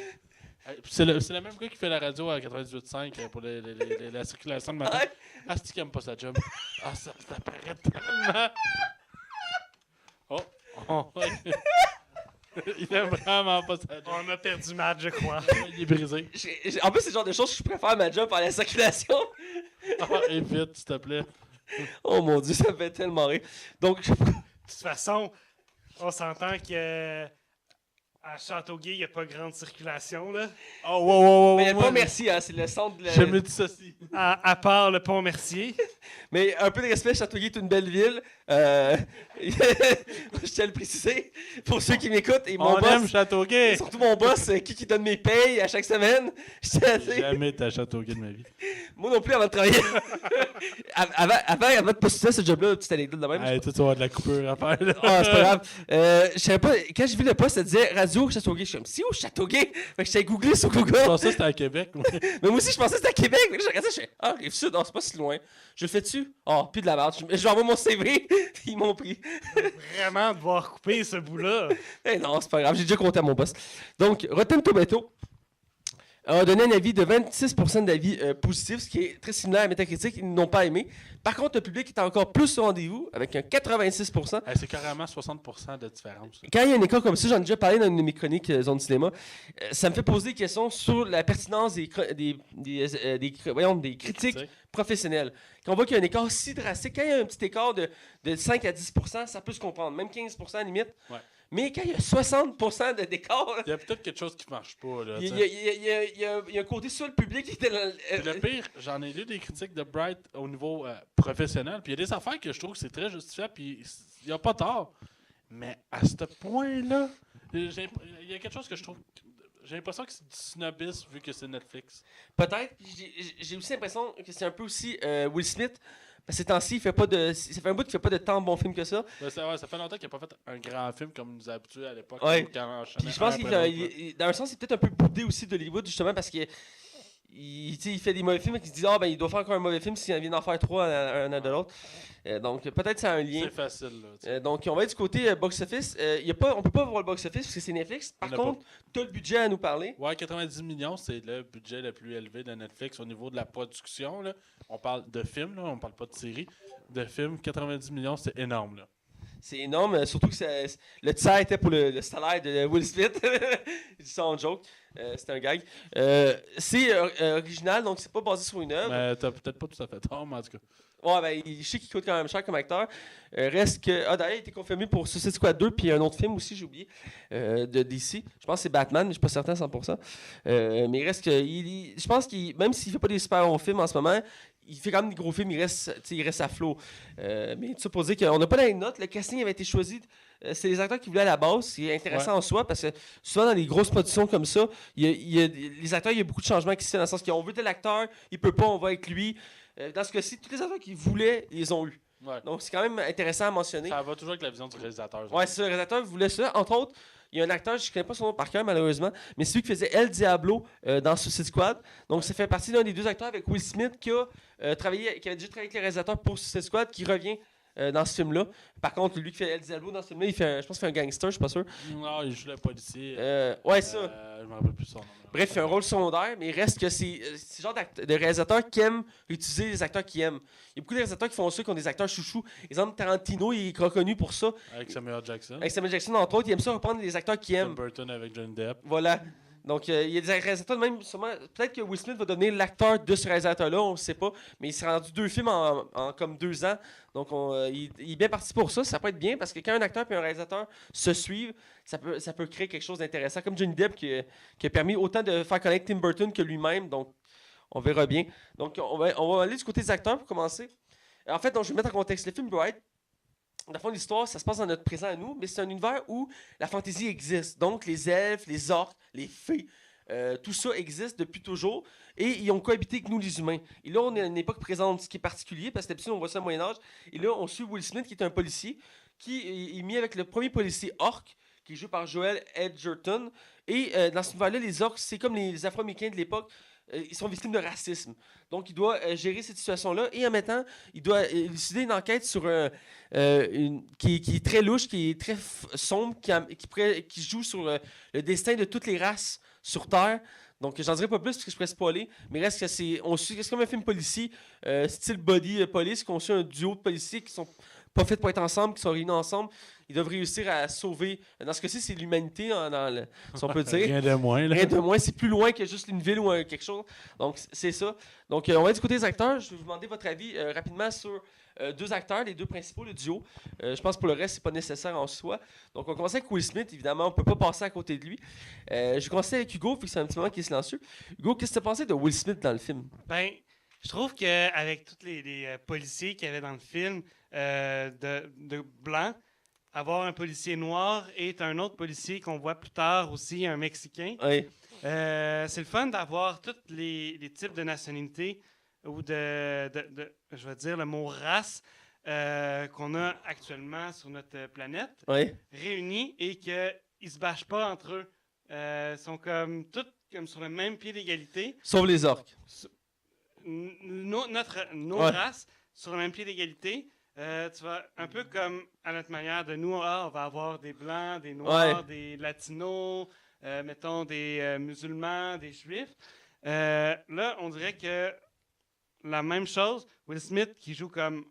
[SPEAKER 2] Hey, c'est le même gars qui fait la radio à 98.5 pour la circulation de matin. Ah, c'est-tu qui aime pas sa job? Ah, ça paraît tellement. Oh. Il aime vraiment pas sa job.
[SPEAKER 3] On a perdu Matt, je crois.
[SPEAKER 2] Il est brisé.
[SPEAKER 1] En plus, c'est le genre de choses que je préfère ma job par la circulation.
[SPEAKER 2] Ah, évite, s'il te plaît.
[SPEAKER 1] Oh mon Dieu, ça me fait tellement rire. Donc,
[SPEAKER 3] De toute façon, on s'entend que à Châteauguay, il n'y a pas grande circulation, là.
[SPEAKER 2] Oh, wow.
[SPEAKER 1] mais pas merci, hein, c'est le centre de la...
[SPEAKER 2] Je me dissocie.
[SPEAKER 3] À part le pont Mercier.
[SPEAKER 1] Mais un peu de respect, Châteauguay est une belle ville. Je tiens à le préciser. Pour ceux qui m'écoutent, et mon
[SPEAKER 2] On aime
[SPEAKER 1] boss,
[SPEAKER 2] Châteauguay.
[SPEAKER 1] surtout mon boss, qui donne mes payes à chaque semaine. Je tiens à dire,
[SPEAKER 2] Jamais été à Châteauguay de ma vie.
[SPEAKER 1] moi non plus avant de travailler. avant de postuler ce job-là, petite anecdote de même.
[SPEAKER 2] Hey, tu vas avoir de la coupure à faire. Là.
[SPEAKER 1] Ah, c'est pas grave. Je savais pas, quand j'ai vu le poste, ça disait Radio Châteauguay. Je suis comme, c'est où Châteauguay? Fait que j'étais googlé sur Google.
[SPEAKER 2] Je pensais que c'était à Québec.
[SPEAKER 1] Mais moi aussi, je pensais que c'était à Québec. Mais là, je regardais, je fais, ah, Rive-Sud, non, c'est pas si loin. Je le fais dessus. Ah, plus de la merde. Je vais envoyer mon CV. Ils m'ont pris.
[SPEAKER 3] Vraiment devoir couper ce bout-là.
[SPEAKER 1] Eh non, c'est pas grave. J'ai déjà compté à mon boss. Donc, Rotten Tomato a donné un avis de 26% d'avis positifs, ce qui est très similaire à Metacritic. Ils n'ont pas aimé. Par contre, le public est encore plus au rendez-vous, avec un 86%.
[SPEAKER 2] Hey, c'est carrément 60% de différence.
[SPEAKER 1] Quand il y a un écart comme ça, j'en ai déjà parlé dans une de mes chroniques Zone Cinéma, ça me fait poser des questions sur la pertinence des critiques professionnelles. Quand on voit qu'il y a un écart si drastique, quand il y a un petit écart de 5 à 10%, ça peut se comprendre, même 15% à la limite.
[SPEAKER 2] Ouais.
[SPEAKER 1] Mais quand il y a 60% de d'écart,
[SPEAKER 2] Il y a peut-être quelque chose qui marche pas. Là,
[SPEAKER 1] il y a un côté sur le public qui était dans
[SPEAKER 2] le pire, j'en ai lu des critiques de Bright au niveau professionnel. Puis il y a des affaires que je trouve que c'est très justifiable. Puis il n'y a pas tort. Mais à ce point-là, il y a quelque chose que je trouve. J'ai l'impression que c'est du snobisme vu que c'est Netflix.
[SPEAKER 1] Peut-être. J'ai aussi l'impression que c'est un peu aussi Will Smith. Ces temps-ci, ça fait un bout qu'il fait pas de tant bon film que ça.
[SPEAKER 2] Ça fait longtemps qu'il n'a pas fait un grand film comme il nous a habitués à l'époque.
[SPEAKER 1] Ouais. Puis je pense dans un sens, il est peut-être un peu boudé aussi d'Hollywood, justement, parce qu'il il fait des mauvais films et qu'il se dit il doit faire encore un mauvais film s'il vient d'en faire 3 un an de l'autre. Donc peut-être c'est un lien.
[SPEAKER 2] C'est facile. Là,
[SPEAKER 1] donc on va être du côté box-office. On peut pas voir le box-office parce que c'est Netflix. Par contre, tu as le budget à nous parler.
[SPEAKER 2] Ouais, 90 millions, c'est le budget le plus élevé de Netflix au niveau de la production. Là. On parle de films, là, on parle pas de séries. De films, 90 millions, c'est énorme. Là.
[SPEAKER 1] C'est énorme, surtout que le tiers était pour le salaire de Will Smith. Je dis ça en joke. C'était un gag. C'est original, donc c'est pas basé sur une œuvre.
[SPEAKER 2] Mais t'as peut-être pas tout à fait tort, mais en tout cas.
[SPEAKER 1] Ouais, je sais qu'il coûte quand même cher comme acteur. Reste que. D'ailleurs, il a été confirmé pour Suicide Squad 2, puis un autre film aussi, j'ai oublié, de DC. Je pense que c'est Batman, mais je suis pas certain à 100%. Mais il reste que. Je pense qu'il même s'il fait pas des super bons films en ce moment, il fait quand même des gros films, il reste à flot. Mais tout ça pour dire qu'on n'a pas la note. Le casting avait été choisi. C'est les acteurs qui voulaient à la base. C'est intéressant en soi parce que souvent dans les grosses productions comme ça, les acteurs, il y a beaucoup de changements qui se font dans le sens qu'on veut tel acteur, il peut pas, on va avec lui. Dans ce cas-ci, tous les acteurs qu'ils voulaient, ils les ont eu.
[SPEAKER 2] Ouais.
[SPEAKER 1] Donc c'est quand même intéressant à mentionner.
[SPEAKER 2] Ça va toujours avec la vision du réalisateur.
[SPEAKER 1] Ouais, c'est ça, le réalisateur voulait ça. Entre autres, il y a un acteur, je ne connais pas son nom par cœur malheureusement, mais celui qui faisait El Diablo dans Suicide Squad. Donc ça fait partie d'un des deux acteurs avec Will Smith qui a qui avait déjà travaillé avec les réalisateurs pour Suicide Squad, qui revient dans ce film-là. Par contre, lui qui fait El Diablo dans ce film-là, je pense qu'il fait un gangster, je suis pas sûr.
[SPEAKER 2] Non, il joue le policier.
[SPEAKER 1] Ouais, ça.
[SPEAKER 2] Je me rappelle plus son nom.
[SPEAKER 1] Bref, il fait un rôle secondaire, mais il reste que c'est le genre de réalisateur qui aime utiliser les acteurs qu'il aime. Il y a beaucoup de réalisateurs qui font ça, qui ont des acteurs chouchous. Exemple, Tarantino, il est reconnu pour ça.
[SPEAKER 2] Avec Samuel Jackson.
[SPEAKER 1] Avec Samuel Jackson, entre autres, il aime ça reprendre les acteurs qu'il aime.
[SPEAKER 2] Tim Burton avec Johnny Depp.
[SPEAKER 1] Voilà. Donc, il y a des réalisateurs, même sûrement, peut-être que Will Smith va devenir l'acteur de ce réalisateur-là, on ne sait pas, mais il s'est rendu 2 films en comme 2 ans. Donc, il est bien parti pour ça. Ça peut être bien parce que quand un acteur et un réalisateur se suivent, ça peut créer quelque chose d'intéressant. Comme Johnny Depp qui a permis autant de faire connaître Tim Burton que lui-même. Donc, on verra bien. Donc, on va aller du côté des acteurs pour commencer. En fait, donc, je vais mettre en contexte. Le film Bright, dans le fond, l'histoire, ça se passe dans notre présent à nous, mais c'est un univers où la fantaisie existe. Donc, les elfes, les orques, les fées, tout ça existe depuis toujours et ils ont cohabité avec nous, les humains. Et là, on est à une époque présente, ce qui est particulier, parce que d'habitude, on voit ça au Moyen-Âge. Et là, on suit Will Smith, qui est un policier, qui est mis avec le premier policier orc, qui est joué par Joel Edgerton. Et dans ce univers-là, les orques, c'est comme les Afro-Américains de l'époque. Ils sont victimes de racisme. Donc, il doit gérer cette situation-là. Et en même temps, il doit élucider une enquête sur qui est très louche, qui est très sombre, qui joue sur le destin de toutes les races sur Terre. Donc, j'en dirai pas plus parce que je pourrais spoiler. Mais reste que c'est comme un film policier, style body police, qu'on suit un duo de policiers qui sont pas faits pour être ensemble, qui sont réunis ensemble. Ils doivent réussir à sauver. Dans ce cas-ci, c'est l'humanité, si on peut dire.
[SPEAKER 2] Rien de moins. Là.
[SPEAKER 1] Rien de moins. C'est plus loin que juste une ville ou quelque chose. Donc, c'est ça. Donc, on va être du côté des acteurs. Je vais vous demander votre avis rapidement sur 2 acteurs, les 2 principaux, le duo. Je pense que pour le reste, c'est pas nécessaire en soi. Donc, on commence avec Will Smith. Évidemment, on peut pas passer à côté de lui. Je vais commencer avec Hugo, puis c'est un petit moment qui est silencieux. Hugo, qu'est-ce que tu as pensé de Will Smith dans le film?
[SPEAKER 3] Ben, je trouve qu'avec tous les policiers qu'il y avait dans le film de blanc, avoir un policier noir et un autre policier qu'on voit plus tard aussi, un Mexicain.
[SPEAKER 1] Oui.
[SPEAKER 3] C'est le fun d'avoir tous les types de nationalités ou je vais dire le mot race qu'on a actuellement sur notre planète réunis et qu'ils ne se bâchent pas entre eux. Ils sont tous comme sur le même pied d'égalité.
[SPEAKER 1] Sauf les orques.
[SPEAKER 3] Nos races sur le même pied d'égalité. Tu vois, un peu comme à notre manière de nous, on va avoir des blancs, des noirs, des latinos, mettons des musulmans, des juifs. Là, on dirait que la même chose, Will Smith qui joue comme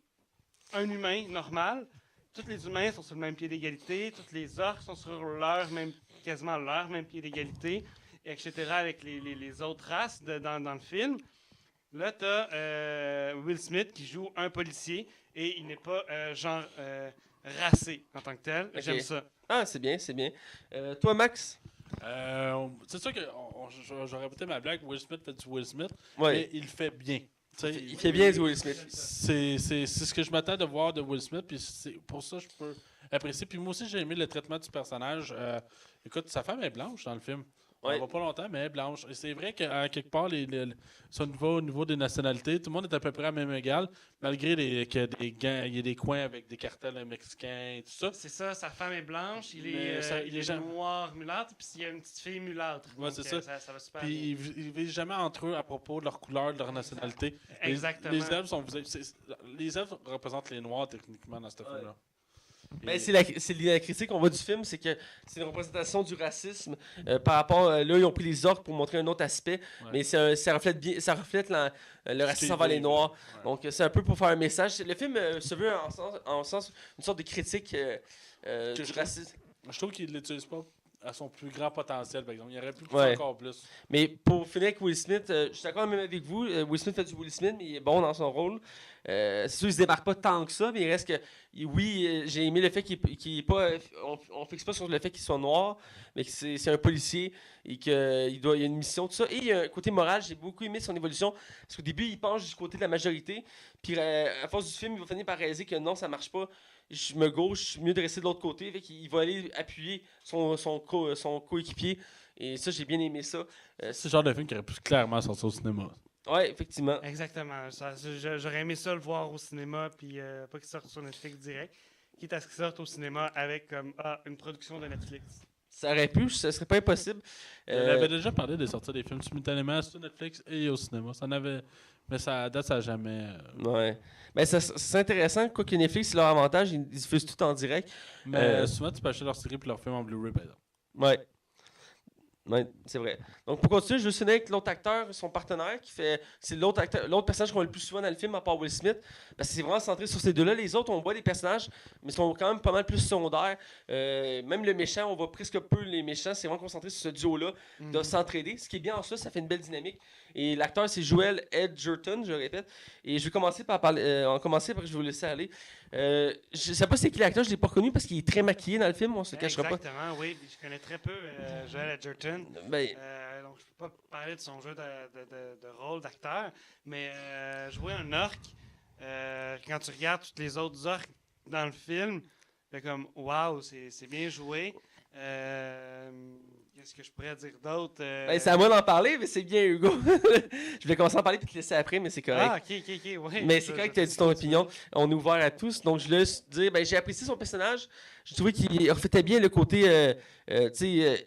[SPEAKER 3] un humain normal, tous les humains sont sur le même pied d'égalité, tous les orques sont sur quasiment leur même pied d'égalité, etc. avec les autres races dans le film. Là, tu as Will Smith qui joue un policier et il n'est pas racé en tant que tel. Okay. J'aime ça.
[SPEAKER 1] Ah, c'est bien, c'est bien. Toi, Max?
[SPEAKER 2] C'est sûr que j'aurais répété ma blague. Will Smith fait du Will Smith,
[SPEAKER 1] ouais.
[SPEAKER 2] Mais il fait bien.
[SPEAKER 1] Il fait bien du Will Smith.
[SPEAKER 2] C'est ce que je m'attends de voir de Will Smith, puis pour ça je peux apprécier. Puis moi aussi, j'ai aimé le traitement du personnage. Écoute, sa femme est blanche dans le film.
[SPEAKER 1] Ouais.
[SPEAKER 2] Ça va pas longtemps, mais blanche. Et c'est vrai qu'à quelque part, au niveau des nationalités, tout le monde est à peu près à même égal, malgré qu'il y a des coins avec des cartels mexicains et tout ça.
[SPEAKER 3] C'est ça, sa femme est blanche, il
[SPEAKER 2] Mais
[SPEAKER 3] est noir mulâtre, puis il y a une petite fille mulâtre.
[SPEAKER 2] Ouais, c'est ça.
[SPEAKER 3] Ça va super
[SPEAKER 2] Puis
[SPEAKER 3] bien.
[SPEAKER 2] ils visent jamais entre eux à propos de leur couleur, de leur nationalité.
[SPEAKER 3] Exactement.
[SPEAKER 2] Les elfes représentent les noirs techniquement dans ce film-là.
[SPEAKER 1] Ben, c'est la critique qu'on voit du film, c'est que c'est une représentation du racisme par rapport. Là, ils ont pris les orques pour montrer un autre aspect, mais ça reflète bien, le racisme envers les Noirs.
[SPEAKER 2] Ouais.
[SPEAKER 1] Donc, c'est un peu pour faire un message. Le film se veut en sens une sorte de critique du racisme.
[SPEAKER 2] Je trouve qu'il ne l'utilise pas à son plus grand potentiel, par exemple. Il aurait pu le
[SPEAKER 1] Ouais.
[SPEAKER 2] faire encore plus.
[SPEAKER 1] Mais pour finir avec Will Smith, je suis d'accord même avec vous. Will Smith fait du Will Smith, mais il est bon dans son rôle. C'est sûr qu'il ne se démarque pas tant que ça, mais il reste que. Oui, j'ai aimé le fait qu'il est pas. On fixe pas sur le fait qu'il soit noir, mais que c'est un policier et qu'il y a une mission, tout ça. Et il y a un côté moral, j'ai beaucoup aimé son évolution. Parce qu'au début, il penche du côté de la majorité. Puis à force du film, il va finir par réaliser que non, ça marche pas. Je me gauche, je suis mieux de rester de l'autre côté. Fait qu'il va aller appuyer son coéquipier. Et ça, j'ai bien aimé ça.
[SPEAKER 2] C'est le genre de film qui aurait pu clairement sortir au cinéma.
[SPEAKER 1] Ouais, effectivement.
[SPEAKER 3] Exactement. J'aurais aimé ça le voir au cinéma, puis pas qu'il sorte sur Netflix direct. Quitte à ce qu'il sorte au cinéma avec comme une production de Netflix.
[SPEAKER 1] Ça aurait pu, ce serait pas impossible.
[SPEAKER 2] On avait déjà parlé de sortir des films simultanément sur Netflix et au cinéma. Mais ça, à date, ça n'a jamais.
[SPEAKER 1] Ouais. Ben, c'est intéressant. Quoi que Netflix, c'est leur avantage, ils diffusent tout en direct.
[SPEAKER 2] Mais souvent, tu peux acheter leurs séries et leurs films en Blu-ray, par exemple.
[SPEAKER 1] Ouais. Ouais, c'est vrai. Donc, pour continuer, je vais finir avec l'autre acteur, son partenaire, c'est l'autre personnage qu'on voit le plus souvent dans le film, à part Will Smith. Parce que c'est vraiment centré sur ces deux-là. Les autres, on voit des personnages, mais sont quand même pas mal plus secondaires. Même le méchant, on voit presque peu les méchants. C'est vraiment concentré sur ce duo-là, de s'entraider. Ce qui est bien en ça fait une belle dynamique. Et l'acteur, c'est Joel Edgerton, je le répète. Et je vais commencer par parler. Après, je vais vous laisser aller. Je sais pas c'est qui l'acteur, je l'ai pas reconnu parce qu'il est très maquillé dans le film, on se cachera pas.
[SPEAKER 3] Exactement, oui. Je connais très peu Joel Edgerton.
[SPEAKER 1] Ben,
[SPEAKER 3] Donc, je peux pas parler de son jeu de rôle d'acteur, mais jouer un orc, quand tu regardes tous les autres orcs dans le film, c'est comme waouh, c'est bien joué. Qu'est-ce que je pourrais dire d'autre?
[SPEAKER 1] ben, c'est à moi d'en parler, mais c'est bien, Hugo. Je vais commencer à en parler puis te laisser après, mais c'est correct.
[SPEAKER 3] Ah, ok, ouais.
[SPEAKER 1] Mais c'est correct que tu as dit ton opinion. On est ouvert à tous. Donc, je voulais dire, ben, j'ai apprécié son personnage. J'ai trouvé qu'il reflétait bien le côté. Tu sais,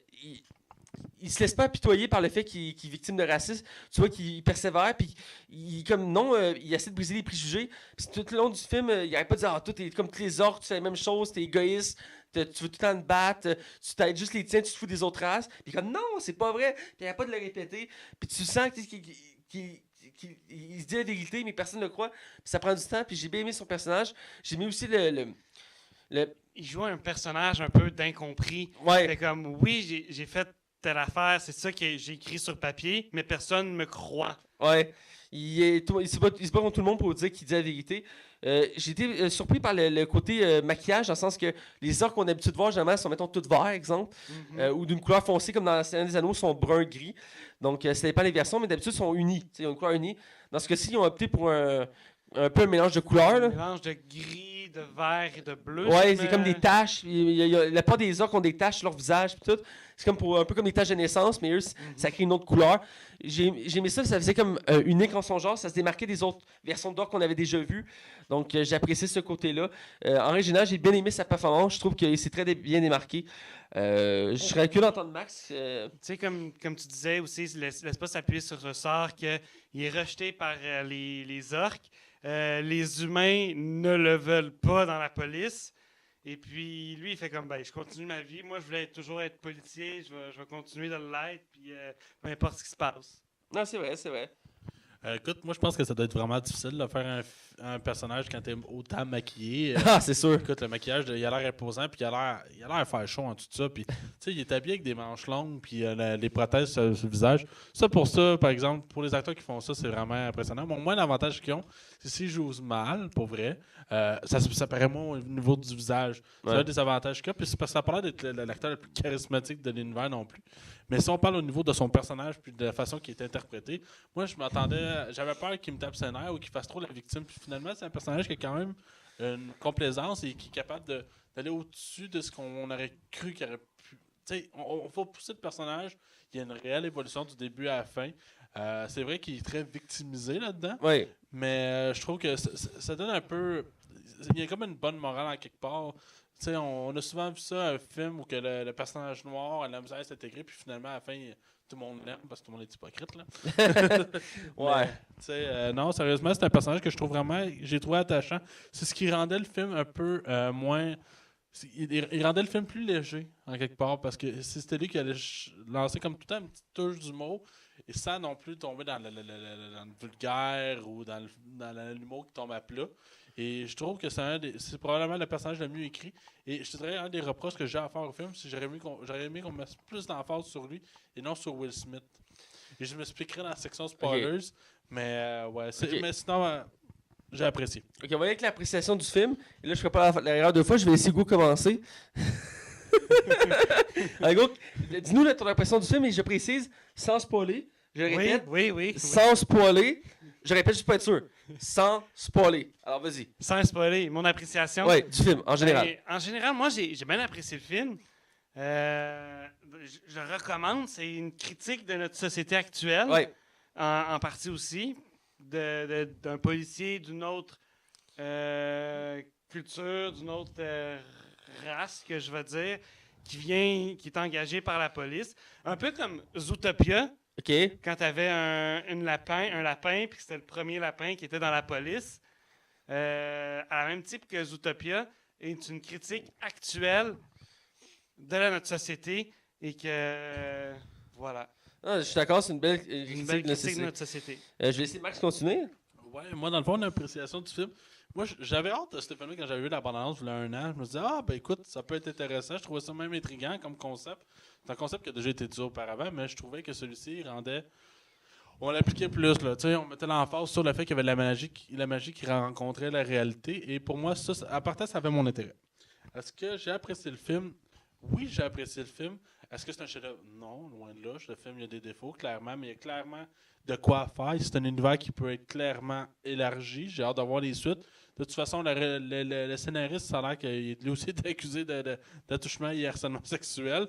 [SPEAKER 1] il se laisse pas apitoyer par le fait qu'il est victime de racisme. Tu vois qu'il persévère, puis il essaie de briser les préjugés. Puis tout le long du film, il arrête pas de dire, toi, t'es comme tous les orques, tu fais la même chose, t'es égoïste, tu veux tout le temps te battre, tu t'aides juste les tiens, tu te fous des autres races. Puis comme, non, c'est pas vrai. Puis il arrête pas de le répéter. Puis tu sens qu'il se dit la vérité, mais personne ne le croit. Puis ça prend du temps, puis j'ai bien aimé son personnage. J'ai aimé aussi
[SPEAKER 3] Il joue un personnage un peu d'incompris.
[SPEAKER 1] Ouais.
[SPEAKER 3] C'est comme, oui, j'ai fait telle affaire, c'est ça que j'ai écrit sur papier, mais personne ne me croit.
[SPEAKER 1] Ouais. Il se bat contre tout le monde pour dire qu'il dit la vérité. J'ai été surpris par le côté maquillage, dans le sens que les orques qu'on a l'habitude de voir, généralement, sont, mettons, toutes verts, exemple, ou d'une couleur foncée, comme dans la Seigneur des Anneaux, sont brun-gris. Donc, ça dépend des versions, mais d'habitude, ils sont unis. Ils ont une couleur unie. Dans ce cas-ci, ils ont opté pour un peu un mélange de couleurs.
[SPEAKER 3] Un mélange de gris, de vert et de bleu.
[SPEAKER 1] Ouais, c'est comme des taches. La plupart des orques ont des taches sur leur visage. Pis tout. C'est comme un peu comme des taches de naissance, mais eux, ça crée une autre couleur. J'ai aimé ça faisait comme unique en son genre. Ça se démarquait des autres versions d'orques qu'on avait déjà vues. Donc, j'ai apprécié ce côté-là. En régional, j'ai bien aimé sa performance. Je trouve qu'il s'est très bien démarqué. Je serais curieux d'entendre Max.
[SPEAKER 3] Tu sais, comme tu disais aussi, laisse pas s'appuyer sur ce sort qu'il est rejeté par les orques. Les humains ne le veulent pas dans la police. Et puis, lui, il fait comme, je continue ma vie. Moi, je voulais toujours être policier. Je vais continuer de l'être. Puis, peu importe ce qui se passe.
[SPEAKER 1] Non, c'est vrai, c'est vrai.
[SPEAKER 2] Écoute, moi, je pense que ça doit être vraiment difficile de faire un personnage quand t'es autant maquillé.
[SPEAKER 1] Ah, c'est sûr.
[SPEAKER 2] Écoute, le maquillage, il a l'air imposant, puis il a l'air faire chaud en tout ça. Puis, tu sais, il est habillé avec des manches longues, puis les prothèses sur le visage. Pour ça, par exemple, pour les acteurs qui font ça, c'est vraiment impressionnant. Bon, moi, l'avantage qu'ils ont, c'est s'ils jouent mal, pour vrai, ça paraît moins au niveau du visage. C'est un des avantages qu'il y a, puis c'est parce que ça n'a pas l'air d'être l'acteur le plus charismatique de l'univers non plus. Mais si on parle au niveau de son personnage, puis de la façon qu'il est interprété, moi, j'avais peur qu'il me tape ses nerfs ou qu'il fasse trop la victime. Puis finalement, c'est un personnage qui a quand même une complaisance et qui est capable d'aller au-dessus de ce qu'on aurait cru qu'il aurait pu on faut pousser le personnage. Il y a une réelle évolution du début à la fin. C'est vrai qu'il est très victimisé là-dedans.
[SPEAKER 1] Oui.
[SPEAKER 2] Mais je trouve que ça donne un peu. Il y a comme une bonne morale en quelque part. On a souvent vu ça, un film où que le personnage noir a la misère à s'intégrer, puis finalement, à la fin, tout le monde l'aime parce que tout le monde est hypocrite. Là.
[SPEAKER 1] Ouais.
[SPEAKER 2] Mais, non, sérieusement, c'est un personnage que je trouve vraiment. J'ai trouvé attachant. C'est ce qui rendait le film un peu moins. Il rendait le film plus léger, en quelque part, parce que c'était lui qui allait lancer comme tout le temps une petite touche d'humour, et sans non plus tomber dans le vulgaire ou dans l'humour qui tombe à plat. Et je trouve que c'est probablement le personnage le mieux écrit. Et je te dirais, un des reproches que j'ai à faire au film, c'est que j'aurais aimé qu'on mette plus d'emphase sur lui et non sur Will Smith. Et je m'expliquerai dans la section spoilers, mais ouais, mais sinon, j'ai apprécié.
[SPEAKER 1] Ok, on va y aller avec l'appréciation du film. Et là, je ferai pas l'erreur 2 fois, je vais laisser Hugo commencer. Hugo, dis-nous ton impression du film et je précise, sans spoiler. Je répète,
[SPEAKER 3] oui.
[SPEAKER 1] sans spoiler. Je répète juste pour être sûr. Sans spoiler. Alors, vas-y.
[SPEAKER 3] Sans spoiler, mon appréciation.
[SPEAKER 1] Oui, du film, en général.
[SPEAKER 3] En général, moi, j'ai bien apprécié le film. Je le recommande. C'est une critique de notre société actuelle.
[SPEAKER 1] Oui.
[SPEAKER 3] En partie aussi. D'un policier d'une autre culture, d'une autre race, que je vais dire, qui est engagé par la police. Un peu comme Zootopia.
[SPEAKER 1] OK.
[SPEAKER 3] Quand tu avais un lapin, puis que c'était le premier lapin qui était dans la police, à la même type que Zootopia, est une critique actuelle de notre société et que, voilà.
[SPEAKER 1] Ah, je suis d'accord, c'est une belle
[SPEAKER 3] critique de notre société.
[SPEAKER 1] Je vais laisser Max continuer.
[SPEAKER 2] Ouais, moi, dans le fond, l'appréciation du film, moi, j'avais hâte de ce film-là quand j'avais vu la bande-annonce il y a 1 an. Je me disais, ben écoute, ça peut être intéressant. Je trouvais ça même intriguant comme concept. C'est un concept qui a déjà été dit auparavant, mais je trouvais que celui-ci rendait. On l'appliquait plus, là. On mettait l'emphase sur le fait qu'il y avait la magie qui rencontrait la réalité. Et pour moi, à partir ça avait mon intérêt. Est-ce que j'ai apprécié le film? Oui, j'ai apprécié le film. Est-ce que c'est un chef-d'œuvre? Non, loin de là. Le film, il y a des défauts, clairement, mais il y a clairement de quoi faire. C'est un univers qui peut être clairement élargi. J'ai hâte d'avoir les suites. De toute façon, le scénariste, ça a l'air qu'il lui aussi été accusé d'attouchement et harcèlement sexuel.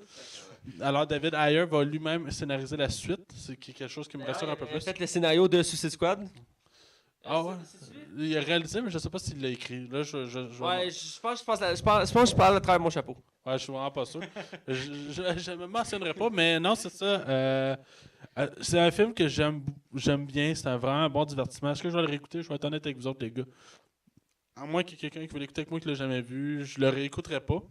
[SPEAKER 2] Alors, David Ayer va lui-même scénariser la suite, c'est quelque chose qui me rassure un peu plus.
[SPEAKER 1] Peut-être le scénario de Suicide Squad.
[SPEAKER 2] Ah ouais? Il a réalisé, mais je ne sais pas s'il l'a écrit. Là,
[SPEAKER 1] ouais, je pense que je parle à travers mon chapeau.
[SPEAKER 2] Ouais, je suis vraiment pas sûr. Je ne me mentionnerai pas, mais non, c'est ça. C'est un film que j'aime bien. C'est vraiment un bon divertissement. Est-ce que je vais le réécouter? Je vais être honnête avec vous autres, les gars. À moins qu'il y ait quelqu'un qui veut l'écouter avec moi qui ne l'a jamais vu, je le réécouterai pas.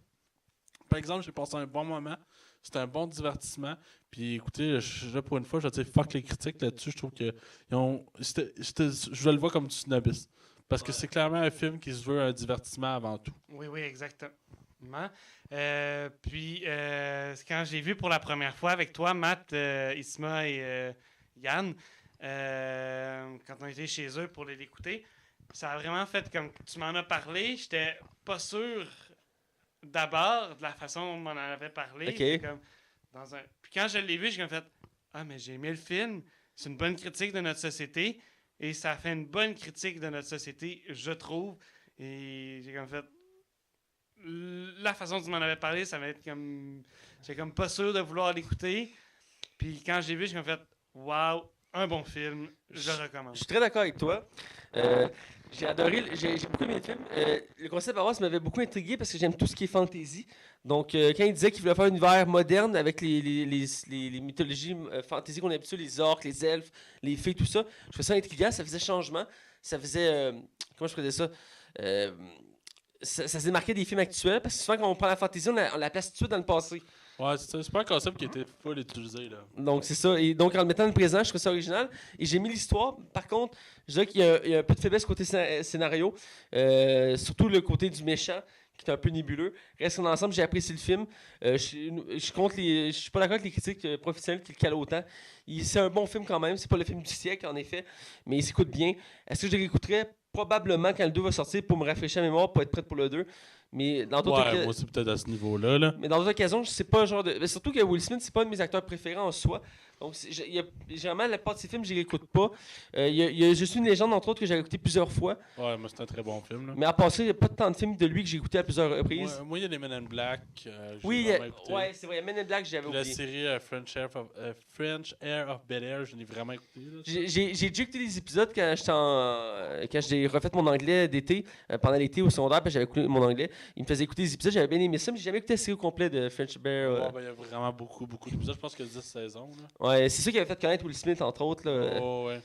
[SPEAKER 2] Par exemple, j'ai passé un bon moment. C'était un bon divertissement. Puis écoutez, là, pour une fois, je vais dire fuck les critiques là-dessus. Je trouve que je le vois comme du snobisme. Parce que c'est clairement un film qui se veut un divertissement avant tout.
[SPEAKER 3] Oui, exactement. Puis, quand j'ai vu pour la première fois avec toi, Matt, Isma et Yann, quand on était chez eux pour l'écouter, ça a vraiment fait comme tu m'en as parlé. J'étais pas sûr d'abord de la façon dont on m'en avait parlé.
[SPEAKER 1] Okay.
[SPEAKER 3] Puis quand je l'ai vu, j'ai fait mais j'ai aimé le film. C'est une bonne critique de notre société. Et ça a fait une bonne critique de notre société, je trouve. Et j'ai comme fait. La façon dont tu m'en avais parlé, ça va être comme. J'étais comme pas sûr de vouloir l'écouter. Puis quand j'ai vu, j'ai comme fait waouh, un bon film, je le recommande.
[SPEAKER 1] Je suis très d'accord avec toi. J'ai adoré, j'ai beaucoup aimé le film. Le concept à base m'avait beaucoup intrigué parce que j'aime tout ce qui est fantasy. Donc, quand il disait qu'il voulait faire un univers moderne avec les mythologies fantasy qu'on a habitué, les orques, les elfes, les fées, tout ça, je trouvais ça intriguant, ça faisait changement, ça faisait. Comment je faisais ça? Ça se démarquait des films actuels parce que souvent, quand on prend la fantasy, on la place tout de suite dans le passé.
[SPEAKER 2] Ouais, c'est pas un concept qui a été full utilisé, là.
[SPEAKER 1] Donc, c'est ça. Et donc, en le mettant dans le présent, je trouve ça original. Et j'ai mis l'histoire. Par contre, je dirais qu'il y a un peu de faiblesse côté scénario. Surtout le côté du méchant, qui est un peu nébuleux. Reste en ensemble, j'ai apprécié le film. Je suis pas d'accord avec les critiques professionnelles qui le calent autant. C'est un bon film quand même. C'est pas le film du siècle, en effet. Mais il s'écoute bien. Est-ce que je le réécouterais? Probablement quand le 2 va sortir pour me rafraîchir la mémoire, pour être prête pour le 2. Mais dans d'autres
[SPEAKER 2] Ouais, moi, c'est peut-être à ce niveau-là. Là.
[SPEAKER 1] Mais dans d'autres occasions, je sais pas le genre de. Mais surtout que Will Smith, c'est pas un de mes acteurs préférés en soi. Donc, généralement, la part de ses films, je les écoute pas. Il y a Je suis une légende, entre autres, que j'ai écouté plusieurs fois.
[SPEAKER 2] Ouais, mais c'est un très bon film. Là.
[SPEAKER 1] Mais à part ça, il n'y a pas tant de films de lui que j'ai écouté à plusieurs reprises.
[SPEAKER 2] Moi, il y a les Men in Black.
[SPEAKER 1] Oui,
[SPEAKER 2] ouais,
[SPEAKER 1] c'est vrai. Men in Black, j'avais oublié.
[SPEAKER 2] La série French Air of Bel-Air, je l'ai vraiment écouté. Là,
[SPEAKER 1] j'ai déjà écouté des épisodes quand j'ai refait mon anglais d'été, pendant l'été au secondaire, puis j'avais écouté mon anglais. Il me faisait écouter des épisodes, j'avais bien aimé ça, mais j'ai jamais écouté la série au complet de French Bear.
[SPEAKER 2] Il y a vraiment beaucoup d'épisodes. Je pense qu'il y a 10 saisons. Là.
[SPEAKER 1] Ouais, c'est ça qui avait fait connaître Will Smith, entre autres. Là.
[SPEAKER 2] Ouais.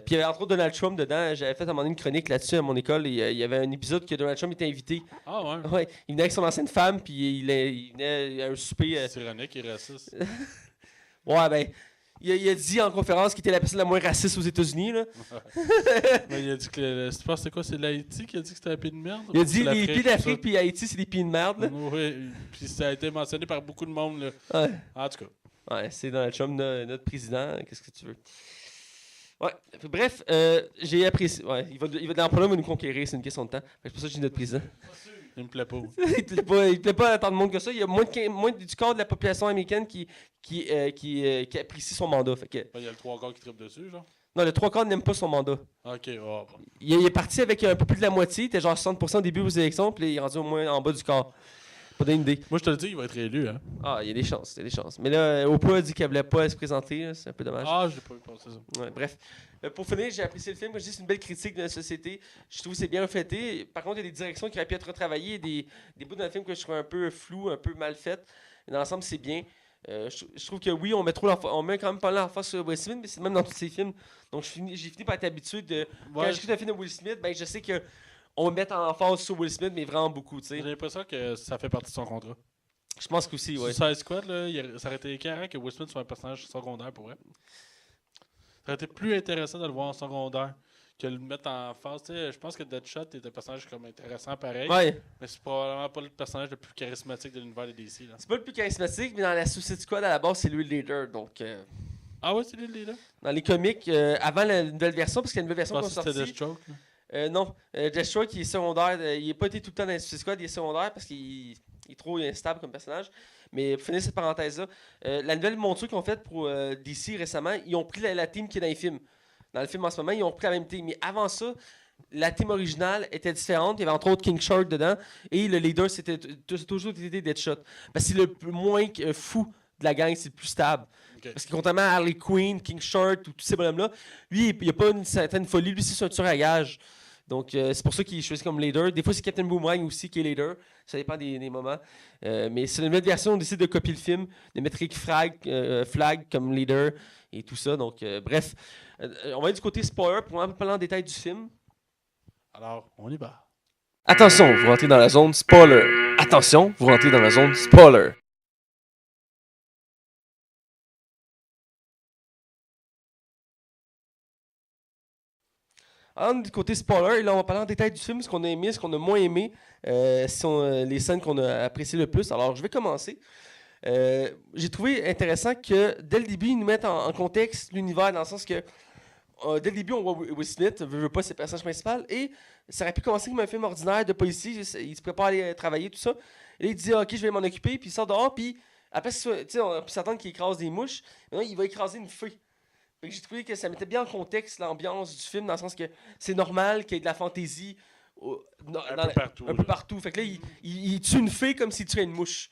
[SPEAKER 1] Puis il y avait entre autres Donald Trump dedans. J'avais fait à un moment donné une chronique là-dessus à mon école. Il y avait un épisode que Donald Trump était invité.
[SPEAKER 2] Ah ouais?
[SPEAKER 1] Ouais, il venait avec son ancienne femme, puis il venait à un souper.
[SPEAKER 2] C'est ironique et raciste.
[SPEAKER 1] Ouais, ben, il a dit en conférence qu'il était la personne la moins raciste aux États-Unis. Là.
[SPEAKER 2] Mais il a dit que. Tu penses que c'est quoi? C'est l'Haïti qui a dit que c'était un pays de merde?
[SPEAKER 1] Il a dit les pays d'Afrique puis Haïti, c'est des pays de merde. Là.
[SPEAKER 2] Oui, puis ça a été mentionné par beaucoup de monde. Là.
[SPEAKER 1] Ouais.
[SPEAKER 2] En tout cas.
[SPEAKER 1] Ouais, c'est Donald Trump, notre président. Qu'est-ce que tu veux? Ouais. Bref, j'ai apprécié. Ouais, il va dans le problème nous conquérir, c'est une question de temps. C'est pour ça que je dis notre président.
[SPEAKER 2] Il me plaît pas.
[SPEAKER 1] il plaît pas à tant de monde que ça. Il y a moins du quart de la population américaine qui apprécie son mandat. Fait que,
[SPEAKER 2] Il y a le 3/4 qui tripe dessus, genre.
[SPEAKER 1] non, le 3/4 n'aime pas son mandat.
[SPEAKER 2] Ok, bon.
[SPEAKER 1] Il est parti avec un peu plus de la moitié. Il était genre 60% au début aux élections, puis il est rendu au moins en bas du quart. Pas d'une idée.
[SPEAKER 2] Moi, je te le dis, il va être élu, hein.
[SPEAKER 1] Ah, il y a des chances, Mais là, Oprah a dit qu'elle voulait pas se présenter. Là. C'est un peu dommage.
[SPEAKER 2] Ah, je l'ai pas vu passer ça.
[SPEAKER 1] Ouais, bref. Pour finir, j'ai apprécié le film. Comme je dis, c'est une belle critique de la société. Je trouve que c'est bien reflété. Par contre, il y a des directions qui auraient pu être retravaillées. Des bouts dans le film que je trouve un peu flou, un peu mal faites. Dans l'ensemble, c'est bien. Je trouve que oui, on met quand même pas l'emphase sur Will Smith, mais c'est même dans tous ses films. Donc, j'ai fini par être habitué de. Quand j'écoute un film de Will Smith, ben, je sais que on va mettre en emphase sur Will Smith, mais vraiment beaucoup. T'sais.
[SPEAKER 2] J'ai l'impression que ça fait partie de son contrat.
[SPEAKER 1] Je pense qu'aussi, ouais.
[SPEAKER 2] Suicide Squad, là, ça aurait été écœurant que Will Smith soit un personnage secondaire pour elle. Ça aurait été plus intéressant de le voir en secondaire que de le mettre en face. Je pense que Deadshot est un personnage comme intéressant pareil.
[SPEAKER 1] Ouais.
[SPEAKER 2] Mais c'est probablement pas le personnage le plus charismatique de l'univers de DC. Là.
[SPEAKER 1] C'est pas le plus charismatique, mais dans la Suicide Squad, à la base, c'est lui le leader. Donc,
[SPEAKER 2] Ah ouais, c'est lui le leader?
[SPEAKER 1] dans les comics, avant la nouvelle version, parce qu'il y a une nouvelle version qui est sortie.
[SPEAKER 2] C'était Deathstroke.
[SPEAKER 1] Non, Deathstroke, il est secondaire. Il n'est pas été tout le temps dans la Suicide Squad, il est secondaire parce qu'il est trop instable comme personnage. Mais pour finir cette parenthèse-là, la nouvelle monture qu'ils ont faite pour DC récemment, ils ont pris la team qui est dans les films. Dans le film en ce moment, ils ont pris la même team. Mais avant ça, la team originale était différente. Il y avait entre autres King Shark dedans. Et le leader, c'était toujours été Deadshot. Parce que c'est le moins fou de la gang, c'est le plus stable. Okay. Parce que contrairement à Harley Quinn, King Shark, tous ces bonhommes-là, lui, il n'y a pas une certaine folie. Lui, c'est un tueur à gage. Donc, c'est pour ça qu'il est choisi comme leader. Des fois, c'est Captain Boomerang aussi qui est leader. Ça dépend des moments. Mais c'est une nouvelle version. On décide de copier le film, de mettre Rick Flag comme leader et tout ça. Donc, bref. On va aller du côté spoiler pour un peu parler en détail du film.
[SPEAKER 2] Alors, on y va.
[SPEAKER 1] Attention, vous rentrez dans la zone spoiler. Attention, vous rentrez dans la zone spoiler. Alors, du côté spoiler, là, on va parler en détail du film, ce qu'on a aimé, ce qu'on a moins aimé, les scènes qu'on a appréciées le plus. Alors, je vais commencer. J'ai trouvé intéressant que dès le début, ils nous mettent en contexte l'univers, dans le sens que dès le début, on voit Will Smith, veut pas ses personnages principaux, et ça aurait pu commencer comme un film ordinaire de policier. Il se prépare à aller travailler, tout ça. Et là, il dit ok, je vais m'en occuper, puis il sort dehors, puis après, on a pu s'attendre qu'il écrase des mouches, mais non, il va écraser une fée. J'ai trouvé que ça mettait bien en contexte l'ambiance du film, dans le sens que c'est normal qu'il y ait de la fantaisie un peu partout. Fait que là, il tue une fée comme s'il tuait une mouche.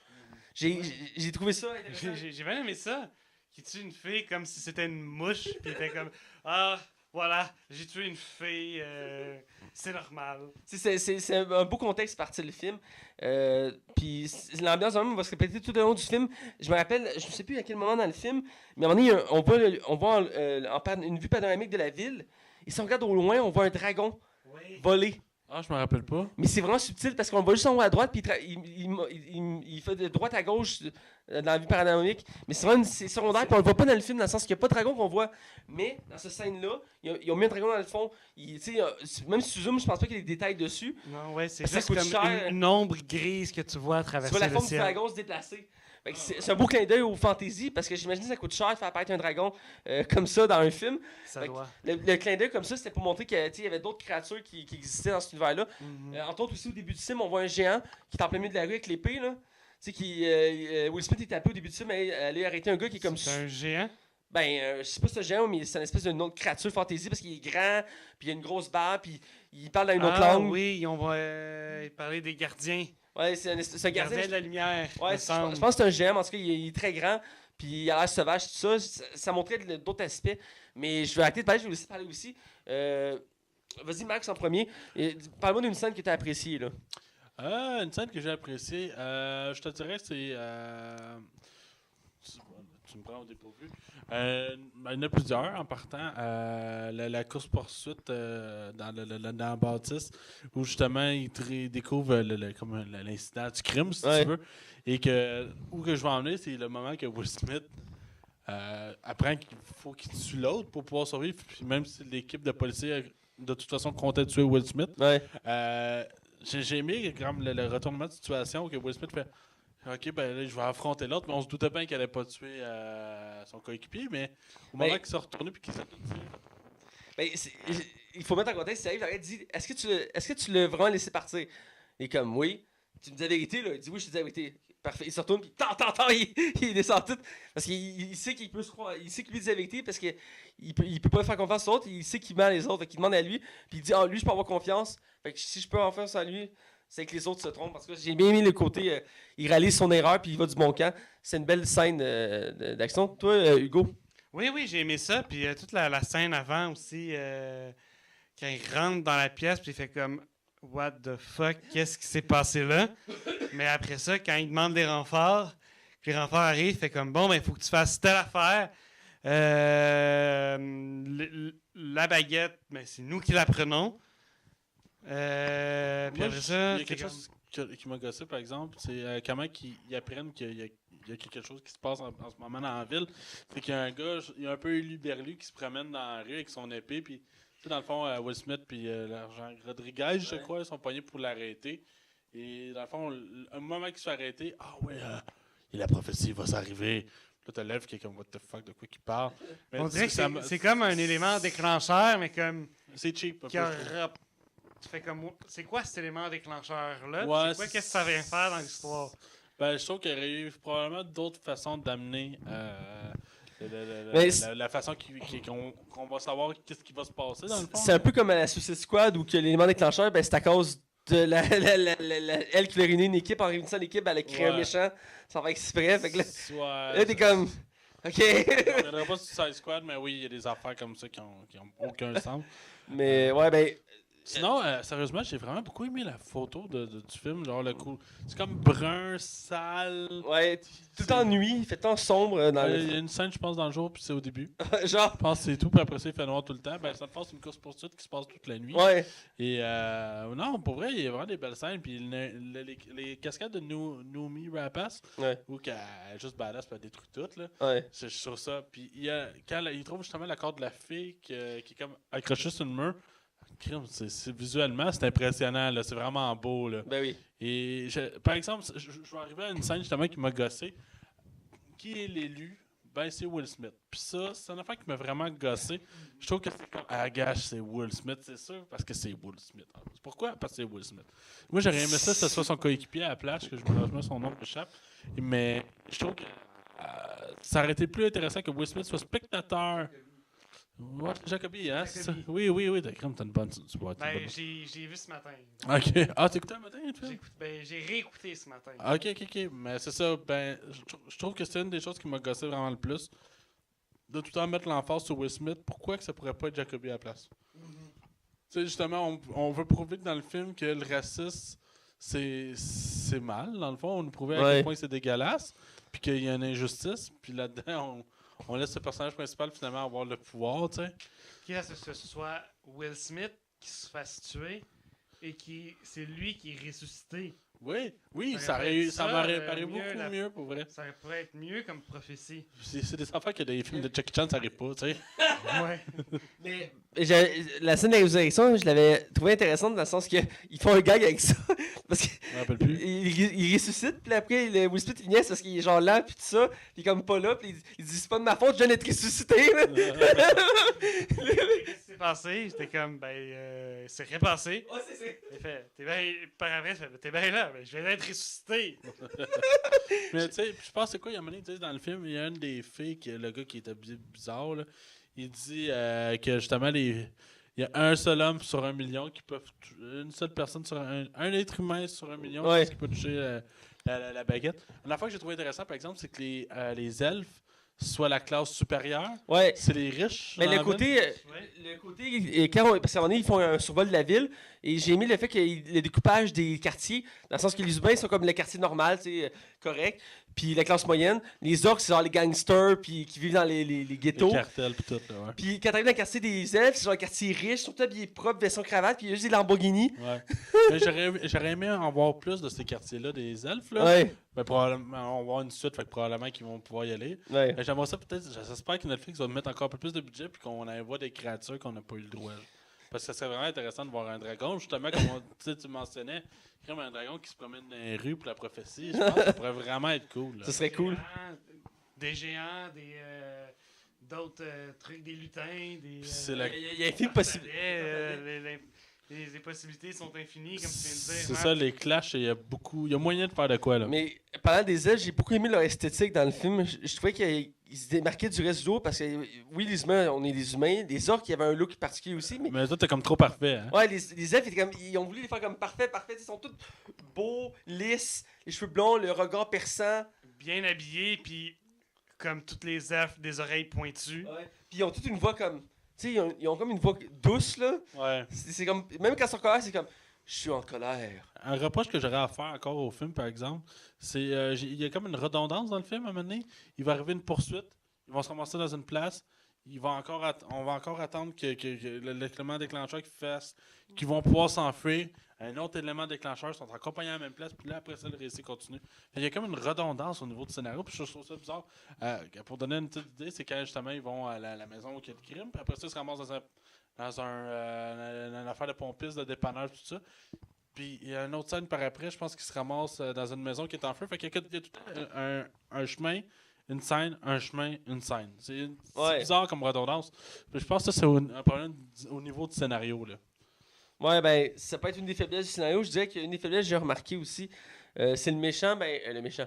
[SPEAKER 1] J'ai trouvé ça intéressant.
[SPEAKER 3] J'ai bien aimé ça. Qu'il tue une fée comme si c'était une mouche, puis il fait comme ah, voilà, j'ai tué une fée, c'est normal.
[SPEAKER 1] C'est un beau contexte partir le film. Puis l'ambiance va se répéter tout au long du film. Je me rappelle, je ne sais plus à quel moment dans le film, mais à un moment donné, on voit une vue panoramique de la ville. Et si on regarde au loin, on voit un dragon voler.
[SPEAKER 2] Ah, je me rappelle pas.
[SPEAKER 1] Mais c'est vraiment subtil parce qu'on voit juste en haut à droite, puis il fait de droite à gauche dans la vue panoramique. Mais c'est secondaire, puis on le voit pas dans le film, dans le sens qu'il n'y a pas de dragon qu'on voit. Mais dans cette scène-là, ils ont mis un dragon dans le fond. Même si tu zoomes, je pense pas qu'il y ait des détails dessus.
[SPEAKER 3] Non, ouais, c'est
[SPEAKER 1] juste
[SPEAKER 3] comme une ombre grise que tu vois à travers le ciel.
[SPEAKER 1] Tu vois la forme du dragon se déplacer. Fait que c'est un beau clin d'œil aux fantasy parce que j'imagine que ça coûte cher de faire apparaître un dragon comme ça dans un film.
[SPEAKER 3] Ça doit.
[SPEAKER 1] Le clin d'œil comme ça, c'était pour montrer qu'il y avait d'autres créatures qui existaient dans cet univers-là. Entre autres, aussi au début du film, on voit un géant qui est en plein milieu de la rue avec l'épée. Là. Tu sais, Will Smith était tapé au début du film, mais allait arrêter un gars qui est comme.
[SPEAKER 3] C'est un géant?
[SPEAKER 1] Je sais pas si c'est un géant, mais c'est une espèce d'une autre créature fantasy parce qu'il est grand, puis il a une grosse barbe, puis il parle dans une autre langue.
[SPEAKER 3] Oui, on va parler des gardiens.
[SPEAKER 1] Ouais, c'est un gardien
[SPEAKER 3] De la lumière.
[SPEAKER 1] Ouais, je pense que c'est un GM, en tout cas, il est très grand, puis il a l'air sauvage, tout ça. Ça montrait d'autres aspects. Mais je vais arrêter de parler, je vais aussi parler aussi. Vas-y, Max, en premier. Parle-moi d'une scène que tu as appréciée, là.
[SPEAKER 2] Une scène que j'ai appréciée, je te dirais, c'est. Tu me prends au dépourvu. Il y en a plusieurs en partant. La course-poursuite dans la bâtisse, où justement il découvre l'incident du crime, si tu veux. Et où que je vais en venir, c'est le moment que Will Smith apprend qu'il faut qu'il tue l'autre pour pouvoir survivre. Puis même si l'équipe de policiers, de toute façon, comptait tuer Will Smith. J'ai aimé le retournement de situation que Will Smith fait. Ok, ben là, je vais affronter l'autre, mais on se doutait bien qu'elle n'allait pas tuer son coéquipier, mais au moment qu'il s'est retourné puis qu'il s'est tué.
[SPEAKER 1] Il faut mettre en contexte, il arrive, il dit est-ce que tu l'as vraiment laissé partir? Il est comme oui. Tu me dis la vérité, là. Il dit oui, je te dis la vérité. Parfait. Il se retourne, puis il descend tout. Parce qu'il sait qu'il peut se croire. Il sait qu'il lui dit la vérité parce qu'il peut pas faire confiance aux autres. Il sait qu'il ment les autres. Fait qu'il demande à lui. Puis il dit lui, je peux avoir confiance. Fait que si je peux avoir confiance en lui, c'est que les autres se trompent. Parce que j'ai bien aimé le côté. Il réalise son erreur, puis il va du bon camp. C'est une belle scène d'action. Toi, Hugo?
[SPEAKER 3] Oui, j'ai aimé ça. Puis toute la scène avant aussi, quand il rentre dans la pièce, puis il fait comme what the fuck, qu'est-ce qui s'est passé là? Mais après ça, quand il demande des renforts, puis les renforts arrivent, il fait comme bon, ben il faut que tu fasses telle affaire. La baguette, ben, c'est nous qui la prenons. Puis après ça,
[SPEAKER 2] il y a quelque chose qui m'a gossé, par exemple, c'est comment ils apprennent qu'il y a quelque chose qui se passe en ce moment dans la ville. C'est qu'il y a un gars, il y a un peu élu-berlu qui se promène dans la rue avec son épée, puis dans le fond, Will Smith puis l'agent Rodriguez, je crois, ils sont pognés pour l'arrêter. Et dans le fond, un moment qu'il se fait arrêter, et la prophétie va s'arriver. Là, t'as Lev qui est comme what the fuck, de quoi qu'il parle. Mais
[SPEAKER 3] on dirait que c'est comme un élément déclencheur, mais comme.
[SPEAKER 2] C'est cheap.
[SPEAKER 3] Tu fais comme. C'est quoi cet élément déclencheur-là?
[SPEAKER 2] Ouais,
[SPEAKER 3] c'est quoi, qu'est-ce que ça vient faire dans l'histoire?
[SPEAKER 2] Ben, je trouve qu'il y aurait eu probablement d'autres façons d'amener. La façon qu'on va savoir qu'est-ce qui va se passer dans le fond.
[SPEAKER 1] C'est un peu comme à la Suicide Squad où que l'élément déclencheur, c'est à cause de elle qui voulait réunir une équipe. En réunissant l'équipe, elle a créé un méchant sans faire exprès. Fait que là t'es comme ok.
[SPEAKER 2] Je ne reviendrai pas sur Suicide Squad, mais oui, il y a des affaires comme ça qui ont aucun sens.
[SPEAKER 1] Mais
[SPEAKER 2] sinon, sérieusement, j'ai vraiment beaucoup aimé la photo du film. Genre, c'est comme brun, sale.
[SPEAKER 1] Ouais, tout le temps nuit, il fait tant sombre.
[SPEAKER 2] Il y a une scène, je pense, dans le jour, puis c'est au début.
[SPEAKER 1] Genre.
[SPEAKER 2] Je pense que c'est tout, puis après ça, il fait noir tout le temps. Ben, ça passe une course-poursuite qui se passe toute la nuit.
[SPEAKER 1] Ouais.
[SPEAKER 2] Et non, pour vrai, il y a vraiment des belles scènes. Puis les cascades de Noomi Rapace, où qu'elle est juste badass, puis elle détruit tout. Là.
[SPEAKER 1] Ouais.
[SPEAKER 2] Je trouve ça. Puis quand il trouve justement la corde de la fille qui est comme accrochée sur le mur. Visuellement, c'est impressionnant, là. C'est vraiment beau. Là.
[SPEAKER 1] Ben oui.
[SPEAKER 2] Et par exemple, je vais arriver à une scène justement qui m'a gossé. Qui est l'élu? Ben, c'est Will Smith. Puis ça, c'est une affaire qui m'a vraiment gossé. Je trouve que c'est comme gâche, c'est Will Smith, c'est sûr, parce que c'est Will Smith. Pourquoi? Parce que c'est Will Smith. Moi, j'aurais aimé ça, que ce soit son coéquipier à la plage, que je me son nom m'échappe. Mais je trouve que ça aurait été plus intéressant que Will Smith soit spectateur. Ouais, Jacobi, hein? Oui, t'as une bonne.
[SPEAKER 3] J'ai vu ce matin.
[SPEAKER 2] Ok. Ah, t'as écouté un matin,
[SPEAKER 3] j'ai réécouté ce matin.
[SPEAKER 2] Ok. Mais c'est ça, je trouve que c'est une des choses qui m'a gossé vraiment le plus. De tout le temps mettre l'emphase sur Will Smith, pourquoi que ça pourrait pas être Jacobi à la place? Tu sais, justement, on veut prouver que dans le film que le racisme, c'est mal, dans le fond. On nous prouvait à quel point c'est dégueulasse, puis qu'il y a une injustice, puis là-dedans, on laisse le personnage principal finalement avoir le pouvoir, tu sais.
[SPEAKER 3] Que ce soit Will Smith qui se fasse tuer et c'est lui qui est ressuscité.
[SPEAKER 2] Oui, ça m'aurait paru beaucoup mieux pour vrai.
[SPEAKER 3] Ça pourrait être mieux comme prophétie.
[SPEAKER 2] C'est des affaires que des films de Jackie Chan, ça arrive pas, tu sais.
[SPEAKER 1] Mais La scène de la résurrection, je l'avais trouvée intéressante dans le sens qu'ils font un gag avec ça. Parce
[SPEAKER 2] Je me rappelle plus.
[SPEAKER 1] qu'il ressuscite, puis après, Will Smith, il niaise parce qu'il est genre lent, puis tout ça. Puis il est comme pas là, puis il dit c'est pas de ma faute, je viens d'être ressuscité. Là.
[SPEAKER 3] Qu'est-ce qui s'est passé? J'étais comme, c'est rien passé.
[SPEAKER 1] Ouais, c'est.
[SPEAKER 3] Il fait, t'es bien, par après, t'es bien là, mais je viens d'être ressuscité.
[SPEAKER 2] Mais tu sais, je pense que c'est quoi, il y a un moment donné, dans le film, il y a une des filles, le gars qui était bizarre, là, il dit que justement, il y a un seul homme sur 1 million qui peut. Une seule personne sur un être humain sur 1 million qui peut toucher la baguette. Une fois que j'ai trouvé intéressant, par exemple, c'est que les elfes, soit la classe supérieure, c'est les riches.
[SPEAKER 1] Mais le côté, parce qu'à un moment donné, ils font un survol de la ville, et j'ai aimé le fait que le découpage des quartiers, dans le sens que les humains sont comme le quartier normal, correct, puis la classe moyenne, les orques, c'est genre les gangsters, puis qui vivent dans les ghettos.
[SPEAKER 2] Les cartels, puis tout, là, ouais.
[SPEAKER 1] Puis quand t'arrives dans le quartier des elfes, c'est genre le quartier riche, ils sont tous habillés propres, veston cravate, puis il y a juste des Lamborghini.
[SPEAKER 2] Ouais. Mais j'aurais aimé en voir plus de ces quartiers-là, des elfes, là.
[SPEAKER 1] Ouais.
[SPEAKER 2] Mais probablement, on va voir une suite, fait que probablement qu'ils vont pouvoir y aller.
[SPEAKER 1] Ouais.
[SPEAKER 2] Mais j'aimerais ça peut-être, j'espère que Netflix va mettre encore un peu plus de budget puis qu'on voit des créatures qu'on n'a pas eu le droit. Là. Parce que ça serait vraiment intéressant de voir un dragon, justement, comme tu mentionnais, comme un dragon qui se promène dans les rues pour la prophétie. Je pense que ça pourrait vraiment être cool. Là.
[SPEAKER 1] Ça serait cool.
[SPEAKER 3] Des géants, d'autres trucs, des lutins, des...
[SPEAKER 1] Il y a infini possibilités.
[SPEAKER 3] Les possibilités sont infinies, comme tu viens de dire.
[SPEAKER 2] C'est ça, les clashs, il y a moyen de faire de quoi, là.
[SPEAKER 1] Mais parlant des elfes, j'ai beaucoup aimé leur esthétique dans le film. Je trouvais qu'ils se démarquaient du reste du lot parce que, oui, les humains, on est des humains. Les orques, il y avait un look particulier aussi.
[SPEAKER 2] Mais toi, t'es comme trop parfait, hein?
[SPEAKER 1] Ouais, les elfes, ils ont voulu les faire comme parfait. Ils sont tous beaux, lisses, les cheveux blonds, le regard perçant.
[SPEAKER 3] Bien habillés, puis comme toutes les elfes, des oreilles pointues.
[SPEAKER 1] Ouais. Puis ils ont toute une voix comme... Tu sais, ils ont comme une voix douce, là.
[SPEAKER 2] Ouais.
[SPEAKER 1] C'est comme... Même quand ils sont en colère, c'est comme... Je suis en colère.
[SPEAKER 2] Un reproche que j'aurais à faire encore au film, par exemple, c'est il y a comme une redondance dans le film à un moment donné. Il va arriver une poursuite, ils vont se ramasser dans une place, on va encore attendre que l'élément déclencheur qu'ils vont pouvoir s'enfuir. Un autre élément déclencheur sont accompagnés à la même place, puis là, après ça, le récit continue. Il y a comme une redondance au niveau du scénario, puis je trouve ça bizarre. Pour donner une petite idée, c'est quand justement ils vont à la maison où il y a le crime, puis après ça, ils se ramassent dans une affaire de pompiste, de dépanneur, tout ça. Puis il y a une autre scène par après, je pense qu'ils se ramassent dans une maison qui est en feu. Fait qu'il y a tout le temps un chemin, une scène, un chemin, une scène. C'est bizarre comme redondance. Puis je pense que ça, c'est un problème au niveau du scénario, là.
[SPEAKER 1] Ouais, ben, ça peut être une des faiblesses du scénario. Je dirais qu'une des faiblesses que j'ai remarqué aussi, c'est le méchant, le méchant.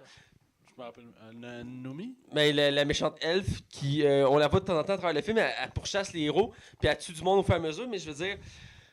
[SPEAKER 2] Je me rappelle, Nomi?
[SPEAKER 1] Ben, la méchante elfe, on la voit de temps en temps à travers le film, elle pourchasse les héros, puis elle tue du monde au fur et à mesure, mais je veux dire,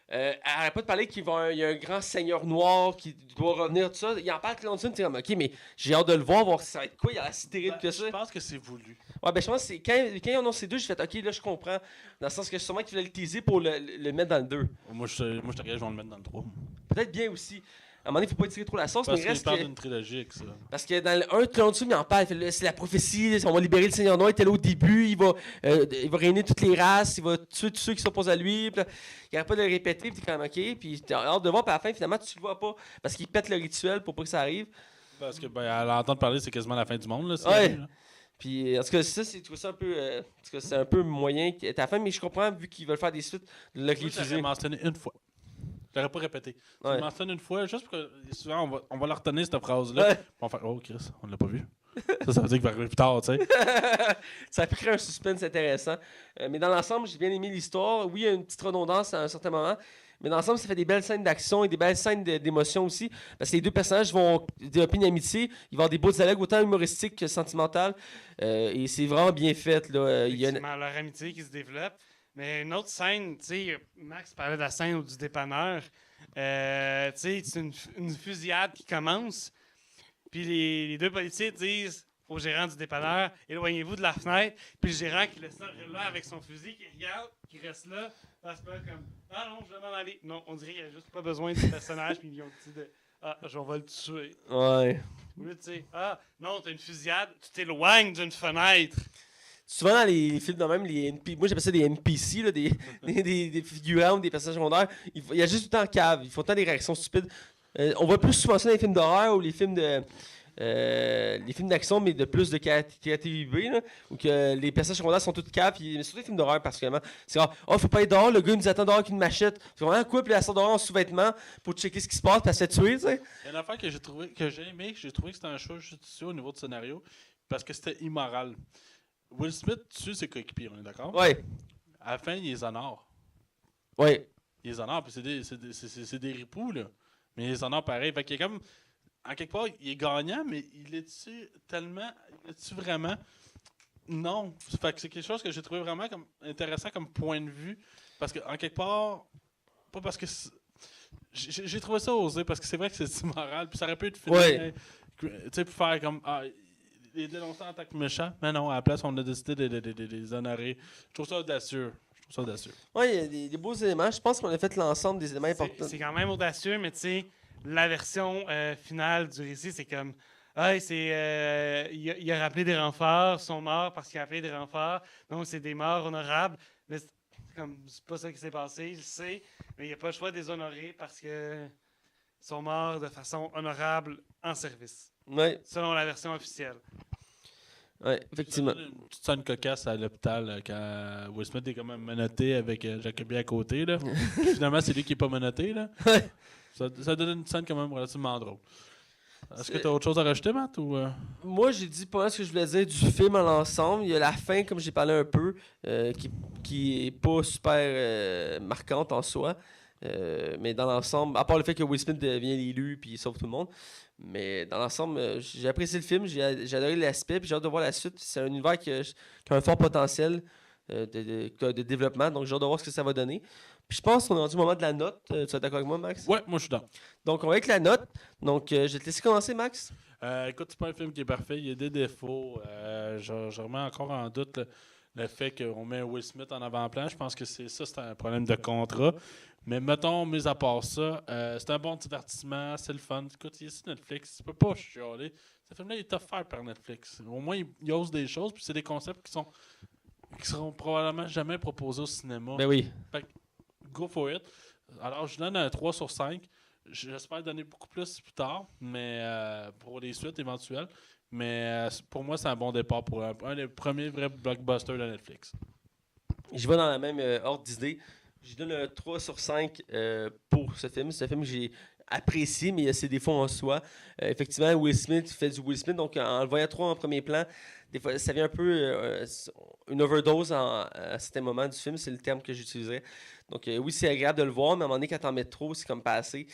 [SPEAKER 1] elle n'arrête pas de parler qu'il y a un grand seigneur noir qui doit revenir, tout ça. Il en parle tout le long du film, tu es comme, ok, mais j'ai hâte de le voir si ça va être quoi, il a l'air si terrible que ça.
[SPEAKER 2] Je pense que c'est voulu.
[SPEAKER 1] Ouais, ben, je pense que c'est quand ils ont annoncé 2, j'ai fait, ok, là, je comprends, dans le sens que sûrement qu'ils voulaient le teaser pour le mettre dans le 2.
[SPEAKER 2] Moi, je te regarde, je vais le mettre dans le 3.
[SPEAKER 1] Peut-être bien aussi. À un moment donné, il ne faut pas étirer trop la sauce,
[SPEAKER 2] Parce
[SPEAKER 1] mais
[SPEAKER 2] qu'il
[SPEAKER 1] reste
[SPEAKER 2] parle
[SPEAKER 1] que...
[SPEAKER 2] d'une trilogie avec ça.
[SPEAKER 1] Parce que dans le 1, tout le long du film, il en parle. C'est la prophétie, on va libérer le Seigneur Noir. Il était là au début, il va réunir toutes les races, il va tuer tous ceux qui s'opposent à lui. Puis là, il n'arrête pas de le répéter, puis t'es comme OK. Puis t'as hâte de voir, puis à la fin, finalement, tu le vois pas. Parce qu'il pète le rituel pour pas que ça arrive.
[SPEAKER 2] Parce que, à l'entendre parler, c'est quasiment la fin du monde. Là,
[SPEAKER 1] ouais. Puis, en tout cas, ça, c'est tout ça un peu. C'est un peu moyen à la fin, mais je comprends, vu qu'ils veulent faire des suites, de l'utiliser.
[SPEAKER 2] Je mentionné une fois. Je l'aurais pas répété.
[SPEAKER 1] Ouais.
[SPEAKER 2] Tu mentionnes une fois, juste parce que souvent, on va la retenir, cette phrase-là.
[SPEAKER 1] Ouais.
[SPEAKER 2] On va faire Oh, Chris, on l'a pas vu. ça veut dire qu'il va arriver plus tard, tu sais.
[SPEAKER 1] Ça a pu créer un suspense intéressant. Mais dans l'ensemble, j'ai bien aimé l'histoire. Oui, il y a une petite redondance à un certain moment. Mais dans l'ensemble, ça fait des belles scènes d'action et des belles scènes d'émotion aussi. Parce que les deux personnages vont développer une amitié. Ils vont avoir des beaux dialogues autant humoristiques que sentimentaux. Et c'est vraiment bien fait. Là. Il y a
[SPEAKER 3] leur amitié qui se développe. Mais une autre scène, tu sais, Max parlait de la scène du dépanneur. Tu sais, c'est une fusillade qui commence. Puis les deux policiers disent au gérant du dépanneur, éloignez-vous de la fenêtre. Puis le gérant qui laisse ça là avec son fusil, qui regarde, qui reste là, passe pas comme ah non, je vais m'en aller. Non, on dirait qu'il n'y a juste pas besoin du personnage. Puis ils ont dit on va le tuer.
[SPEAKER 1] Ouais.
[SPEAKER 3] Au lieu de dire non, t'as une fusillade, tu t'éloignes d'une fenêtre.
[SPEAKER 1] Souvent dans les films, même moi j'appelle ça des NPC, là, des figurants ou des personnages secondaires. Il y a juste tout le temps cave. Ils font tant des réactions stupides. On voit plus souvent ça dans les films d'horreur ou les films de les films d'action, mais de plus de créativité, là, où que les personnages secondaires sont toutes caves, mais surtout les films d'horreur, particulièrement. C'est genre, faut pas être dehors, le gars il nous attend dehors avec une machette. C'est vraiment quoi, puis elle sort dehors en sous-vêtements pour checker ce qui se passe, puis elle se fait tuer, tu sais.
[SPEAKER 2] Il y a une affaire que j'ai aimé, j'ai trouvé que c'était un choix judicieux au niveau du scénario, parce que c'était immoral. Will Smith tue ses coéquipiers, on est d'accord?
[SPEAKER 1] Ouais.
[SPEAKER 2] À la fin, il les honore.
[SPEAKER 1] Ouais.
[SPEAKER 2] Il les honore, puis c'est des ripoux, là. Mais il les honore pareil. Fait qu'il est comme. En quelque part, il est gagnant, mais il est-tu tellement. Il est-tu vraiment. Non. Fait que c'est quelque chose que j'ai trouvé vraiment comme intéressant comme point de vue. Parce que, en quelque part. Pas parce que. J'ai trouvé ça osé, parce que c'est vrai que c'est immoral, puis ça aurait pu être fini.
[SPEAKER 1] Ouais.
[SPEAKER 2] Tu sais, pour faire comme. Les dénoncer en tant que méchants, mais non, à la place, on a décidé de les honorer. Je trouve ça audacieux.
[SPEAKER 1] Ouais, il y a des beaux éléments. Je pense qu'on a fait l'ensemble des éléments importants.
[SPEAKER 3] C'est quand même audacieux, mais tu sais, la version finale du récit, c'est comme. Ah, il a rappelé des renforts, ils sont morts parce qu'il a appelé des renforts, donc c'est des morts honorables. Mais c'est pas ça qui s'est passé, je sais, mais il n'y a pas le choix de les honorer parce que ils sont morts de façon honorable en service.
[SPEAKER 1] Ouais.
[SPEAKER 3] Selon la version officielle.
[SPEAKER 1] Ouais, effectivement.
[SPEAKER 2] Une petite scène cocasse à l'hôpital quand Will Smith est quand même menotté avec Jacobi à côté. Là. Finalement, c'est lui qui n'est pas menotté. Là. Ça donne une scène quand même relativement drôle. Est-ce que tu as autre chose à rajouter, Matt? Ou
[SPEAKER 1] Moi, j'ai dit pas ce que je voulais dire du film à l'ensemble. Il y a la fin, comme j'ai parlé un peu, qui est pas super marquante en soi. Mais dans l'ensemble, à part le fait que Will Smith devient l'élu puis il sauve tout le monde, mais dans l'ensemble, j'ai apprécié le film, j'ai adoré l'aspect, puis j'ai hâte de voir la suite. C'est un univers qui a un fort potentiel de développement, donc j'ai hâte de voir ce que ça va donner. Puis je pense qu'on est rendu au moment de la note. Tu es d'accord avec moi, Max?
[SPEAKER 2] Ouais, moi je suis dans.
[SPEAKER 1] Donc on va avec la note. Donc je vais te laisser commencer, Max.
[SPEAKER 2] Écoute, c'est pas un film qui est parfait, il y a des défauts. Je remets encore en doute le fait qu'on met Will Smith en avant-plan. Je pense que c'est un problème de contrat. Mais mettons, mis à part ça, c'est un bon divertissement, c'est le fun. Écoute, il est sur Netflix, tu peux pas chialer. Ce film-là, il est offert par Netflix. Au moins, il ose des choses, puis c'est des concepts qui seront probablement jamais proposés au cinéma.
[SPEAKER 1] Ben oui.
[SPEAKER 2] Fait que, go for it. Alors, je donne un 3 sur 5. J'espère donner beaucoup plus tard, mais pour les suites éventuelles. Mais pour moi, c'est un bon départ pour un des premiers vrais blockbusters de Netflix.
[SPEAKER 1] Je vais dans la même ordre d'idée. Je donne un 3 sur 5 pour ce film. C'est un film que j'ai apprécié, mais il y a ses défauts en soi. Effectivement, Will Smith fait du Will Smith, donc en le voyant trop en premier plan, des fois, ça vient un peu une overdose à certains moments du film, c'est le terme que j'utiliserais. Donc oui, c'est agréable de le voir, mais à un moment donné, quand t'en mets trop, c'est comme pas assez.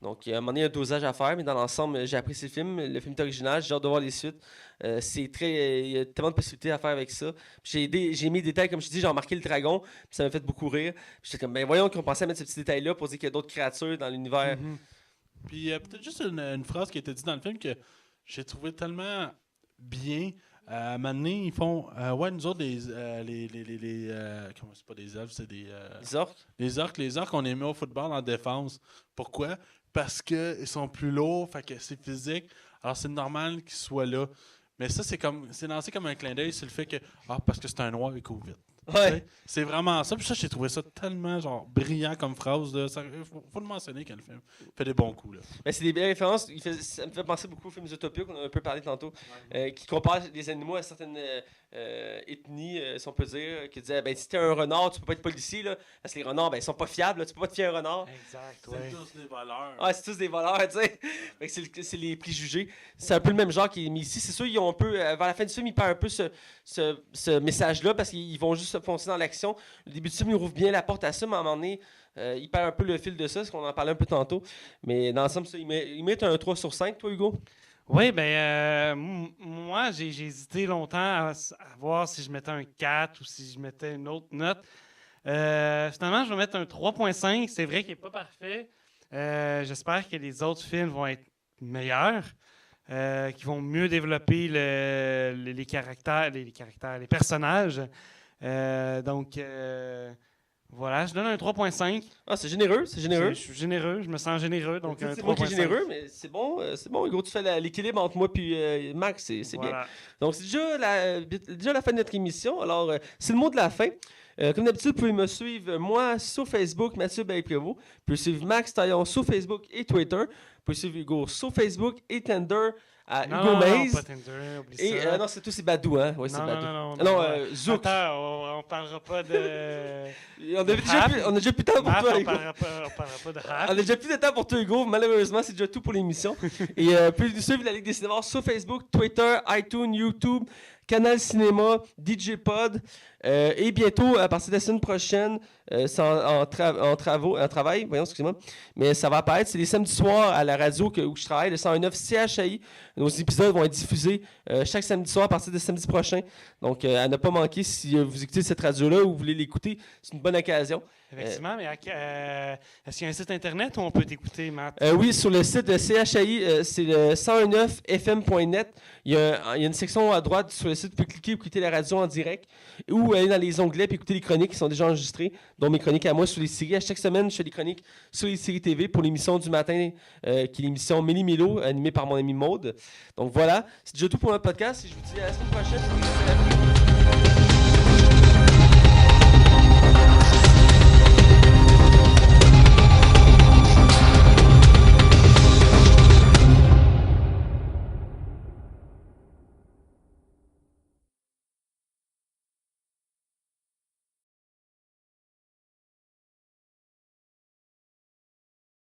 [SPEAKER 1] Donc, à un moment donné, il y a un dosage à faire, mais dans l'ensemble, j'ai apprécié le film. Le film est original, j'ai hâte de voir les suites. Il y a tellement de possibilités à faire avec ça. J'ai mis des détails, comme je dis, j'ai remarqué le dragon, puis ça m'a fait beaucoup rire. J'étais comme, ben voyons qu'on pensait à mettre ces petits détails-là pour dire qu'il y a d'autres créatures dans l'univers.
[SPEAKER 2] Mm-hmm. Puis peut-être juste une phrase qui a été dite dans le film que j'ai trouvé tellement bien. À un moment donné, ils font ouais, nous autres, comment c'est pas des elfes, c'est des.
[SPEAKER 1] Les orques?
[SPEAKER 2] Les orques, on les met au football en défense. Pourquoi? Parce qu'ils sont plus lourds, fait que c'est physique. Alors c'est normal qu'ils soient là. Mais ça, c'est lancé comme un clin d'œil sur le fait que parce que c'est un noir et court vite.
[SPEAKER 1] Ouais.
[SPEAKER 2] C'est vraiment ça. Puis ça, j'ai trouvé ça tellement brillant comme phrase. Il faut le mentionner quand le film fait des bons coups. Là.
[SPEAKER 1] Ben, c'est des belles références. Ça me fait penser beaucoup aux films Zootopia qu'on a un peu parlé tantôt, qui comparent les animaux à certaines ethnies, si on peut dire, qui disaient si t'es un renard, tu peux pas être policier, là, parce que les renards, ils sont pas fiables, là, tu peux pas te fier à un renard.
[SPEAKER 3] Exact,
[SPEAKER 2] C'est tous des voleurs.
[SPEAKER 1] Ah, c'est tous des voleurs, tu sais. C'est les préjugés. C'est un peu le même genre qui est mis ici. C'est sûr, ils ont un peu, vers la fin du film, ils perdent un peu ce message-là parce qu'ils vont juste se foncer dans l'action. Le début du film, ils rouvrent bien la porte à ça, mais à un moment donné, ils perdent un peu le fil de ça, parce qu'on en parlait un peu tantôt. Mais dans l'ensemble, ils mettent un 3 sur 5, toi, Hugo?
[SPEAKER 3] Oui, moi, j'ai hésité longtemps à voir si je mettais un 4 ou si je mettais une autre note. Finalement, je vais mettre un 3.5. C'est vrai qu'il n'est pas parfait. J'espère que les autres films vont être meilleurs, qui vont mieux développer les caractères, les personnages. Voilà, je donne un 3.5.
[SPEAKER 1] Ah, c'est généreux, c'est généreux.
[SPEAKER 3] Je suis généreux, je me sens généreux, donc un 3.5.
[SPEAKER 1] C'est moi qui est généreux, mais c'est bon, Hugo, tu fais l'équilibre entre moi et Max, c'est
[SPEAKER 3] voilà.
[SPEAKER 1] bien. Donc, c'est déjà la fin de notre émission. Alors, c'est le mot de la fin. Comme d'habitude, vous pouvez me suivre, moi, sur Facebook, Mathieu Baye-Prévost. Vous pouvez suivre Max Taillon sur Facebook et Twitter. Vous pouvez suivre Hugo sur Facebook et Tinder à
[SPEAKER 3] Non,
[SPEAKER 1] Hugo
[SPEAKER 3] non,
[SPEAKER 1] Maze.
[SPEAKER 3] pas Tinder, oublie
[SPEAKER 1] Et
[SPEAKER 3] ça.
[SPEAKER 1] non, c'est tout, c'est Badou, hein? Ouais, c'est
[SPEAKER 3] Non,
[SPEAKER 1] Badou.
[SPEAKER 3] non,
[SPEAKER 1] Zouk.
[SPEAKER 3] Attends, on parlera pas de...
[SPEAKER 1] On a déjà plus de temps pour
[SPEAKER 3] Matt,
[SPEAKER 1] toi,
[SPEAKER 3] on
[SPEAKER 1] Hugo.
[SPEAKER 3] parlera pas de rap.
[SPEAKER 1] On a déjà plus de temps pour toi, Hugo. Malheureusement, c'est déjà tout pour l'émission. Et puis nous suivre la Ligue des cinémas sur Facebook, Twitter, iTunes, YouTube, Canal Cinéma, DJ Pod. Et bientôt, à partir de la semaine prochaine, c'est en travail, voyons, excusez-moi, mais ça va apparaître. C'est les samedis soirs à la radio où je travaille, le 109 CHI. Nos épisodes vont être diffusés chaque samedi soir à partir de samedi prochain. Donc, à ne pas manquer si vous écoutez cette radio-là ou vous voulez l'écouter, c'est une bonne occasion.
[SPEAKER 3] Effectivement, mais est-ce qu'il y a un site internet où on peut t'écouter, Matt?
[SPEAKER 1] Oui, sur le site de CHI, c'est le 109fm.net. Il y a une section à droite sur le site, vous pouvez cliquer pour écouter la radio en direct ou aller dans les onglets et écouter les chroniques qui sont déjà enregistrées, dont mes chroniques à moi sur les séries. À chaque semaine, je fais des chroniques sur les séries TV pour l'émission du matin, qui est l'émission Mélie Milo, animée par mon ami Maude. Donc voilà, c'est déjà tout pour notre podcast et je vous dis à la semaine prochaine.